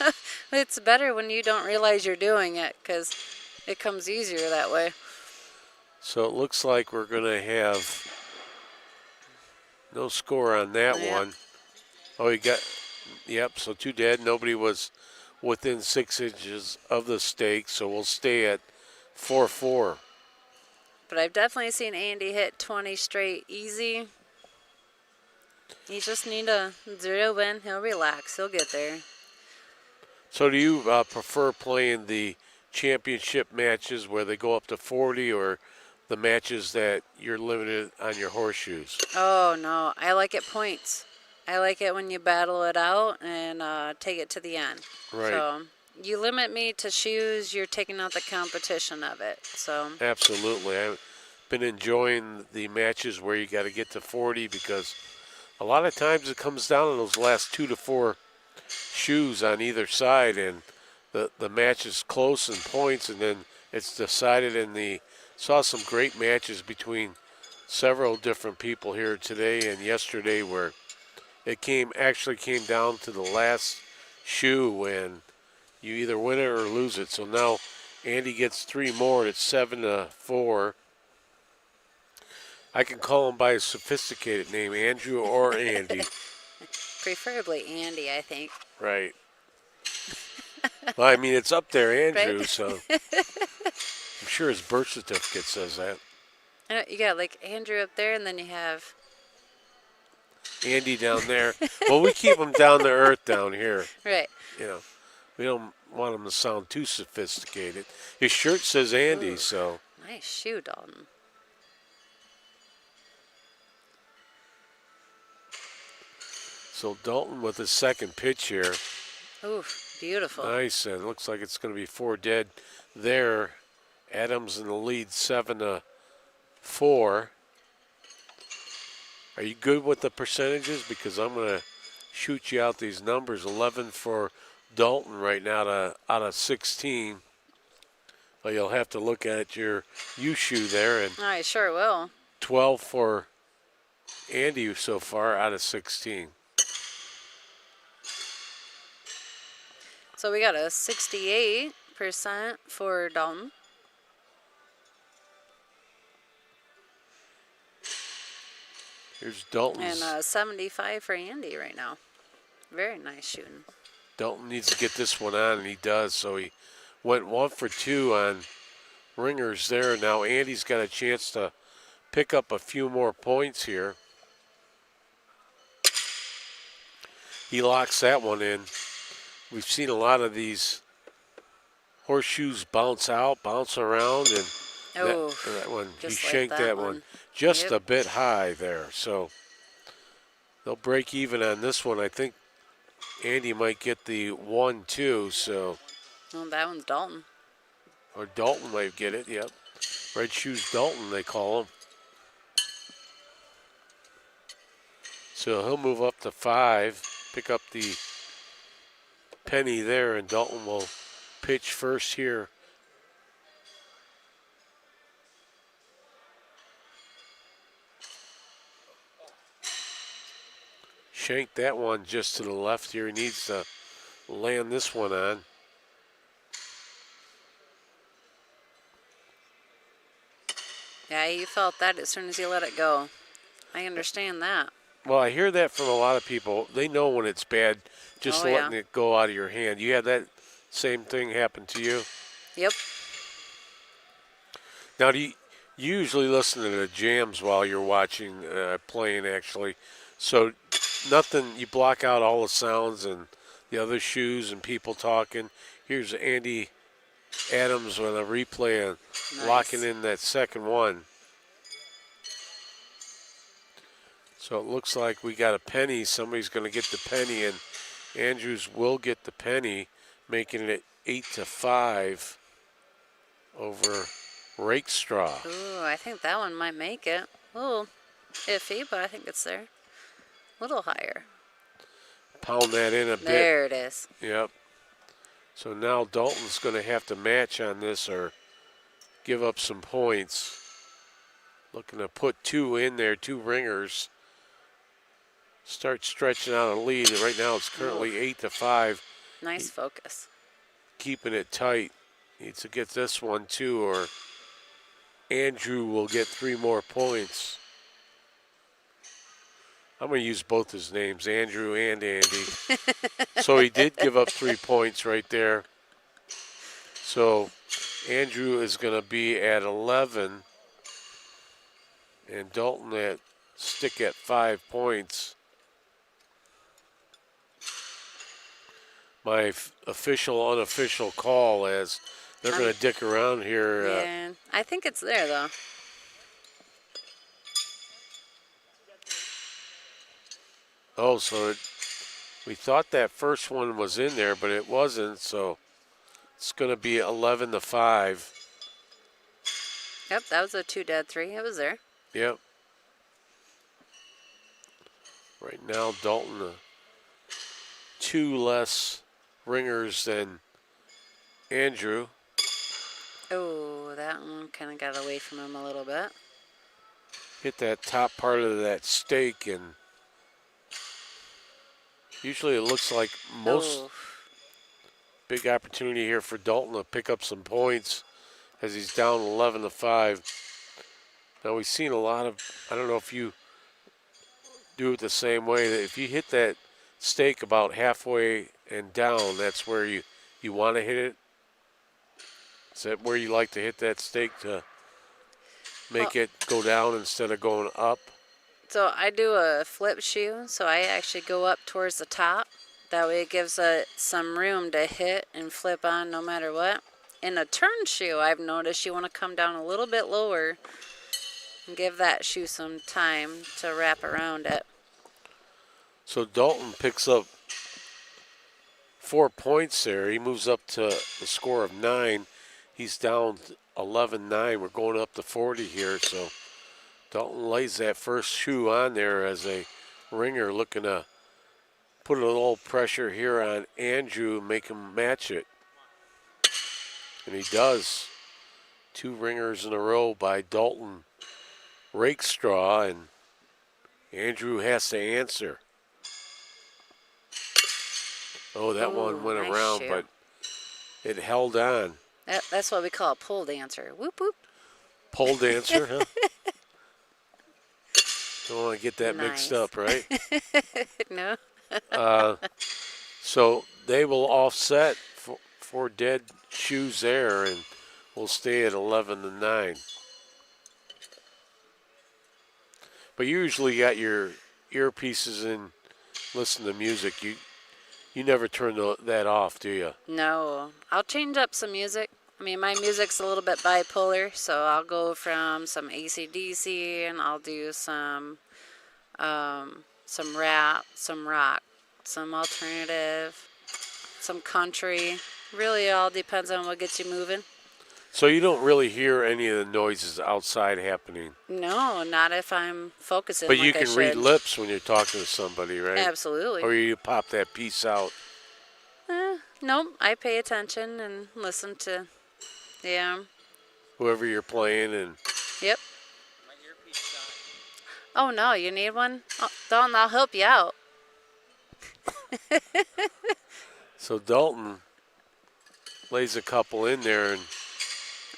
It's better when you don't realize you're doing it because it comes easier that way. So it looks like we're going to have no score on that Yep. one. Oh, yep, so 2 dead. Nobody was within 6 inches of the stake, so we'll stay at 4-4. But I've definitely seen Andy hit 20 straight easy. You just need to zero in. He'll relax. He'll get there. So do you prefer playing the championship matches where they go up to 40, or the matches that you're limited on your horseshoes? Oh, no. I like it points. I like it when you battle it out and take it to the end. Right. So you limit me to shoes, you're taking out the competition of it. So Absolutely. I've been enjoying the matches where you got to get to 40, because a lot of times it comes down to those last 2 to 4 shoes on either side, and the match is close in points, and then it's decided saw some great matches between several different people here today and yesterday where it actually came down to the last shoe, and you either win it or lose it. So now Andy gets 3 more. It's 7-4. I can call him by a sophisticated name, Andrew or Andy. preferably Andy, I think. Right. Well, I mean, it's up there, Andrew, Right. so I'm sure his birth certificate says that. You got like Andrew up there, and then you have. Andy down there. Well, we keep him down to earth down here. Right. You know, we don't want him to sound too sophisticated. His shirt says Andy, Ooh. so. Nice shoe, Dalton. So Dalton with his second pitch here. Ooh, beautiful. Nice, and it looks like it's going to be 4 dead there. Adams in the lead, 7-4. Are you good with the percentages? Because I'm going to shoot you out these numbers. 11 for Dalton right now out of 16. Well, you'll have to look at your U-shoe there, and I sure will. 12 for Andy so far out of 16. So we got a 68% for Dalton. Here's Dalton's. And 75 for Andy right now. Very nice shooting. Dalton needs to get this one on, and he does. So he went 1 for 2 on ringers there. Now Andy's got a chance to pick up a few more points here. He locks that one in. We've seen a lot of these horseshoes bounce out, bounce around, and Oh, that one, he just like shanked that that one. one just Yep. a bit high there. So they'll break even on this one. I think Andy might get the 1-2, so. Well, that one's Dalton. Or Dalton might get it, yep. Red Shoes Dalton, they call him. So he'll move up to 5, pick up the penny there, and Dalton will pitch first here. Shanked that one just to the left here. He needs to land this one on. Yeah, you felt that as soon as you let it go. I understand that. Well, I hear that from a lot of people. They know when it's bad, just Oh, letting yeah. it go out of your hand. You had that same thing happen to you? Yep. Now, do you usually listen to the jams while you're watching, playing, actually? So, nothing, you block out all the sounds and the other shoes and people talking. Here's Andy Adams with a replay and locking in that second one. So it looks like we got a penny. Somebody's going to get the penny, and Andrews will get the penny, making it 8-5 over Rakestraw. Ooh, I think that one might make it. A little iffy, but I think it's there. A little higher. Pound that in a bit. There it is. Yep. So now Dalton's going to have to match on this or give up some points. Looking to put two in there, two ringers. Start stretching out a lead. Right now it's currently 8-5. Nice focus. Keeping it tight. Needs to get this one too, or Andrew will get 3 more points. I'm going to use both his names, Andrew and Andy. So he did give up 3 points right there. So Andrew is going to be at 11, and Dalton at stick at 5 points. My official, unofficial call as they're going to dick around here. Yeah, I think it's there though. So we thought that first one was in there, but it wasn't. So it's going to be 11-5. Yep, that was a 2 dead 3. It was there. Yep. Right now, Dalton, 2 less ringers than Andrew. Oh, that one kind of got away from him a little bit. Hit that top part of that stake, and usually it looks like most big opportunity here for Dalton to pick up some points as he's down 11-5. Now we've seen a lot of, I don't know if you do it the same way, that if you hit that stake about halfway and down, that's where you want to hit it. Is that where you like to hit that stake to make it go down instead of going up? So I do a flip shoe, so I actually go up towards the top. That way it gives it some room to hit and flip on no matter what. In a turn shoe, I've noticed you want to come down a little bit lower and give that shoe some time to wrap around it. So Dalton picks up 4 points there. He moves up to the score of 9. He's down 11-9. We're going up to 40 here. So Dalton lays that first shoe on there as a ringer, looking to put a little pressure here on Andrew, make him match it. And he does. 2 ringers in a row by Dalton Rakestraw, and Andrew has to answer. Oh, that one went nice around, shoe. but it held on. That's what we call a pole dancer. Whoop, whoop. Pole dancer, huh? Don't want to get that mixed Nice. up, right? No? So they will offset for dead shoes there, and we'll stay at 11-9. But you usually got your earpieces in, listen to music. You never turn that off, do you? No. I'll change up some music. I mean, my music's a little bit bipolar, so I'll go from some AC/DC, and I'll do some rap, some rock, some alternative, some country. Really, it all depends on what gets you moving. So you don't really hear any of the noises outside happening. No, not if I'm focusing. But like you I can read should. lips when you're talking to somebody, right? Absolutely. Or you pop that piece out. Nope, I pay attention and listen to, Whoever you're playing, and Yep. Oh, no, you need one? Oh, Dalton, I'll help you out. so Dalton lays a couple in there, and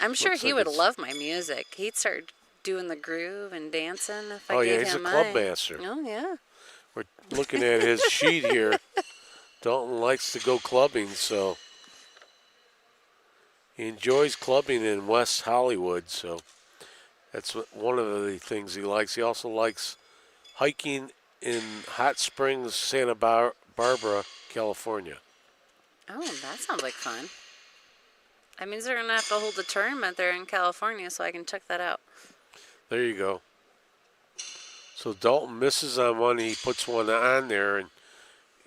I'm sure Looks he like would it's- love my music. He'd start doing the groove and dancing if I oh yeah, gave he's a him club mine. master. Oh, yeah. We're looking at his sheet here. Dalton likes to go clubbing, so he enjoys clubbing in West Hollywood, so that's one of the things he likes. He also likes hiking in Hot Springs, Santa Barbara, California. Oh, that sounds like fun. That means they're going to have to hold a tournament there in California so I can check that out. There you go. So Dalton misses on one. He puts one on there, and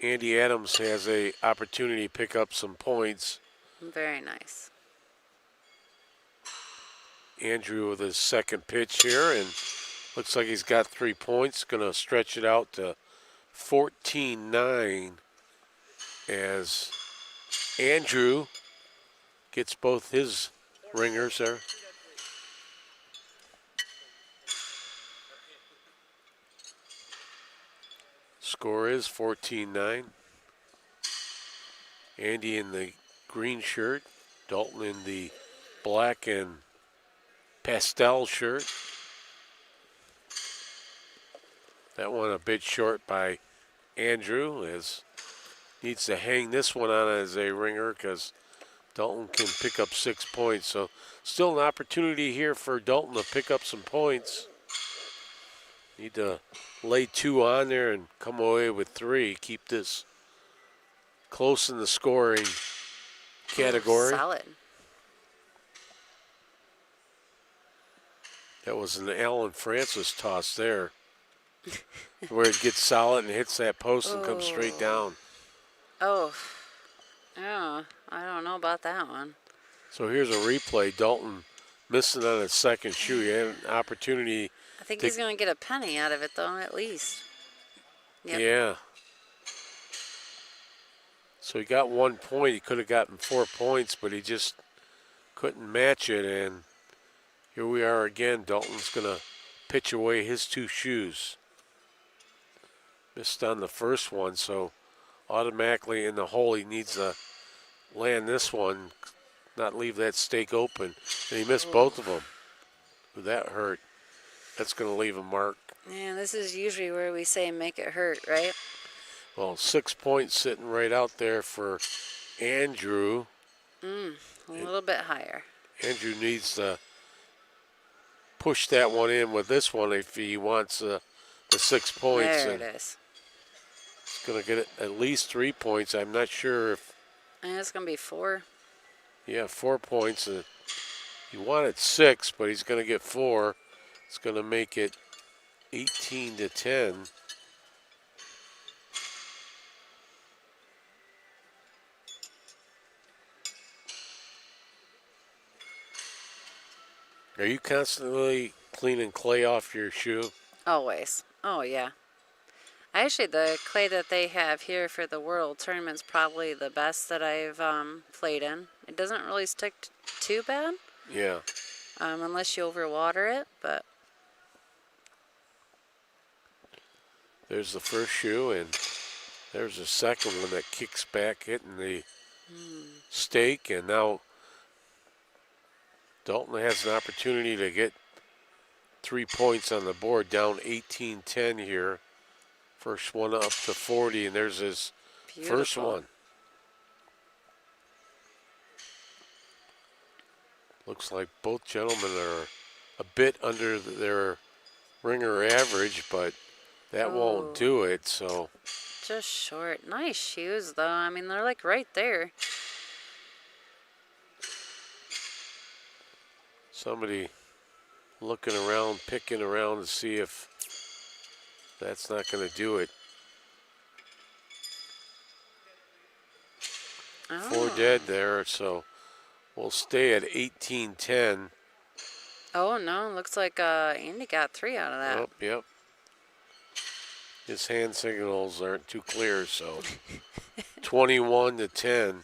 Andy Adams has a opportunity to pick up some points. Very nice. Andrew with his second pitch here, and looks like he's got 3 points. Going to stretch it out to 14-9 as Andrew gets both his ringers there. Score is 14-9. Andy in the green shirt, Dalton in the black and pastel shirt. That one a bit short by Andrew, as needs to hang this one on as a ringer because Dalton can pick up 6 points. So still an opportunity here for Dalton to pick up some points. Need to lay 2 on there and come away with 3. Keep this close in the scoring category. Solid. That was an Alan Francis toss there, where it gets solid and hits that post and comes straight down. Oh, I don't know about that one. So here's a replay. Dalton missing on his second shoe. He had an opportunity. I think he's going to get a penny out of it, though, at least. Yep. Yeah. So he got 1 point. He could have gotten 4 points, but he just couldn't match it. And here we are again. Dalton's going to pitch away his 2 shoes. Missed on the first one, so automatically in the hole he needs to land this one, not leave that stake open. And he missed both of them. Ooh, that hurt. That's going to leave a mark. Yeah, this is usually where we say make it hurt, right? Well, 6 points sitting right out there for Andrew. A little bit higher. Andrew needs to push that one in with this one if he wants the 6 points. There it is. He's going to get at least 3 points. I'm not sure if. And it's going to be 4. Yeah, 4 points. He wanted 6, but he's going to get 4. It's going to make it 18-10. Are you constantly cleaning clay off your shoe? Always. Oh, yeah. Actually, the clay that they have here for the World Tournament's probably the best that I've played in. It doesn't really stick too bad. Yeah. Unless you overwater it, but. There's the first shoe, and there's the second one that kicks back, hitting the stake, and now Dalton has an opportunity to get 3 points on the board, down 18-10 here. First one up to 40, and there's his first one. Looks like both gentlemen are a bit under their ringer average, but that won't do it, so. Just short. Nice shoes, though. I mean, they're like right there. Somebody looking around, picking around to see if that's not going to do it. 4 dead there, so we'll stay at 18-10. Oh, no. Looks like Andy got 3 out of that. Yep. His hand signals aren't too clear, so 21-10.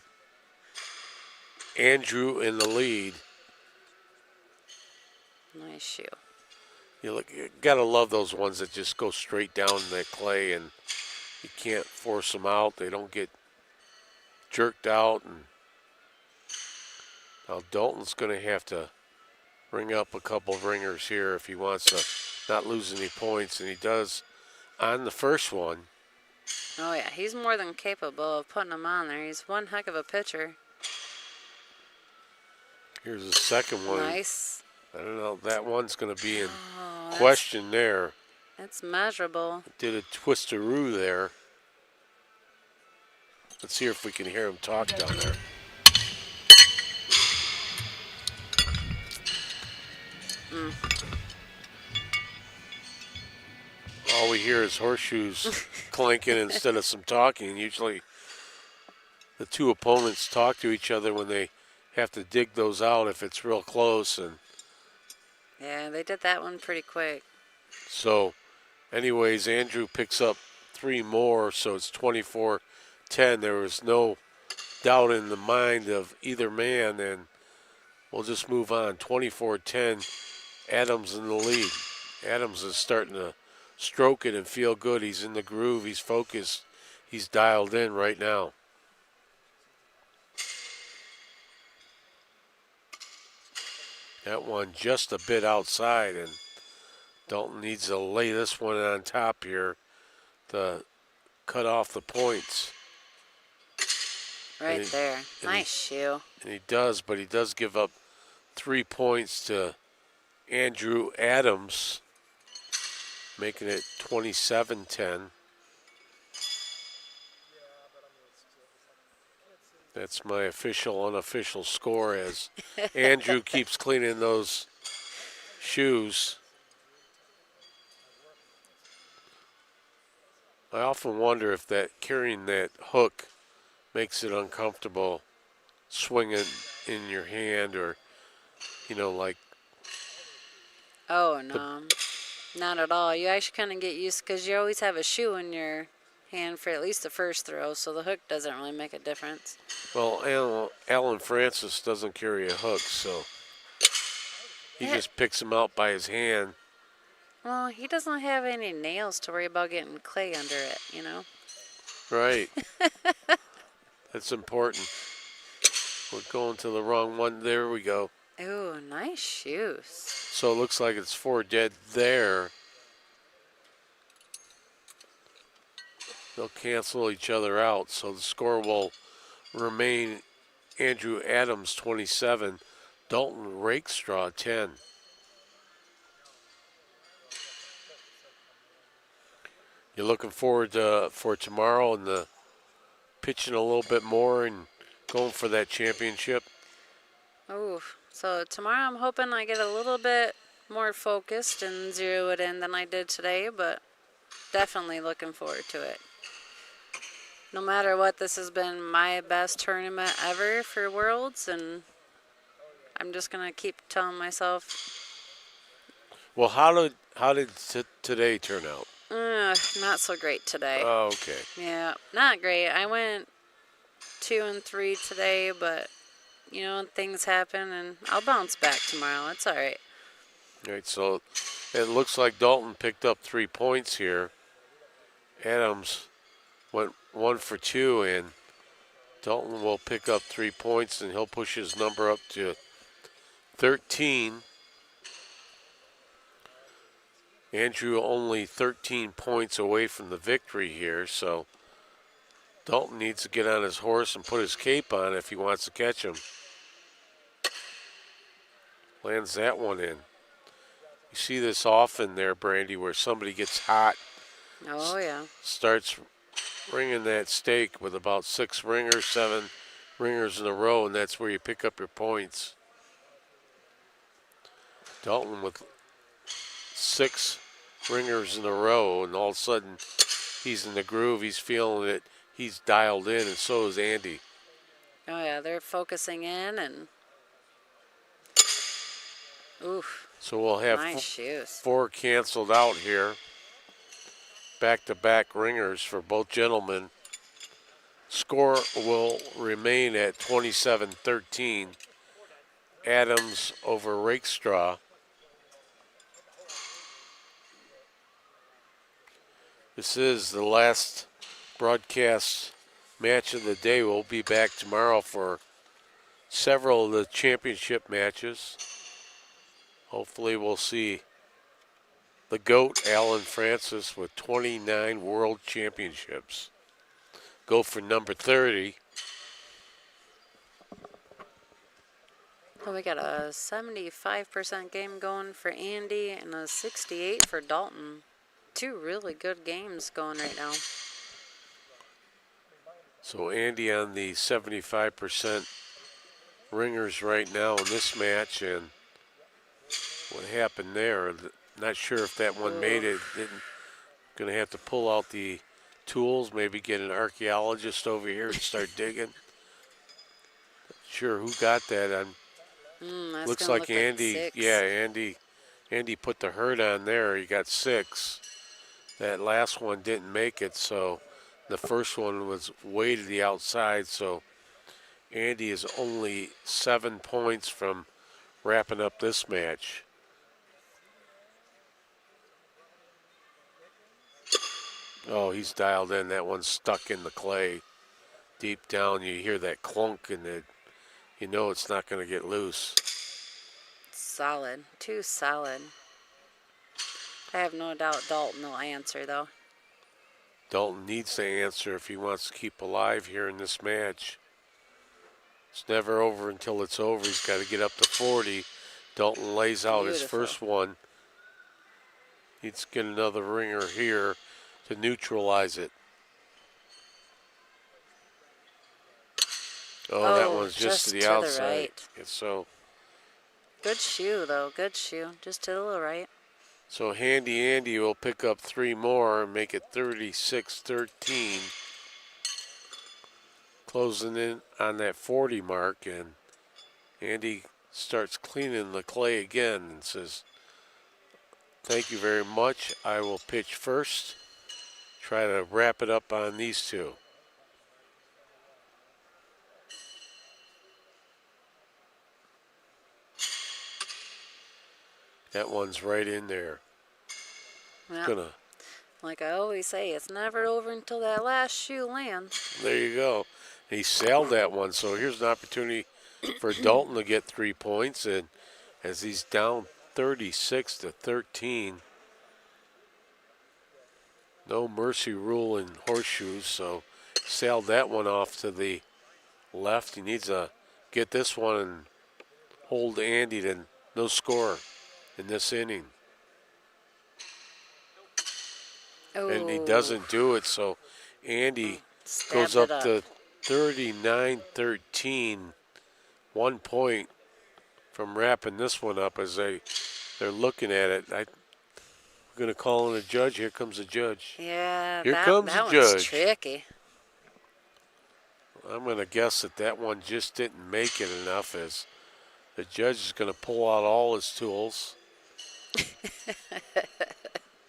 Andrew in the lead. Nice shoe. You gotta love those ones that just go straight down in that clay, and you can't force them out. They don't get jerked out. And now Dalton's gonna have to ring up a couple of ringers here if he wants to not lose any points, and he does on the first one. Oh, yeah, he's more than capable of putting them on there. He's one heck of a pitcher. Here's the second one. Nice. I don't know. That one's going to be in Oh, question there. It's measurable. Did a twisteroo there. Let's see if we can hear him talk down there. All we hear is horseshoes clanking instead of some talking. Usually the two opponents talk to each other when they have to dig those out if it's real close. And Yeah, they did that one pretty quick. so anyways, Andrew picks up 3 more, so it's 24-10. There was no doubt in the mind of either man, and we'll just move on. 24-10, Adams in the lead. Adams is starting to stroke it and feel good. He's in the groove. He's focused. He's dialed in right now. That one just a bit outside, and Dalton needs to lay this one on top here to cut off the points. Right there. and Nice shoe. And he does, but he does give up 3 points to Andrew Adams, making it 27-10. That's my official, unofficial score as Andrew keeps cleaning those shoes. I often wonder if that carrying that hook makes it uncomfortable swinging in your hand, or, you know, like. Oh, no. Not at all. You actually kind of get used because you always have a shoe in your hand for at least the first throw, so the hook doesn't really make a difference. Well, Alan Francis doesn't carry a hook, so he just picks them out by his hand. Well, he doesn't have any nails to worry about getting clay under it, you know? Right. That's important. We're going to the wrong one. There we go. Ooh, nice shoes. So it looks like it's 4 dead there. They'll cancel each other out, so the score will remain Andrew Adams 27, Dalton Rakestraw 10. You're looking forward to for tomorrow and the pitching a little bit more and going for that championship? Ooh, so tomorrow I'm hoping I get a little bit more focused and zero it in than I did today, but definitely looking forward to it. No matter what, this has been my best tournament ever for Worlds, and I'm just gonna keep telling myself. Well, how did today turn out? Not so great today. Oh, okay. Yeah, not great. I went 2 and 3 today, but you know, things happen, and I'll bounce back tomorrow. It's all right. All right, so it looks like Dalton picked up 3 points here. Adams went 1 for 2, and Dalton will pick up 3 points, and he'll push his number up to 13. Andrew only 13 points away from the victory here, so Dalton needs to get on his horse and put his cape on if he wants to catch him. Lands that one in. You see this often there, Brandy, where somebody gets hot. Oh, yeah. Starts ringing that stake with about 6 ringers, 7 ringers in a row, and that's where you pick up your points. Dalton with 6 ringers in a row, and all of a sudden he's in the groove. He's feeling it. He's dialed in, and so is Andy. Oh, yeah, they're focusing in, and oof. So we'll have Nice shoes. 4 canceled out here. Back-to-back ringers for both gentlemen. Score will remain at 27-13. Adams over Rakestraw. This is the last broadcast match of the day. We'll be back tomorrow for several of the championship matches. Hopefully we'll see the GOAT, Alan Francis, with 29 world championships. Go for number 30. Well, we got a 75% game going for Andy and a 68 for Dalton. Two really good games going right now. So Andy on the 75% ringers right now in this match, and what happened there, not sure if that one made it. Didn't. Gonna have to pull out the tools, maybe get an archaeologist over here and start digging. Sure who got that. That's Looks gonna like look Andy. Like 6. Yeah, Andy put the hurt on there. He got 6. That last one didn't make it, so the first one was way to the outside. So Andy is only 7 points from wrapping up this match. Oh, he's dialed in. That one's stuck in the clay. Deep down, you hear that clunk, and you know it's not going to get loose. Solid. Too solid. I have no doubt Dalton will answer, though. Dalton needs to answer if he wants to keep alive here in this match. It's never over until it's over. He's got to get up to 40. Dalton lays out his first one. He's get another ringer here to neutralize it. Oh, that one's just to the outside. Right. So good shoe, though. Good shoe. Just to the right. So Handy Andy will pick up 3 more and make it 36-13. Closing in on that 40 mark, and Andy starts cleaning the clay again and says, "Thank you very much. I will pitch first. Try to wrap it up on these 2." That one's right in there. Yeah. Gonna. Like I always say, it's never over until that last shoe lands. There you go. He sailed that one, so here's an opportunity for Dalton to get 3 points, and as he's down 36-13. No mercy rule in horseshoes, so sailed that one off to the left. He needs to get this one and hold Andy to no score in this inning. And he doesn't do it, so Andy goes up to 39-13. 1 point from wrapping this one up as they're looking at it. We're going to call in a judge. Here comes the judge. Yeah, Here that comes the one's judge. tricky. I'm going to guess that one just didn't make it enough, as the judge is going to pull out all his tools.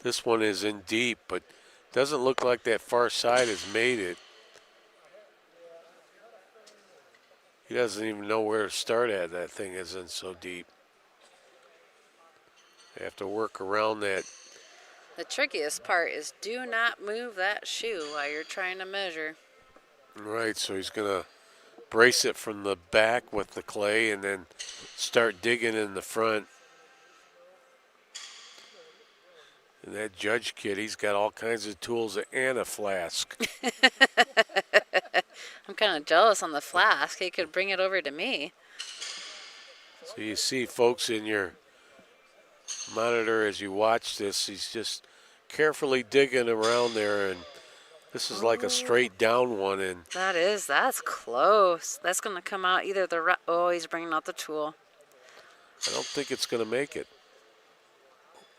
This one is in deep, but doesn't look like that far side has made it. He doesn't even know where to start at. That thing isn't so deep. They have to work around that. The trickiest part is do not move that shoe while you're trying to measure. Right, so he's going to brace it from the back with the clay and then start digging in the front. And that judge kid, he's got all kinds of tools and a flask. I'm kind of jealous on the flask. He could bring it over to me. So you see, folks, in your monitor as you watch this, he's just carefully digging around there, and this is like a straight down one. And That's close. That's going to come out either he's bringing out the tool. I don't think it's going to make it.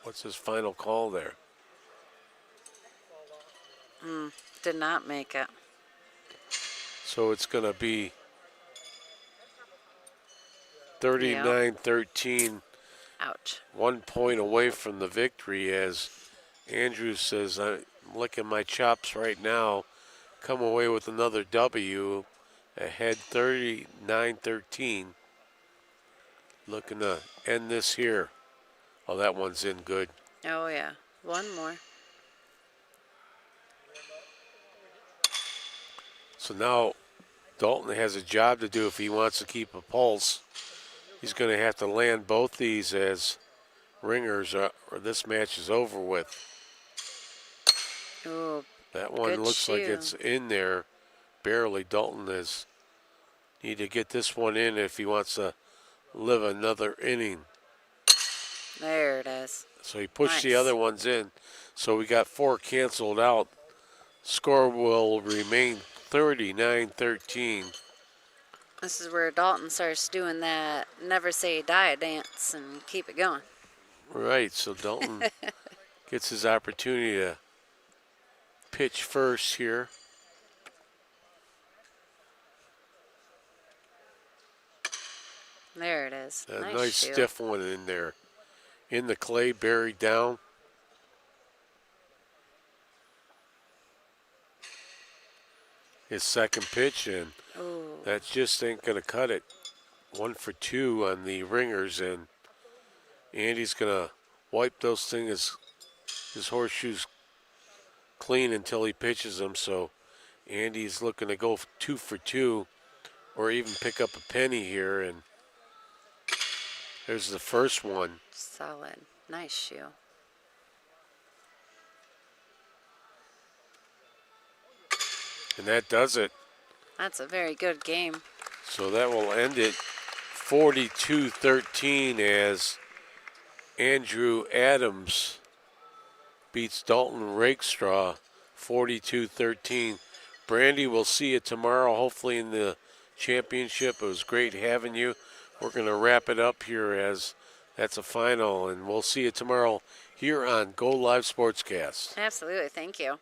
What's his final call there? Did not make it. So it's going to be 39-13. Ouch. 1 point away from the victory, as Andrews says, I'm licking my chops right now. Come away with another W, ahead 39-13. Looking to end this here. Oh, that one's in good. Oh, yeah. One more. So now Dalton has a job to do if he wants to keep a pulse. He's going to have to land both these, as ringers, or this match is over with. Ooh, That one Good looks like shoe. it's in there, barely. Dalton is need to get this one in if he wants to live another inning. there it is. So he pushed the Nice. other ones in. So we got 4 canceled out. Score will remain 39-13. This is where Dalton starts doing that never say die dance and keep it going. Right, so Dalton gets his opportunity to pitch first here. There it is. A Nice nice shoe. stiff one in there. In the clay, buried down. His second pitch, and Ooh, that just ain't going to cut it. 1 for 2 on the ringers, and Andy's going to wipe those things, his horseshoes, clean until he pitches them. So Andy's looking to go 2 for 2 or even pick up a penny here, and there's the first one. solid. Nice shoe. And that does it. That's a very good game. So that will end it 42-13 as Andrew Adams beats Dalton Rakestraw 42-13. Brandy, we'll see you tomorrow, hopefully in the championship. It was great having you. We're going to wrap it up here as that's a final, and we'll see you tomorrow here on Go Live Sportscast. Absolutely. Thank you.